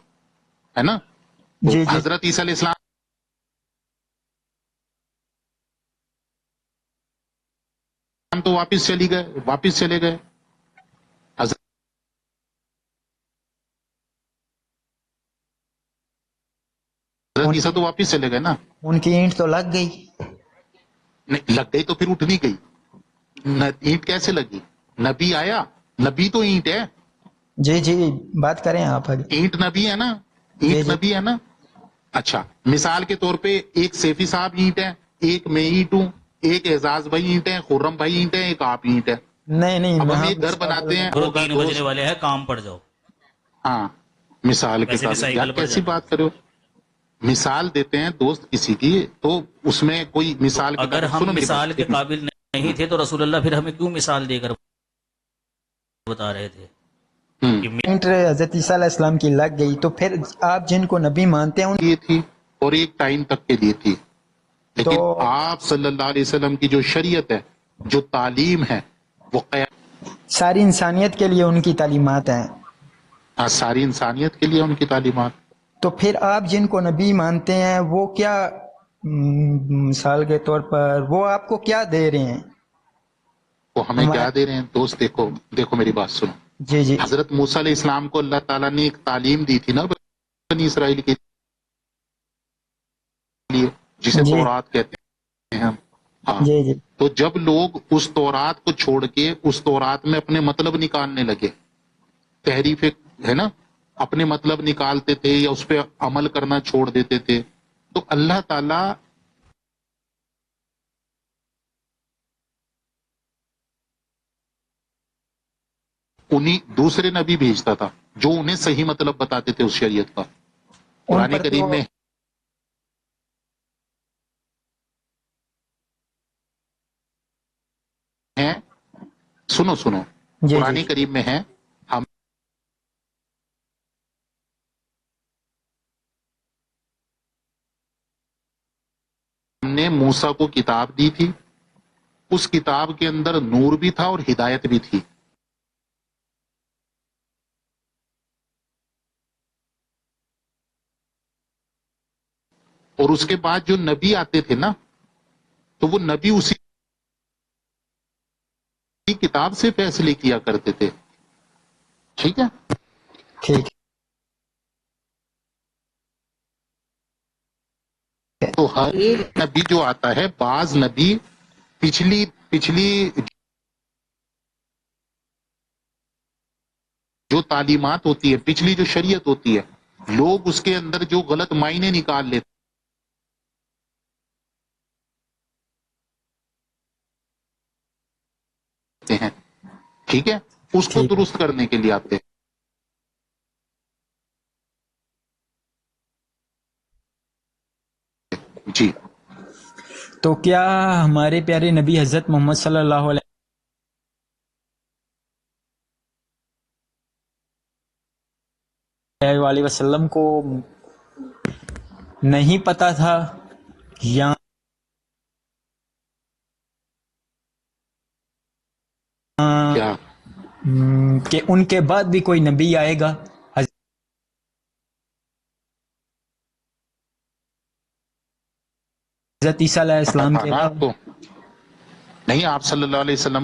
Speaker 3: ہے نا. تو
Speaker 9: جی جی
Speaker 3: حضرت عیسیٰ علیہ السلام تو واپس چلے گئے. حضرت عیسیٰ تو واپس چلے گئے نا.
Speaker 9: ان کی اینٹ تو لگ گئی.
Speaker 3: نہیں لگ گئی تو پھر اٹھ نہیں گئی. اینٹ کیسے لگی؟ نبی آیا, نبی تو اینٹ ہے.
Speaker 9: جی جی بات کریں آپ آگے.
Speaker 3: اینٹ نبی ہے نا, اینٹ نبی ہے نا. اچھا مثال کے طور پہ ایک سیفی صاحب اینٹ ہے, ایک میں اینٹ ہوں, ایک اعزاز بھائی اینٹ ہے, خرم بھائی اینٹ ہے, ایک آپ اینٹ ہے.
Speaker 9: نہیں
Speaker 3: اب ہم ایک گھر بناتے ہیں,
Speaker 1: برو 3 بجنے والے ہیں, کام پڑ جاؤ.
Speaker 3: ہاں مثال کے
Speaker 1: ویسے بھی
Speaker 3: ساتھ
Speaker 1: سائیکل
Speaker 3: یار
Speaker 1: پر
Speaker 3: کیسی
Speaker 1: جانا.
Speaker 3: بات کرو. مثال دیتے ہیں دوست کسی کی تو اس میں کوئی مثال کے
Speaker 1: اگر
Speaker 3: بارے-
Speaker 1: ہم
Speaker 3: سنو میری
Speaker 1: مثال
Speaker 3: بات.
Speaker 1: کے قابل نہیں تھے تو رسول اللہ پھر ہمیں کیوں مثال دے کر بتا رہے تھے کہ
Speaker 9: اینٹ حضرت عیسیٰ علیہ السلام کی لگ گئی, تو پھر آپ جن کو نبی مانتے ہیں
Speaker 3: لیے تھی اور ایک ٹائم تک کے لیے تھی, لیکن
Speaker 9: تو
Speaker 3: آپ صلی اللہ علیہ وسلم کی جو شریعت ہے, جو تعلیم ہے, وہ
Speaker 9: ساری انسانیت کے لیے ان کی تعلیمات ہیں.
Speaker 3: ساری انسانیت کے لیے ان کی تعلیمات.
Speaker 9: تو پھر آپ جن کو نبی مانتے ہیں وہ کیا مثال کے طور پر وہ آپ کو کیا دے رہے ہیں؟
Speaker 3: وہ ہمیں کیا دے رہے ہیں دوست؟ دیکھو میری بات سنو.
Speaker 9: جی جی
Speaker 3: حضرت موسیٰ علیہ السلام کو اللہ تعالیٰ نے ایک تعلیم دی تھی نا بنی اسرائیل کے لیے, جسے
Speaker 9: جی
Speaker 3: تورات کہتے ہیں ہم. ہاں,
Speaker 9: جی جی
Speaker 3: تو جب لوگ اس تورات کو چھوڑ کے اس تورات میں اپنے مطلب نکالنے لگے, تحریف ہے نا, اپنے مطلب نکالتے تھے یا اس پہ عمل کرنا چھوڑ دیتے تھے, تو اللہ تعالیٰ انہیں دوسرے نبی بھیجتا تھا جو انہیں صحیح مطلب بتاتے تھے اس شریعت کا.
Speaker 9: ان
Speaker 3: قرآن
Speaker 9: پر
Speaker 3: کریم
Speaker 9: تو
Speaker 3: میں ہے, سنو
Speaker 9: جی
Speaker 3: قرآن
Speaker 9: جی
Speaker 3: کریم میں ہے, ہم نے موسیٰ کو کتاب دی تھی, اس کتاب کے اندر نور بھی تھا اور ہدایت بھی تھی. اور اس کے بعد جو نبی آتے تھے نا تو وہ نبی اسی کتاب سے فیصلے کیا کرتے تھے. ٹھیک ہے,
Speaker 9: ٹھیک
Speaker 3: تو ہر ایک نبی جو آتا ہے, بعض نبی پچھلی جو تعلیمات ہوتی ہے, پچھلی جو شریعت ہوتی ہے, لوگ اس کے اندر جو غلط معنی نکال لیتے ہیں, ٹھیک ہے, اس کو درست کرنے کے لیے آتے ہیں. جی
Speaker 9: تو کیا ہمارے پیارے نبی حضرت محمد صلی اللہ علیہ وآلہ وسلم کو نہیں پتا تھا یا
Speaker 3: کیا
Speaker 9: کہ ان کے بعد بھی کوئی نبی آئے گا؟ حضرت عیسیٰ علیہ السلام کے
Speaker 3: آپ
Speaker 9: بعد
Speaker 3: کو نہیں, آپ صلی اللہ علیہ وسلم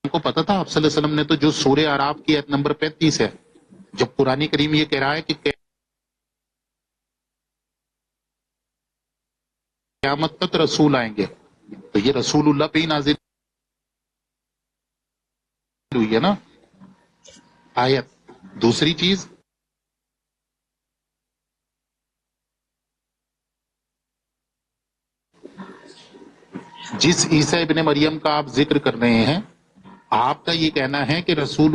Speaker 3: کو پتا تھا. آپ صلی اللہ علیہ وسلم نے تو جو سورہ اعراف کی آیت نمبر 35 ہے, جب قرآن کریم یہ کہہ رہا ہے کہ قیامت تک رسول آئیں گے, تو یہ رسول اللہ پہ ہی نازل ہوئی ہے نا آیت. دوسری چیز, جس عیسیٰ ابن مریم کا آپ ذکر کر رہے ہیں, آپ کا یہ کہنا ہے کہ رسول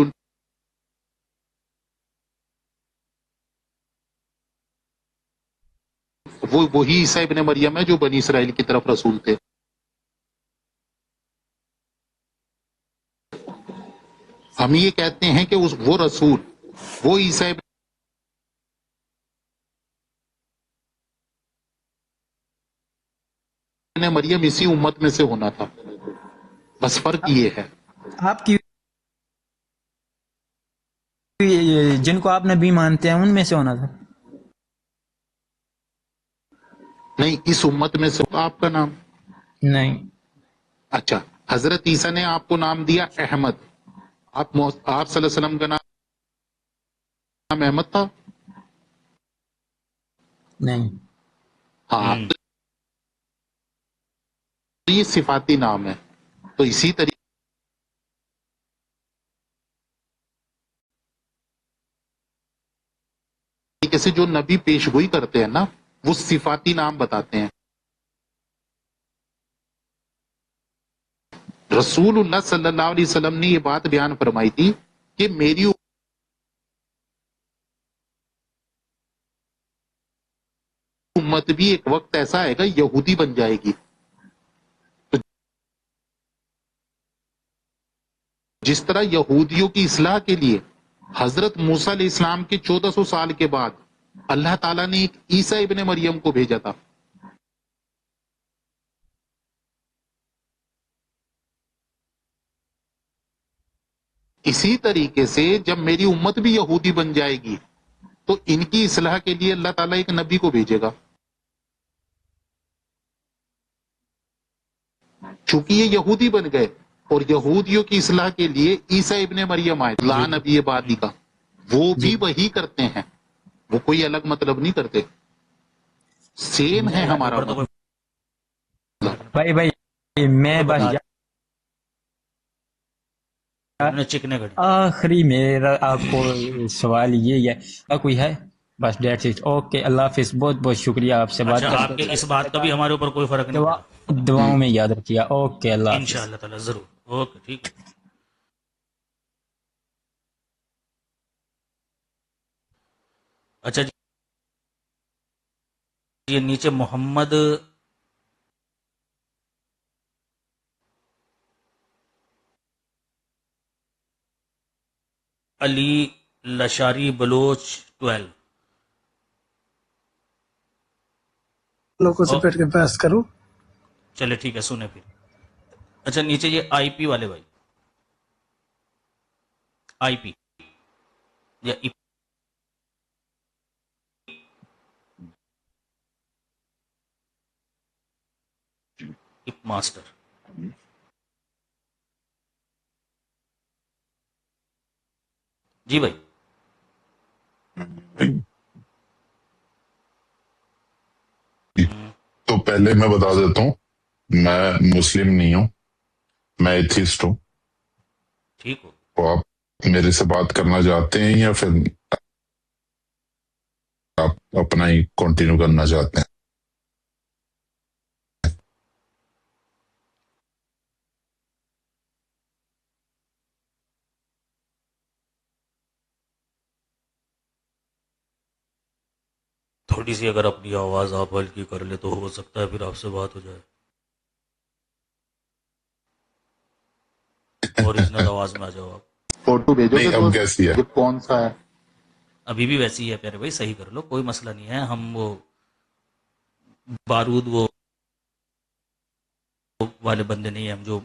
Speaker 3: وہی عیسیٰ ابن مریم ہے جو بنی اسرائیل کی طرف رسول تھے. ہم یہ کہتے ہیں کہ وہ رسول, وہ عیسیٰ ابن مریم اسی امت میں سے ہونا تھا, بس فرق یہ ہے.
Speaker 9: آپ کی جن کو آپ نبی مانتے ہیں ان میں سے ہونا تھا.
Speaker 3: نہیں, اس امت میں سے آپ کا نام
Speaker 9: نہیں.
Speaker 3: اچھا, حضرت عیسیٰ نے آپ کو نام دیا احمد, آپ صلی اللہ علیہ وسلم کا نام احمد تھا؟
Speaker 9: نہیں.
Speaker 3: ہاں, یہ صفاتی نام ہے. تو اسی طریقے سے جو نبی پیش گوئی کرتے ہیں نا, وہ صفاتی نام بتاتے ہیں. رسول اللہ صلی اللہ علیہ وسلم نے یہ بات بیان فرمائی تھی کہ میری امت بھی ایک وقت ایسا آئے گا یہودی بن جائے گی. جس طرح یہودیوں کی اصلاح کے لیے حضرت موسیٰ علیہ السلام کے 1400 سال کے بعد اللہ تعالیٰ نے ایک عیسیٰ ابن مریم کو بھیجا تھا, اسی طریقے سے جب میری امت بھی یہودی بن جائے گی تو ان کی اصلاح کے لیے اللہ تعالیٰ ایک نبی کو بھیجے گا. چونکہ یہ یہودی بن گئے اور یہودیوں کی اصلاح کے لیے عیسیٰ ابن مریم آئے, لا نبی بعدی کا, وہ بھی وہی کرتے ہیں, وہ کوئی الگ مطلب نہیں کرتے, سیم ہے ہمارا مطلب.
Speaker 9: بھائی میں بس
Speaker 1: چکنے گھڑی
Speaker 9: آخری میرا آپ کو سوال یہ ہے, کوئی ہے؟ بس دیٹس اٹ. اوکے, اللہ حافظ. بہت بہت شکریہ آپ سے بات
Speaker 1: اچھا, آپ کے اس بات کا بھی ہمارے اوپر کوئی فرق نہیں پڑا.
Speaker 9: دعاؤں میں یاد رکھیے. اوکے, اللہ حافظ.
Speaker 1: انشاءاللہ تعالی ضرور. اوکے, ٹھیک ہے. اچھا جی, یہ نیچے محمد علی لشاری بلوچ 12
Speaker 10: لوگوں سے بیٹھ کے بحث کروں.
Speaker 1: چلے ٹھیک ہے, سنیں پھر. اچھا, نیچے یہ آئی پی والے بھائی, آئی پی یا ماسٹر, جی بھائی.
Speaker 12: تو پہلے میں بتا دیتا ہوں, میں مسلم نہیں ہوں, میں ایتھیسٹ ہوں.
Speaker 1: ٹھیک ہو,
Speaker 12: تو آپ میرے سے بات کرنا چاہتے ہیں یا پھر آپ اپنا ہی کنٹینیو کرنا چاہتے ہیں؟
Speaker 1: تھوڑی سی اگر اپنی آواز آپ ہلکی کر لے تو ہو سکتا ہے پھر آپ سے بات ہو جائے. اوریجنل آواز میں آ جاؤ آپ.
Speaker 3: فوٹو بھیجو
Speaker 12: نہیں
Speaker 3: گے
Speaker 12: اب
Speaker 3: دوست
Speaker 12: کیسی ہے؟
Speaker 3: یہ کون سا ہے؟
Speaker 1: ابھی بھی ویسی ہے پیارے بھائی, صحیح کر لو, کوئی مسئلہ نہیں ہے. ہم وہ بارود وہ والے بندے نہیں ہیں, ہم جو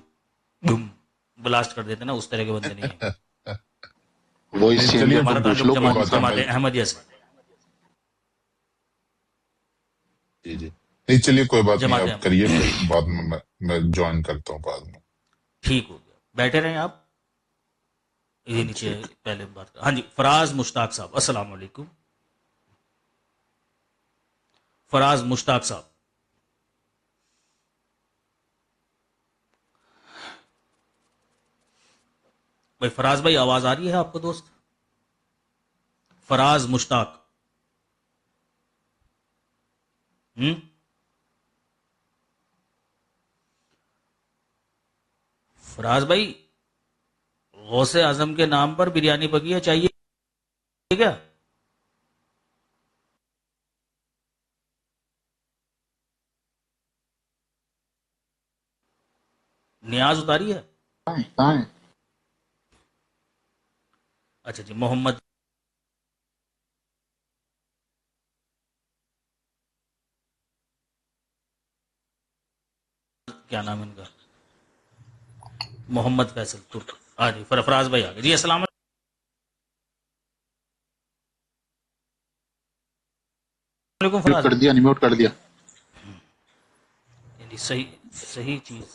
Speaker 1: بلاسٹ کر دیتے ہیں نا اس طرح کے بندے نہیں ہیں.
Speaker 3: وائس
Speaker 12: نہیں
Speaker 3: چینج
Speaker 12: چلیے
Speaker 3: ہے تو
Speaker 1: ہمارا
Speaker 3: پوچھ
Speaker 1: تعلق
Speaker 3: لو
Speaker 12: کوئی
Speaker 3: کون
Speaker 12: بات
Speaker 3: سا
Speaker 12: ہے.
Speaker 3: ہے.
Speaker 1: جماعت احمدیہ سے.
Speaker 12: جی جی نہیں چلیے کوئی بات نہیں,
Speaker 1: جماعت
Speaker 12: آپ
Speaker 1: احمد.
Speaker 12: کریے پھر بعد میں جوائن کرتا ہوں بعد میں.
Speaker 1: ٹھیک ہو گیا, بیٹھے رہیں آپ. یہ نیچے
Speaker 12: ٹھیک.
Speaker 1: پہلے بات کر. ہاں جی, فراز مشتاق صاحب السلام علیکم. فراز مشتاق صاحب, بھائی فراز بھائی آواز آ رہی ہے آپ کو دوست؟ فراز مشتاق. فراز بھائی, غوث اعظم کے نام پر بریانی بگیا چاہیے کیا؟ نیاز اتاری ہے؟
Speaker 3: کہاں ہے؟
Speaker 1: اچھا جی, محمد کیا نام ہے ان کا؟ محمد فیصل ترک. ہاں جی, فراز بھائی آ گئے جی. السلام علیکم
Speaker 3: میوٹ
Speaker 1: فراز
Speaker 3: کر
Speaker 1: بھائی.
Speaker 3: دیا, انمیوٹ کر دیا.
Speaker 1: یعنی صحیح چیز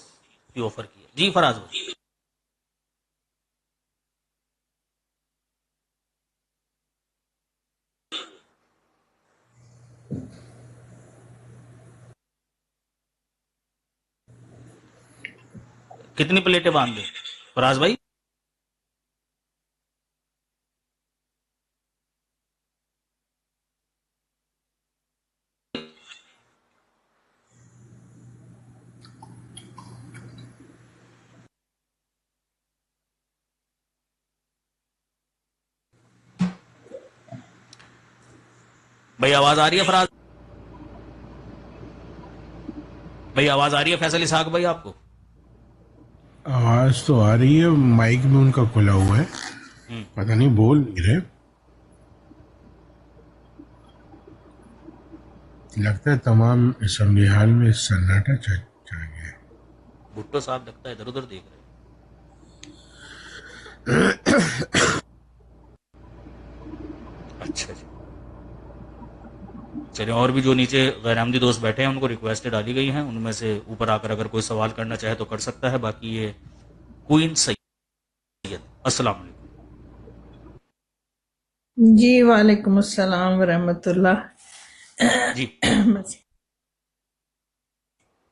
Speaker 1: کی آفر کی ہے جی فراز بھائی. کتنی پلیٹیں باندھ دیں فراز بھائی؟ بھائی آواز آ رہی ہے فراز بھائی؟ آواز آ رہی ہے فیصل اسحاق بھائی آپ کو؟
Speaker 6: آواز تو آ رہی ہے, مائک میں ان کا کھلا ہوا ہے, پتہ نہیں بول نہیں رہے. لگتا ہے تمام اسمبلی ہال میں سناٹا چھا گیا ہے.
Speaker 1: بھٹو صاحب لگتا ہے ادھر ادھر دیکھ رہے ہیں. اچھا جی, چلیں, اور بھی جو نیچے غیر احمدی دوست بیٹھے ہیں ان کو ریکویسٹ ڈالی گئی ہیں, ان میں سے اوپر آ کر اگر کوئی سوال کرنا چاہے تو کر سکتا ہے. باقی یہ کوئن سید, السلام علیکم.
Speaker 13: جی وعلیکم السلام ورحمۃ اللہ.
Speaker 1: جی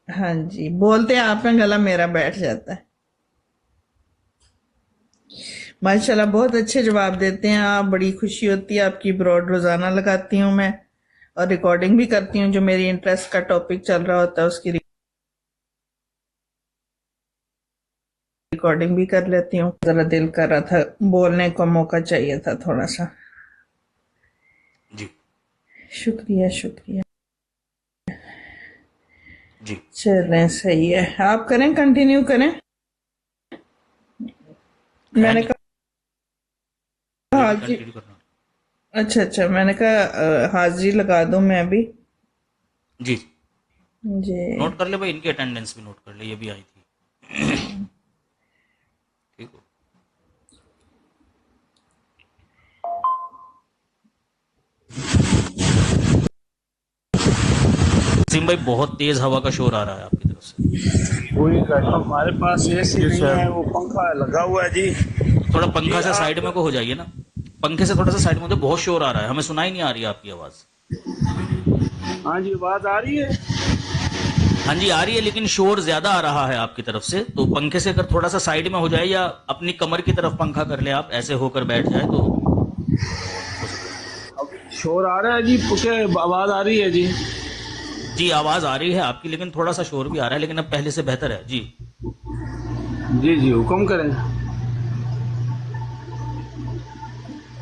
Speaker 13: ہاں جی, بولتے آپ میں گلا میرا بیٹھ جاتا ہے. ماشاءاللہ بہت اچھے جواب دیتے ہیں آپ, بڑی خوشی ہوتی ہے. آپ کی براڈ روزانہ لگاتی ہوں میں, اور ریکارڈنگ بھی کرتی ہوں. جو میری انٹرسٹ کا ٹاپک چل رہا ہوتا ہے اس کی ریکارڈنگ بھی کر لیتی ہوں. ذرا دل کر رہا تھا, بولنے کو موقع چاہیے تھا تھوڑا سا.
Speaker 1: جی
Speaker 13: شکریہ شکریہ.
Speaker 1: جی
Speaker 13: چلیں صحیح ہے, آپ کریں, کنٹینیو کریں. میں نے کہا
Speaker 1: مجھے بھی
Speaker 13: حاضری,
Speaker 1: کنٹینیو کرنا.
Speaker 13: اچھا میں نے کہا حاضری لگا دوں میں ابھی.
Speaker 1: جی
Speaker 13: جی
Speaker 1: نوٹ کر لے بھائی, ان کی اٹینڈنس بھی نوٹ کر لے, یہ بھی آئی تھی. ٹھیک ہو. وسیم بھائی بہت تیز ہوا کا شور آ رہا ہے آپ کی طرف سے.
Speaker 14: ہمارے پاس اے سی نہیں ہے, وہ پنکھا لگا ہوا ہے جی.
Speaker 1: تھوڑا پنکھا سے سائڈ میں کو ہو جائیے نا, پنکھے سے تھوڑا سا سائڈ میں. بہت شور آ رہا ہے, ہمیں سنائی نہیں آ رہی ہے آپ کی آواز.
Speaker 14: ہاں جی آواز آ رہی ہے.
Speaker 1: ہاں جی آ رہی ہے, لیکن شور زیادہ آ رہا ہے آپ کی طرف سے. تو پنکھے سے اگر تھوڑا سا سائڈ میں ہو جائے, یا اپنی کمر کی طرف پنکھا کر لیں آپ, ایسے ہو کر بیٹھ جائے تو ہو سکتا ہے.
Speaker 14: شور آ رہا ہے جی, کیا آواز آ رہی ہے جی؟
Speaker 1: جی آواز آ رہی ہے آپ کی, لیکن تھوڑا سا شور بھی آ رہا ہے, لیکن اب پہلے سے بہتر ہے. جی
Speaker 14: جی حکم کریں.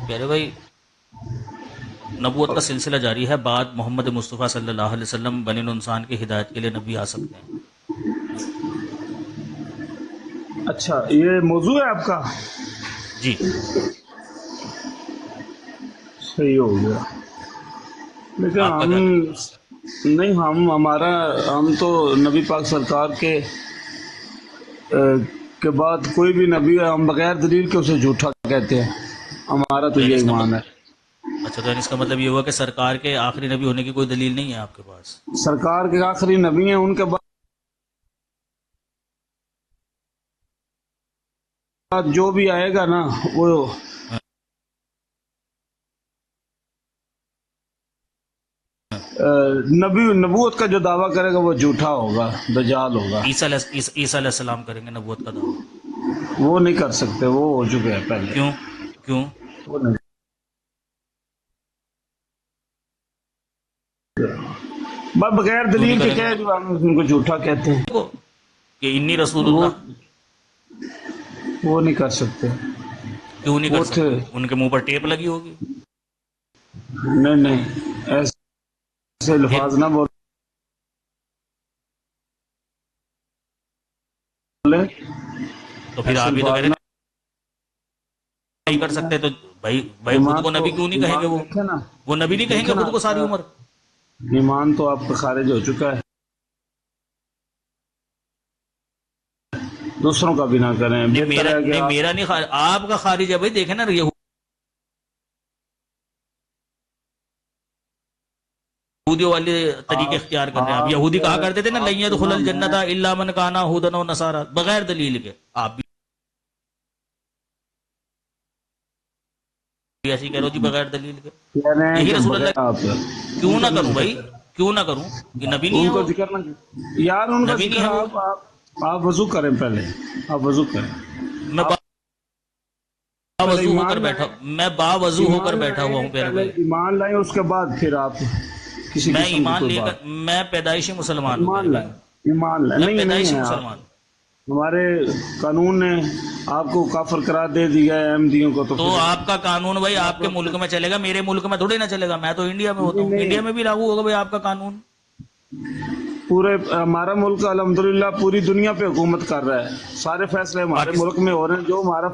Speaker 1: پیارے بھائی نبوت کا سلسلہ جاری ہے، بعد محمد مصطفیٰ صلی اللہ علیہ وسلم بنی نوع انسان کی ہدایت کے لیے نبی آ سکتے ہیں۔
Speaker 14: اچھا یہ موضوع ہے آپ کا؟
Speaker 1: جی
Speaker 14: صحیح ہو گیا، لیکن
Speaker 1: آپ کا
Speaker 14: ہم نہیں، ہم تو نبی پاک سرکار کے بعد کوئی بھی نبی ہے ہم بغیر دلیل کے اسے جھوٹا کہتے ہیں، ہمارا تو یہ ایمان ہے۔
Speaker 1: اچھا، تو اس کا مطلب یہ ہوا کہ سرکار کے آخری نبی ہونے کی کوئی دلیل نہیں ہے آپ کے پاس؟
Speaker 14: سرکار کے آخری نبی ہیں، ان کے بعد جو بھی آئے گا نا وہ نبوت کا جو دعویٰ کرے گا وہ جھوٹا ہوگا، دجال ہوگا۔
Speaker 1: عیسیٰ علیہ السلام کریں گے نبوت کا دعویٰ؟
Speaker 14: وہ نہیں کر سکتے، وہ ہو چکے ہیں پہلے۔
Speaker 1: کیوں؟
Speaker 14: وہ نہیں، بغیر دلیل کے کہہ جو ہم ان کو جھوٹا کہتے ہیں
Speaker 1: کہ انی رسول اللہ،
Speaker 14: وہ نہیں کر سکتے۔
Speaker 1: کیوں نہیں کر سکتے؟ ان کے منہ پر ٹیپ لگی ہوگی؟
Speaker 14: نہیں ایسے الفاظ نہ بولے،
Speaker 1: تو پھر آپ ہی تو کہہ نہیں کر سکتے، تو بھائی خود کو نبی کیوں نہیں کہیں گے؟ وہ نبی نہیں کہیں گے خود کو ساری عمر؟
Speaker 14: ایمان تو آپ کا خارج ہو چکا ہے، دوسروں کا بھی نہ کریں۔
Speaker 1: میرا نہیں، آپ کا خارج ہے بھائی۔ دیکھیں نا، یہودیوں والے طریقے اختیار کر رہے ہیں آپ۔ یہودی کہا کرتے تھے نا لن يدخل الجنۃ الا من کان هودا او نصارا، بغیر دلیل کے۔ آپ بھی ایسی کہہ رہو جی بغیر دلیل کے؟ یہی رسول اللہ۔ کیوں نہ کروں بھائی، کیوں نہ کروں؟ یہ نبی نہیں ہے
Speaker 14: یار، ان کا ذکر آپ وضو کریں، پہلے آپ وضو کریں۔
Speaker 1: میں باوضو ہو کر بیٹھا ہوا ہوں پیارے بھائی۔
Speaker 14: ایمان لائیں، اس کے بعد پھر آپ کسی
Speaker 1: میں ایمان لے کر، میں پیدائشی مسلمان ہوں۔
Speaker 14: ایمان لائیں،
Speaker 1: میں پیدائشی مسلمان ہوں۔
Speaker 14: ہمارے قانون نے آپ کو کافر قرار دے دیا ہے احمدیوں کو،
Speaker 1: تو آپ کا قانون بھائی آپ کے ملک میں چلے گا، میرے ملک میں تھوڑی نہ چلے گا۔ میں تو انڈیا میں ہوتا ہوں، انڈیا میں بھی لاگو ہوگا بھائی آپ کا قانون۔
Speaker 14: پورے ہمارا ملک الحمدللہ پوری دنیا پہ حکومت کر رہا ہے، سارے فیصلے ہمارے ملک میں ہو رہے ہیں۔ جو ہمارا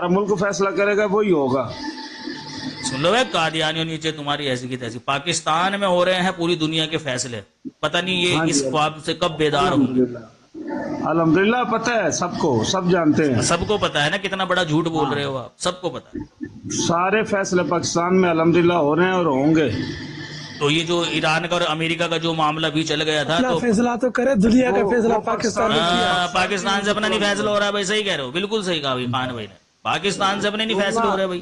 Speaker 14: ملک فیصلہ کرے گا وہی ہوگا۔
Speaker 1: سن لو قادیانیوں، نیچے تمہاری ایسی کی تیسی۔ پاکستان میں ہو رہے ہیں پوری دنیا کے فیصلے، پتہ نہیں یہ اس خواب سے کب بیدار ہوں گے۔
Speaker 14: الحمدللہ پتہ ہے سب کو، سب جانتے ہیں،
Speaker 1: سب کو پتہ ہے نا کتنا بڑا جھوٹ بول رہے ہو آپ، سب کو پتہ ہے۔
Speaker 14: سارے فیصلے پاکستان میں الحمدللہ ہو رہے ہیں اور ہوں گے۔
Speaker 1: تو یہ جو ایران کا اور امریکہ کا جو معاملہ بھی چل گیا تھا، تو
Speaker 10: فیصلہ تو کرے، دنیا کا فیصلہ پاکستان نے کیا۔
Speaker 1: پاکستان سے اپنا نہیں فیصلہ ہو رہا ہے بھائی، صحیح کہہ رہے ہو، بالکل صحیح کہا بھائی خان بھائی نے، پاکستان سے اپنے نہیں فیصلے ہو رہے بھائی۔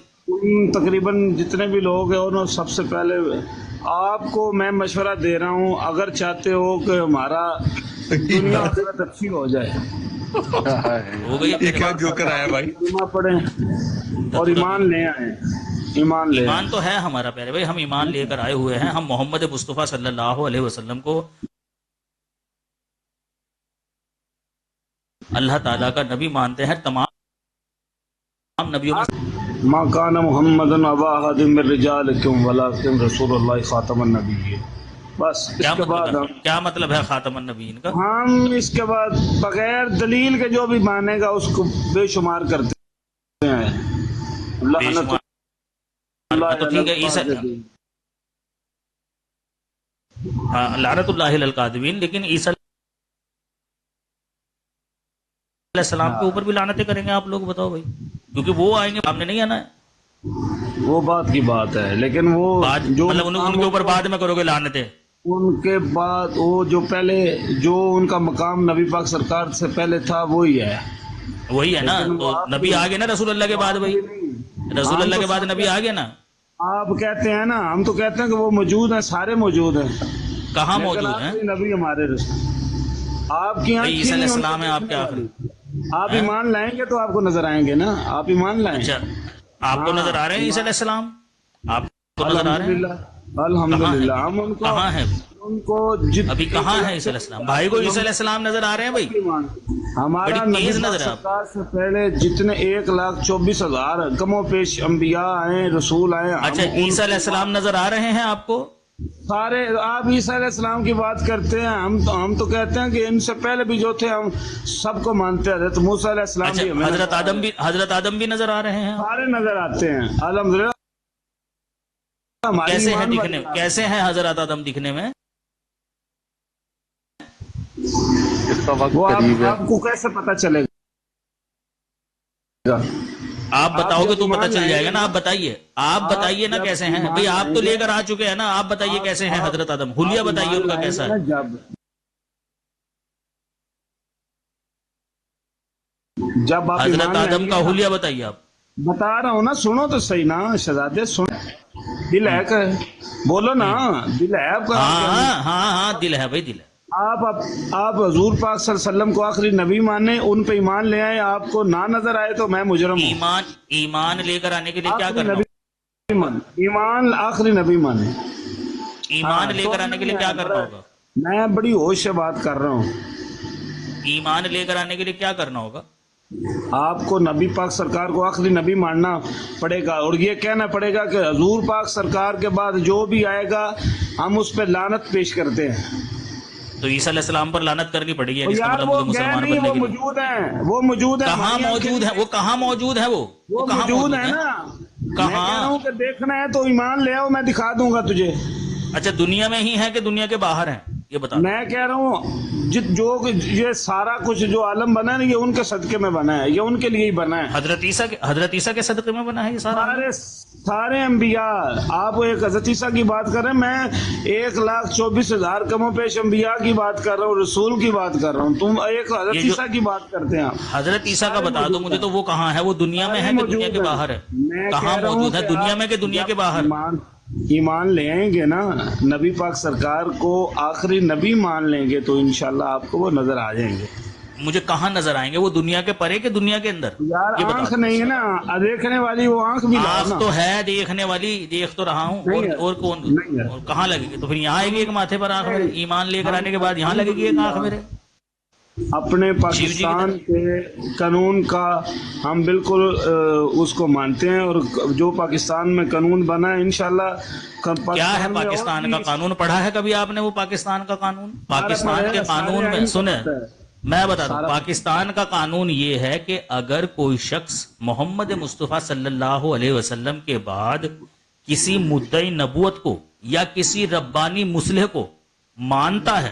Speaker 14: تقریباً جتنے بھی لوگ ہیں انہوں سب سے پہلے آپ کو میں مشورہ دے رہا ہوں، اگر چاہتے ہو کہ ہمارا دنیا آخرت اچھی ہو جائے،
Speaker 1: یہ کیا جو
Speaker 14: کرایا بھائی، کلمہ پڑھیں اور ایمان لے آئیں۔
Speaker 1: ایمان تو ہے ہمارا پیارے بھائی، ہم ایمان لے کر آئے ہوئے ہیں۔ ہم محمد مصطفیٰ صلی اللہ علیہ وسلم کو اللہ تعالیٰ کا نبی مانتے ہیں، تمام نبیوں میں۔
Speaker 14: ما کان محمد ابا احد من رجالکم ولکن رسول اللہ خاتم النبیین۔ بس اس کے بعد
Speaker 1: کیا مطلب ہے خاتم النبیین کا؟
Speaker 14: ہم اس کے بعد بغیر دلیل کے جو بھی مانے گا اس کو بے شمار کرتے ہیں۔
Speaker 1: تو ٹھیک ہے، لعنت اللہ علی الکاذبین، لیکن عیسیٰ علیہ السلام کے اوپر بھی لعنتیں کریں گے آپ لوگ؟ بتاؤ بھائی، کیونکہ وہ آئیں گے، آپ نے نہیں آنا ہے۔
Speaker 14: وہ بات کی بات ہے، لیکن وہ جو
Speaker 1: مطلب ان کے اوپر بعد میں کرو گے لعنتیں؟
Speaker 14: ان کے بعد وہ جو پہلے جو ان کا مقام نبی پاک سرکار سے پہلے تھا وہی ہے
Speaker 1: نا۔ تو نبی آگے نا رسول اللہ کے بعد بھائی، رسول اللہ کے بعد نبی آگے نا۔
Speaker 14: آپ کہتے ہیں نا، ہم تو کہتے ہیں کہ وہ موجود ہیں، سارے موجود ہیں۔
Speaker 1: کہاں موجود ہیں
Speaker 14: نبی ہمارے رسول؟ آپ کی
Speaker 1: عیسیٰ علیہ السلام ہے آپ کے آخری۔
Speaker 14: آپ ایمان لائیں گے تو آپ کو نظر آئیں گے نا، آپ ایمان لائیں۔
Speaker 1: اچھا، آپ کو نظر آ رہے ہیں عیسیٰ علیہ السلام؟ آپ کو نظر آ رہے ہیں؟
Speaker 14: الحمدللہ ہم ان کو
Speaker 1: کہاں ہیں
Speaker 14: ان کو
Speaker 1: ابھی کہاں ہے عیسیٰ علیہ السلام؟ بھائی کو عیسیٰ علیہ السلام نظر آ رہے ہیں بھائی؟
Speaker 14: ہمارا
Speaker 1: بڑی
Speaker 14: نبی
Speaker 1: تیز
Speaker 14: پاک
Speaker 1: نظر ہے آپ
Speaker 14: سرکار سے پہلے جتنے 1,24,000 کم و بیش انبیاء آئے، رسول آئے، ہم
Speaker 1: اچھا
Speaker 14: ان
Speaker 1: عیسیٰ علیہ السلام نظر آ رہے ہیں آپ کو؟
Speaker 14: سارے، آپ عیسیٰ علیہ السلام کی بات کرتے ہیں، ہم تو کہتے ہیں کہ ان سے پہلے بھی جو تھے ہم سب کو مانتے ہیں. حضرت موسیٰ علیہ السلام
Speaker 1: اچھا
Speaker 14: بھی ہمیں
Speaker 1: حضرت آدم بھی نظر آ رہے ہیں؟
Speaker 14: سارے نظر آتے ہیں الحمدللہ. ہماری
Speaker 1: کیسے ہیں
Speaker 14: ایمان
Speaker 1: دکھنے،
Speaker 14: والی
Speaker 1: کیسے ہیں حضرت آدم دکھنے میں؟
Speaker 3: اس کا وقت
Speaker 14: وہ
Speaker 3: قریب ہے.
Speaker 14: آپ کو کیسے پتہ چلے گا؟
Speaker 1: آپ بتاؤ گے
Speaker 14: جب
Speaker 1: تو پتہ
Speaker 14: ایمان
Speaker 1: چل
Speaker 14: لائیں
Speaker 1: جائے
Speaker 14: گے
Speaker 1: گا نا. آپ بتائیے، آپ بتائیے نا
Speaker 14: جب
Speaker 1: کیسے ہیں
Speaker 14: ایمان
Speaker 1: بھئی. آپ
Speaker 14: لائیں
Speaker 1: تو
Speaker 14: گے،
Speaker 1: لے کر آ چکے ہیں نا. آپ بتائیے کیسے ہیں حضرت آدم. حلیہ
Speaker 14: آپ
Speaker 1: بتائیے
Speaker 14: ایمان
Speaker 1: ان کا
Speaker 14: لائیں
Speaker 1: کیسا
Speaker 14: گے
Speaker 1: ہے.
Speaker 14: نا جب آپ
Speaker 1: حضرت
Speaker 14: ایمان لائیں
Speaker 1: آدم
Speaker 14: گے
Speaker 1: کا
Speaker 14: نا،
Speaker 1: حلیہ بتائیے آپ.
Speaker 14: بتا رہا ہوں نا، سنو تو صحیح نا شہزادے، سن. دل ہے کہ بولو نا، دل ہے آپ کا؟
Speaker 1: ہاں دل ہے بھائی، دل ہے.
Speaker 14: آپ حضور پاک صلی اللہ علیہ وسلم کو آخری نبی مانے، ان پہ ایمان لے آئے، آپ کو نہ نظر آئے تو میں مجرم ہوں.
Speaker 1: ایمان لے کر آنے کے لیے کیا
Speaker 14: آخری
Speaker 1: کرنا
Speaker 14: نبی
Speaker 1: ہوگا؟
Speaker 14: مان، ایمان آخری نبی مانے.
Speaker 1: ایمان لے
Speaker 14: تو
Speaker 1: کر آنے کے لیے کیا کرنا ہوگا؟
Speaker 14: میں بڑی ہوش سے بات کر رہا ہوں.
Speaker 1: ایمان لے کر آنے کے لیے کیا کرنا ہوگا؟
Speaker 14: آپ کو نبی پاک سرکار کو آخری نبی ماننا پڑے گا، اور یہ کہنا پڑے گا کہ حضور پاک سرکار کے بعد جو بھی آئے گا ہم اس پہ لعنت پیش کرتے ہیں.
Speaker 1: تو عیسیٰ علیہ السلام پر لعنت کرنی پڑے گی، اس کا
Speaker 14: یار
Speaker 1: مطلب
Speaker 14: وہ
Speaker 1: مجھے
Speaker 14: گئے
Speaker 1: مسلمان
Speaker 14: نہیں،
Speaker 1: بننے
Speaker 14: وہ
Speaker 1: کے لیے.
Speaker 14: موجود ہیں، وہ موجود ہیں.
Speaker 1: کہاں موجود ہے وہ؟ کہاں موجود ہے وہ
Speaker 14: موجود
Speaker 1: کہاں موجود
Speaker 14: ہے
Speaker 1: ہے؟
Speaker 14: نا. میں کہہ
Speaker 1: کہاں؟
Speaker 14: رہا ہوں کہ دیکھنا ہے تو ایمان لے آؤ، میں دکھا دوں گا تجھے.
Speaker 1: اچھا دنیا میں ہی ہے کہ دنیا کے باہر ہیں یہ بتا دو.
Speaker 14: میں کہہ رہا ہوں جو یہ سارا کچھ جو عالم بنا ہے نا، یہ ان کے صدقے میں بنا ہے، یہ ان کے لیے ہی بنا ہے.
Speaker 1: حضرت عیسیٰ کے صدقے میں بنا ہے یہ سارا.
Speaker 14: سارے انبیاء. آپ ایک حضرت عیسیٰ کی بات کر رہے ہیں، میں 1,24,000 کم و بیش انبیاء کی بات کر رہا ہوں، رسول کی بات کر رہا ہوں. تم ایک حضرت عیسیٰ کی بات کرتے ہیں.
Speaker 1: حضرت عیسیٰ کا بتا دو مجھے تو، وہ کہاں ہے؟ وہ دنیا میں ہے کہ دنیا کے باہر ہے؟ کہاں موجود ہے؟ دنیا میں کہ دنیا کے باہر؟
Speaker 14: ایمان لے آئیں گے نا نبی پاک سرکار کو آخری نبی مان لیں گے تو انشاءاللہ آپ کو وہ نظر آ جائیں گے.
Speaker 1: مجھے کہاں نظر آئیں گے؟ وہ دنیا کے پرے کہ دنیا کے اندر؟
Speaker 14: یار آنکھ نہیں ہے نا دیکھنے والی، وہ آنکھ بھی لاؤ نا.
Speaker 1: آنکھ تو ہے دیکھنے والی، دیکھ تو رہا ہوں. اور کون؟ اور کہاں لگے گی؟ تو پھر یہاں آئے گی ایک ماتھے پر آنکھ میرے. ایمان لے کر آنے کے بعد یہاں لگے گی ایک آنکھ میرے.
Speaker 14: اپنے پاکستان کے قانون کا ہم بالکل اس کو مانتے ہیں، اور جو پاکستان میں قانون بنا ہے انشاءاللہ.
Speaker 1: کیا ہے پاکستان کا قانون؟ پڑھا ہے کبھی آپ نے وہ پاکستان کا قانون؟ پاکستان کے قانون میں سنیں، میں بتا دوں، پاکستان کا قانون یہ ہے کہ اگر کوئی شخص محمد مصطفیٰ صلی اللہ علیہ وسلم کے بعد کسی مدعی نبوت کو یا کسی ربانی مصلح کو مانتا ہے،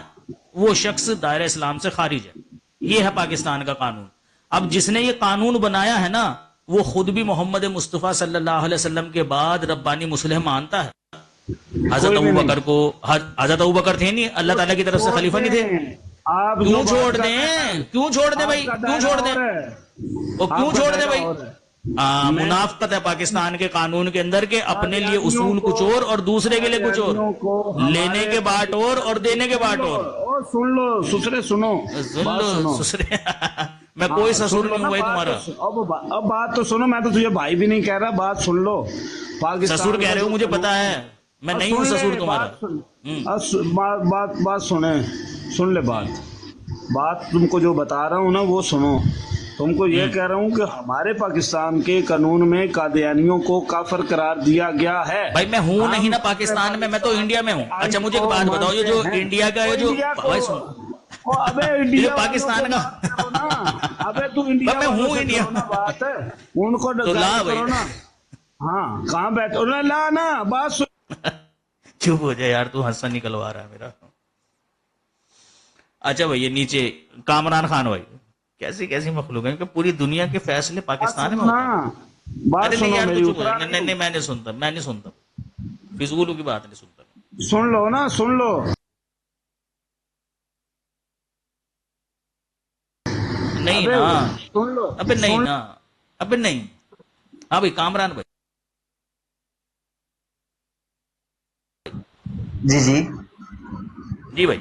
Speaker 1: وہ شخص دائرہ اسلام سے خارج ہے. یہ ہے پاکستان کا قانون. اب جس نے یہ قانون بنایا ہے نا، وہ خود بھی محمد مصطفیٰ صلی اللہ علیہ وسلم کے بعد ربانی مصلح مانتا ہے. حضرت ابوبکر کو، حضرت ابوبکر تھے نہیں اللہ تعالیٰ کی طرف سے خلیفہ نہیں تھے؟ کیوں چھوڑ دیں؟ کیوں چھوڑ دیں بھائی؟ کیوں چھوڑ دیں؟ وہ کیوں چھوڑ دیں بھائی؟ منافقت ہے پاکستان کے قانون کے اندر کہ اپنے لیے اصول کچھ اور دوسرے کے لیے کچھ اور، لینے کے بات اور دینے کے بات اور.
Speaker 14: سن لو سسرے، سنو
Speaker 1: سسرے میں کوئی سسر نہیں ہوں بھائی تمہارا.
Speaker 14: اب بات تو سنو، میں تو تجھے بھائی بھی نہیں کہہ رہا، بات سن لو.
Speaker 1: سسر کہہ رہے ہو مجھے پتا ہے، میں نہیں ہوں سسر تمہارا.
Speaker 14: بات سنیں، سن لے بات تم کو جو بتا رہا ہوں نا وہ سنو. تم کو یہ کہہ رہا ہوں کہ ہمارے پاکستان کے قانون میں قادیانیوں کو کافر قرار دیا گیا ہے.
Speaker 1: بھائی میں ہوں نہیں نا پاکستان میں انڈیا میں ہوں. اچھا مجھے ایک بات بتاؤ، یہ جو انڈیا کا ہے جو پاکستان کا،
Speaker 14: ابے تو انڈیا
Speaker 1: میں ہوں انڈیا،
Speaker 14: بات ہے ان کو کرو نا. ہاں کہاں بیٹھو لا نا بات سن.
Speaker 1: چپ ہو جائے یار، تو ہنسا نکلوا رہا ہے میرا. اچھا بھائی یہ نیچے کامران خان بھائی، کیسی کیسی مخلوق ہیں کہ پوری دنیا کے فیصلے پاکستان میں ہوتے ہیں. نہیں میں نہیں سنتا فضولوں کی بات نہیں سنتا.
Speaker 14: سن لو نا، سن لو.
Speaker 1: نہیں نا، ابے نہیں نا، ابے نہیں. ہاں بھائی کامران بھائی. جی بھائی،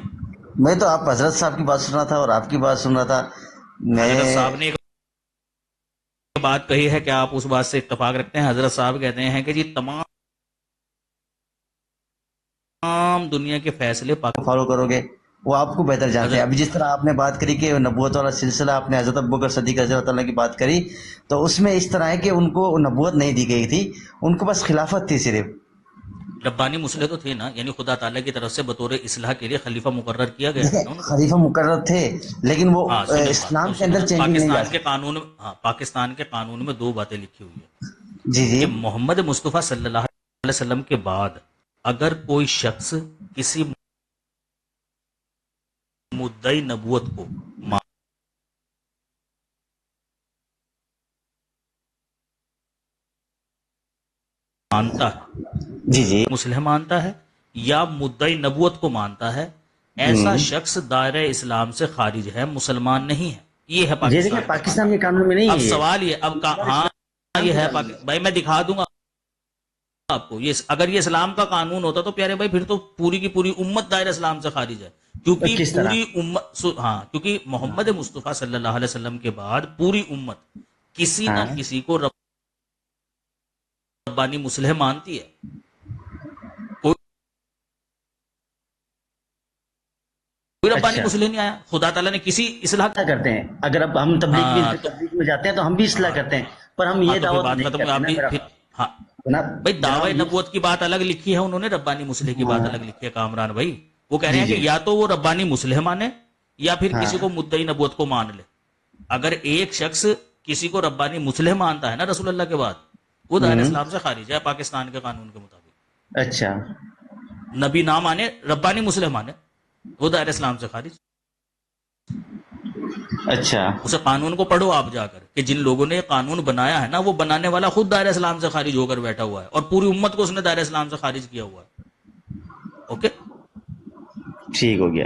Speaker 15: میں تو آپ حضرت صاحب کی بات سنا تھا اور آپ کی بات سن رہا تھا.
Speaker 1: حضرت صاحب نے ایک بات کہی ہے کہ آپ اس بات سے اتفاق رکھتے ہیں. حضرت صاحب کہتے ہیں کہ جی تمام دنیا کے فیصلے
Speaker 15: فالو کرو گے وہ آپ کو بہتر جانتے ہیں. ابھی جس طرح آپ نے بات کری کہ نبوت والا سلسلہ آپ نے حضرت ابوبکر صدیق رضی اللہ تعالیٰ کی بات کری، تو اس میں اس طرح ہے کہ ان کو نبوت نہیں دی گئی تھی، ان کو بس خلافت تھی صرف.
Speaker 1: ربانی مسلح تو تھے نا، یعنی خدا تعالیٰ کی طرف سے بطور اصلاح کے لیے خلیفہ مقرر کیا گیا ہے نا ان کو.
Speaker 15: خلیفہ مقرر تھے لیکن وہ اسلام کے اندر چینجنگ نہیں
Speaker 1: پاکستان کے قانون، پاکستان کے قانون میں 2 باتیں لکھی ہوئی ہیں
Speaker 15: جی
Speaker 1: کہ محمد مصطفیٰ صلی اللہ علیہ وسلم کے بعد اگر کوئی شخص کسی مدعی نبوت کو مانتا ہے،
Speaker 15: جی
Speaker 1: مسلح مانتا ہے یا مدعی نبوت کو مانتا ہے، ایسا شخص دائرہ اسلام سے خارج ہے، مسلمان نہیں ہے. یہ ہے
Speaker 15: پاکستان کے قانون میں نہیں ہے.
Speaker 1: اب سوال یہ، اب ہاں یہ ہے بھائی، میں دکھا دوں گا آپ کو. یہ اگر یہ اسلام کا قانون ہوتا تو پیارے بھائی پھر تو پوری کی پوری امت دائرہ اسلام سے خارج ہے، کیونکہ پوری امت، ہاں کیونکہ محمد مصطفیٰ صلی اللہ علیہ وسلم کے بعد پوری امت کسی نہ کسی کو ربانی مسلح مانتی ہے. کوئی ربانی مسلح نہیں آیا. خدا تعالیٰ نے کسی اصلاح
Speaker 15: کرتے ہیں. اگر اب ہم تبلیغ میں جاتے ہیں تو ہم بھی اصلاح کرتے ہیں، پر ہم یہ دعوت نہیں کرتے.
Speaker 1: ہاں بھائی، دعوی نبوت کی بات الگ لکھی ہے انہوں نے، ربانی مسلح کی بات الگ لکھی ہے کامران بھائی. وہ کہہ رہے ہیں کہ یا تو وہ ربانی مسلح مانے یا پھر کسی کو مدعی نبوت کو مان لے. اگر ایک شخص کسی کو ربانی مسلح مانتا ہے نا رسول اللہ کے بعد، وہ دائرہ اسلام سے خارج ہے پاکستان کے قانون کے مطابق.
Speaker 15: اچھا،
Speaker 1: نبی نہ مانے، ربانی مسلح مانے، وہ دائرہ اسلام سے خارج.
Speaker 15: اچھا،
Speaker 1: اسے قانون کو پڑھو آپ جا کر کہ جن لوگوں نے یہ قانون بنایا ہے نا، وہ بنانے والا خود دائرہ اسلام سے خارج ہو کر بیٹھا ہوا ہے اور پوری امت کو اس نے دائرہ اسلام سے خارج کیا ہوا ہے. اوکے،
Speaker 15: ٹھیک ہو گیا.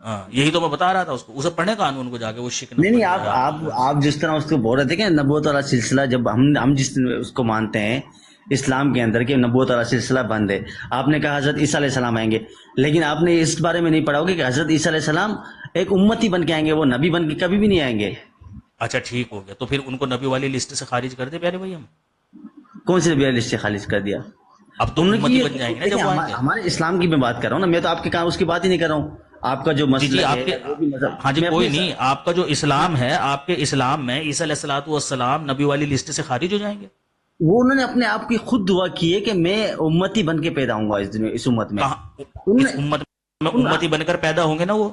Speaker 1: ہاں یہی تو میں بتا رہا تھا اس کو، اسے پڑھے قانون کو جا کے. وہ شک
Speaker 15: نہیں، آپ جس طرح اس کو بول رہے تھے کہ نبوت والا سلسلہ، جب ہم جس اس کو مانتے ہیں اسلام کے اندر کہ نبوت والا سلسلہ بند ہے، آپ نے کہا حضرت عیسیٰ علیہ السلام آئیں گے، لیکن آپ نے اس بارے میں نہیں پڑھا ہوگا کہ حضرت عیسیٰ علیہ السلام ایک امتی بن کے آئیں گے، وہ نبی بن کے کبھی بھی نہیں آئیں گے.
Speaker 1: اچھا ٹھیک ہو گیا، تو پھر ان کو نبی والی لسٹ سے خارج کر دے پیارے بھائی. ہم
Speaker 15: کون سی نبی والی لسٹ سے خارج کر دیا؟
Speaker 1: اب تو امتی بن جائیں گے نا جب وہ آئیں گے.
Speaker 15: ہمارے اسلام کی میں بات کر رہا ہوں نا، میں تو آپ کے اس کی بات ہی نہیں کر رہا ہوں. آپ کا جو مسئلہ ہے،
Speaker 1: ہاں جی کوئی نہیں، آپ کا جو اسلام ہے، آپ کے اسلام میں عیسیٰ علیہ الصلوۃ والسلام نبی والی لسٹ سے خارج ہو جائیں گے.
Speaker 15: وہ انہوں نے اپنے آپ کی خود دعا کی ہے کہ میں امتی بن کے پیدا ہوں گا اس امت میں.
Speaker 1: اس امت میں امتی بن کر پیدا ہوں گے نا وہ.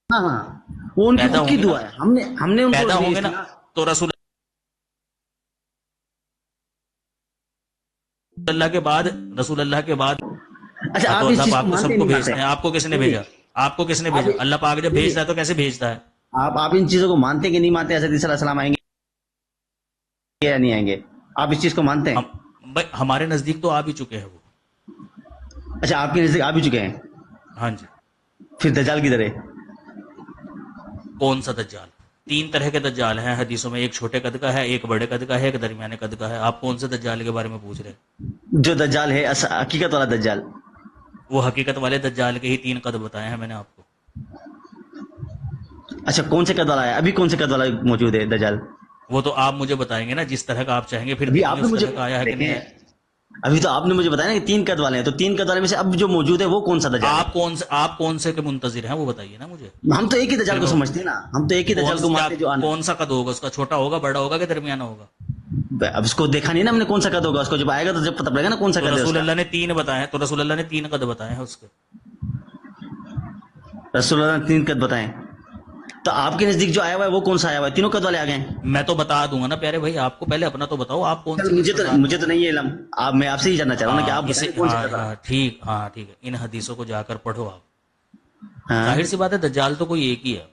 Speaker 15: ہاں وہ ان کی خود کی دعا ہے. ہم نے ان کو
Speaker 1: پیدا ہوں گے نا، تو رسول اللہ کے بعد
Speaker 15: اچھا آپ
Speaker 1: اللہ پاک کو سب کو بھیجتے ہیں. آپ کو کس نے بھیجا؟ آپ کو کس نے بھیجا؟ اللہ پاک جب بھیجتا ہے تو کیسے بھیجتا ہے؟
Speaker 15: آپ ان چیزوں کو مانتے کہ نہیں مانتے؟ حضرت عیسیٰ علیہ السلام آئیں گے یا نہیں آئیں گے؟ آپ اس چیز کو مانتے ہیں؟
Speaker 1: ہمارے نزدیک تو آ بھی چکے ہیں وہ.
Speaker 15: اچھا، آپ کے نزدیک آ بھی چکے ہیں؟
Speaker 1: ہاں جی.
Speaker 15: پھر دجال کدھر ہے؟
Speaker 1: کون سا دجال؟ 3 طرح کے دجال ہیں حدیثوں میں، ایک چھوٹے قد کا ہے، ایک بڑے قد کا ہے، ایک درمیانے قد کا ہے. آپ کون سے دجال کے بارے میں پوچھ رہے ہیں؟
Speaker 15: جو دجال ہے حقیقت والا دجال.
Speaker 1: وہ حقیقت والے دجال کے ہی 3 قد بتائے ہیں میں نے آپ کو.
Speaker 15: اچھا، کون سے قد والا ہے؟ ابھی کون سے قد والا موجود ہے دجال؟
Speaker 1: وہ تو آپ مجھے بتائیں گے نا، جس طرح کا آپ چاہیں گے. پھر
Speaker 15: ابھی آپ نے مجھے
Speaker 1: آیا ہے کہ نہیں؟
Speaker 15: ابھی تو آپ نے مجھے بتایا نا کہ 3 قد والے ہیں، تو 3 قد والے میں سے اب جو موجود ہے وہ کون سا دجال ہے؟
Speaker 1: آپ کون سے کے منتظر ہیں وہ بتائیے نا مجھے.
Speaker 15: ہم تو ایک ہی دجال کو سمجھتے ہیں نا، ہم تو ایک ہی دجال کو مانتے ہیں. جو
Speaker 1: کون سا قد ہوگا اس کا؟ چھوٹا ہوگا، بڑا ہوگا کہ درمیانہ ہوگا؟
Speaker 15: اب اس کو دیکھا نہیں نا ہم نے کون سا قد ہوگا. اس کو جب آئے گا تو جب پتہ پڑے گا نا کون سا قد ہے.
Speaker 1: رسول اللہ نے 3 بتائے ہیں، تو رسول اللہ نے 3 قد بتائے ہیں اس کے.
Speaker 15: رسول اللہ نے 3 قد بتائے، تو آپ کے نزدیک جو آیا ہوا ہے وہ کون سا آیا ہوا ہے؟ تینوں قد والے آ گئے ہیں.
Speaker 1: میں تو بتا دوں گا نا پیارے بھائی آپ کو، پہلے اپنا تو بتاؤ آپ کون سے.
Speaker 15: مجھے تو نہیں ہے علم، میں آپ سے ہی جاننا چاہ رہا ہوں کہ آپ
Speaker 1: ٹھیک ہے. ان حدیثوں کو جا کر پڑھو آپ. ظاہر سی بات ہے دجال تو کوئی ایک ہی ہے.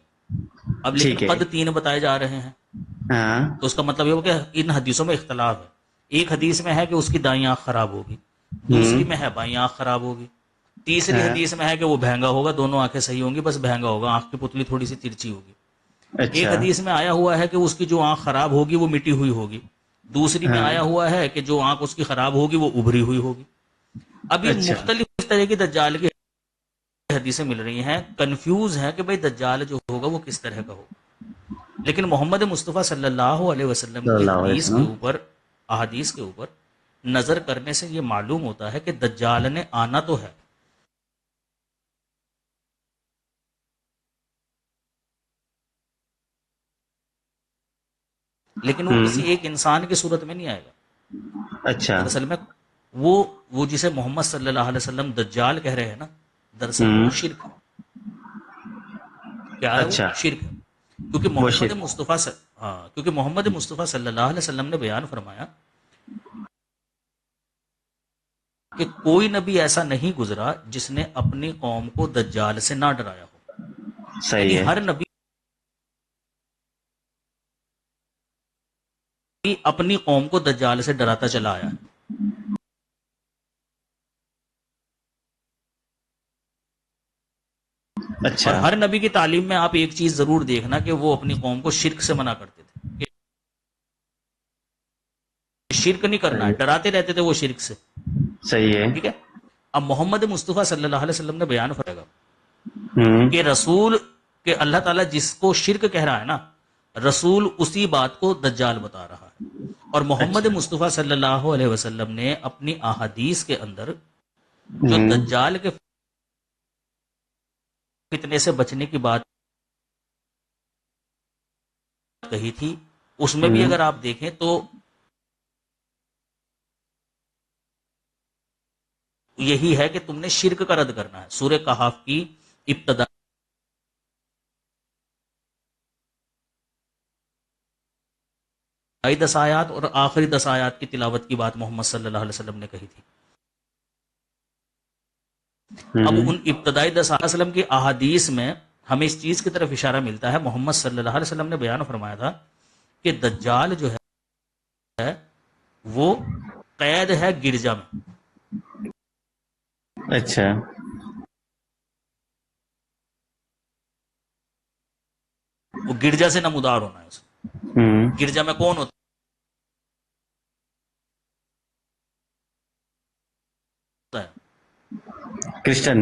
Speaker 1: اب لیکن قد 3 بتائے جا رہے ہیں، تو اس کا مطلب یہ ہو کہ ان حدیثوں میں اختلاف ہے. ایک حدیث میں ہے کہ اس کی دائیں آنکھ خراب ہوگی، دوسری میں ہے بائیں آنکھ خراب ہوگی، تیسری حدیث میں ہے کہ وہ بہنگا ہوگا، دونوں آنکھیں صحیح ہوں گی، بس بہنگا ہوگا، آنکھ کی پتلی تھوڑی سی ترچی ہوگی. ایک حدیث میں آیا ہوا ہے کہ اس کی جو آنکھ خراب ہوگی وہ مٹی ہوئی ہوگی، دوسری میں آیا ہوا ہے کہ جو آنکھ اس کی خراب ہوگی وہ ابھری ہوئی ہوگی. اب یہ مختلف طرح کی دجال کی حدیثیں مل رہی ہیں، کنفیوز ہیں کہ بھئی دجال جو ہوگا وہ کس طرح کا ہوگا. لیکن محمد مصطفیٰ صلی اللہ علیہ وسلم کی احادیث کے اوپر نظر کرنے سے یہ معلوم ہوتا ہے کہ دجال نے آنا تو ہے، لیکن وہ کسی ایک انسان کی صورت میں نہیں آئے گا۔
Speaker 15: اچھا
Speaker 1: دراصل میں وہ جسے محمد صلی اللہ علیہ وسلم دجال کہہ رہے ہیں نا، دراصل وہ شرک ہے۔ کیا ہے وہ؟ شرک ہے، کیونکہ محمد مصطفیٰ صلی اللہ علیہ وسلم نے بیان فرمایا کہ کوئی نبی ایسا نہیں گزرا جس نے اپنی قوم کو دجال سے نہ ڈرایا ہو۔
Speaker 15: صحیح ہے،
Speaker 1: ہر نبی اپنی قوم کو دجال سے ڈراتا چلا آیا ہے۔
Speaker 15: اچھا،
Speaker 1: اور ہر نبی کی تعلیم میں آپ ایک چیز ضرور دیکھنا کہ وہ اپنی قوم کو شرک سے منع کرتے تھے، شرک نہیں کرنا ہے، ڈراتے رہتے تھے وہ شرک سے۔
Speaker 15: صحیح ہے،
Speaker 1: ٹھیک ہے۔ اب محمد مصطفیٰ صلی اللہ علیہ وسلم نے بیان فرمایا کہ رسول کہ اللہ تعالیٰ جس کو شرک کہہ رہا ہے نا، رسول اسی بات کو دجال بتا رہا ہے۔ اور محمد مصطفیٰ صلی اللہ علیہ وسلم نے اپنی احادیث کے اندر جو دجال کے فتنے سے بچنے کی بات کہی تھی، اس میں بھی اگر آپ دیکھیں تو یہی ہے کہ تم نے شرک کا رد کرنا ہے۔ سورہ کہف کی ابتدا 10 آیات اور آخری 10 آیات کی تلاوت کی بات محمد صلی اللہ علیہ وسلم نے کہی تھی۔ اب ان ابتدائی 10 علیہ وسلم کی احادیث میں ہمیں اس چیز کی طرف اشارہ ملتا ہے، محمد صلی اللہ علیہ وسلم نے بیان فرمایا تھا کہ دجال جو ہے وہ قید ہے گرجا میں۔
Speaker 15: اچھا،
Speaker 1: وہ گرجا سے نمودار ہونا ہے اسے۔ گرجا میں کون ہوتا ہے؟
Speaker 15: کرسچن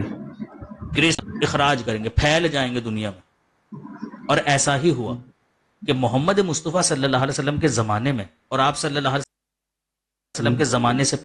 Speaker 1: اخراج کریں گے، پھیل جائیں گے دنیا میں۔ اور ایسا ہی ہوا کہ محمد مصطفیٰ صلی اللہ علیہ وسلم کے زمانے میں اور آپ صلی اللہ علیہ وسلم کے زمانے سے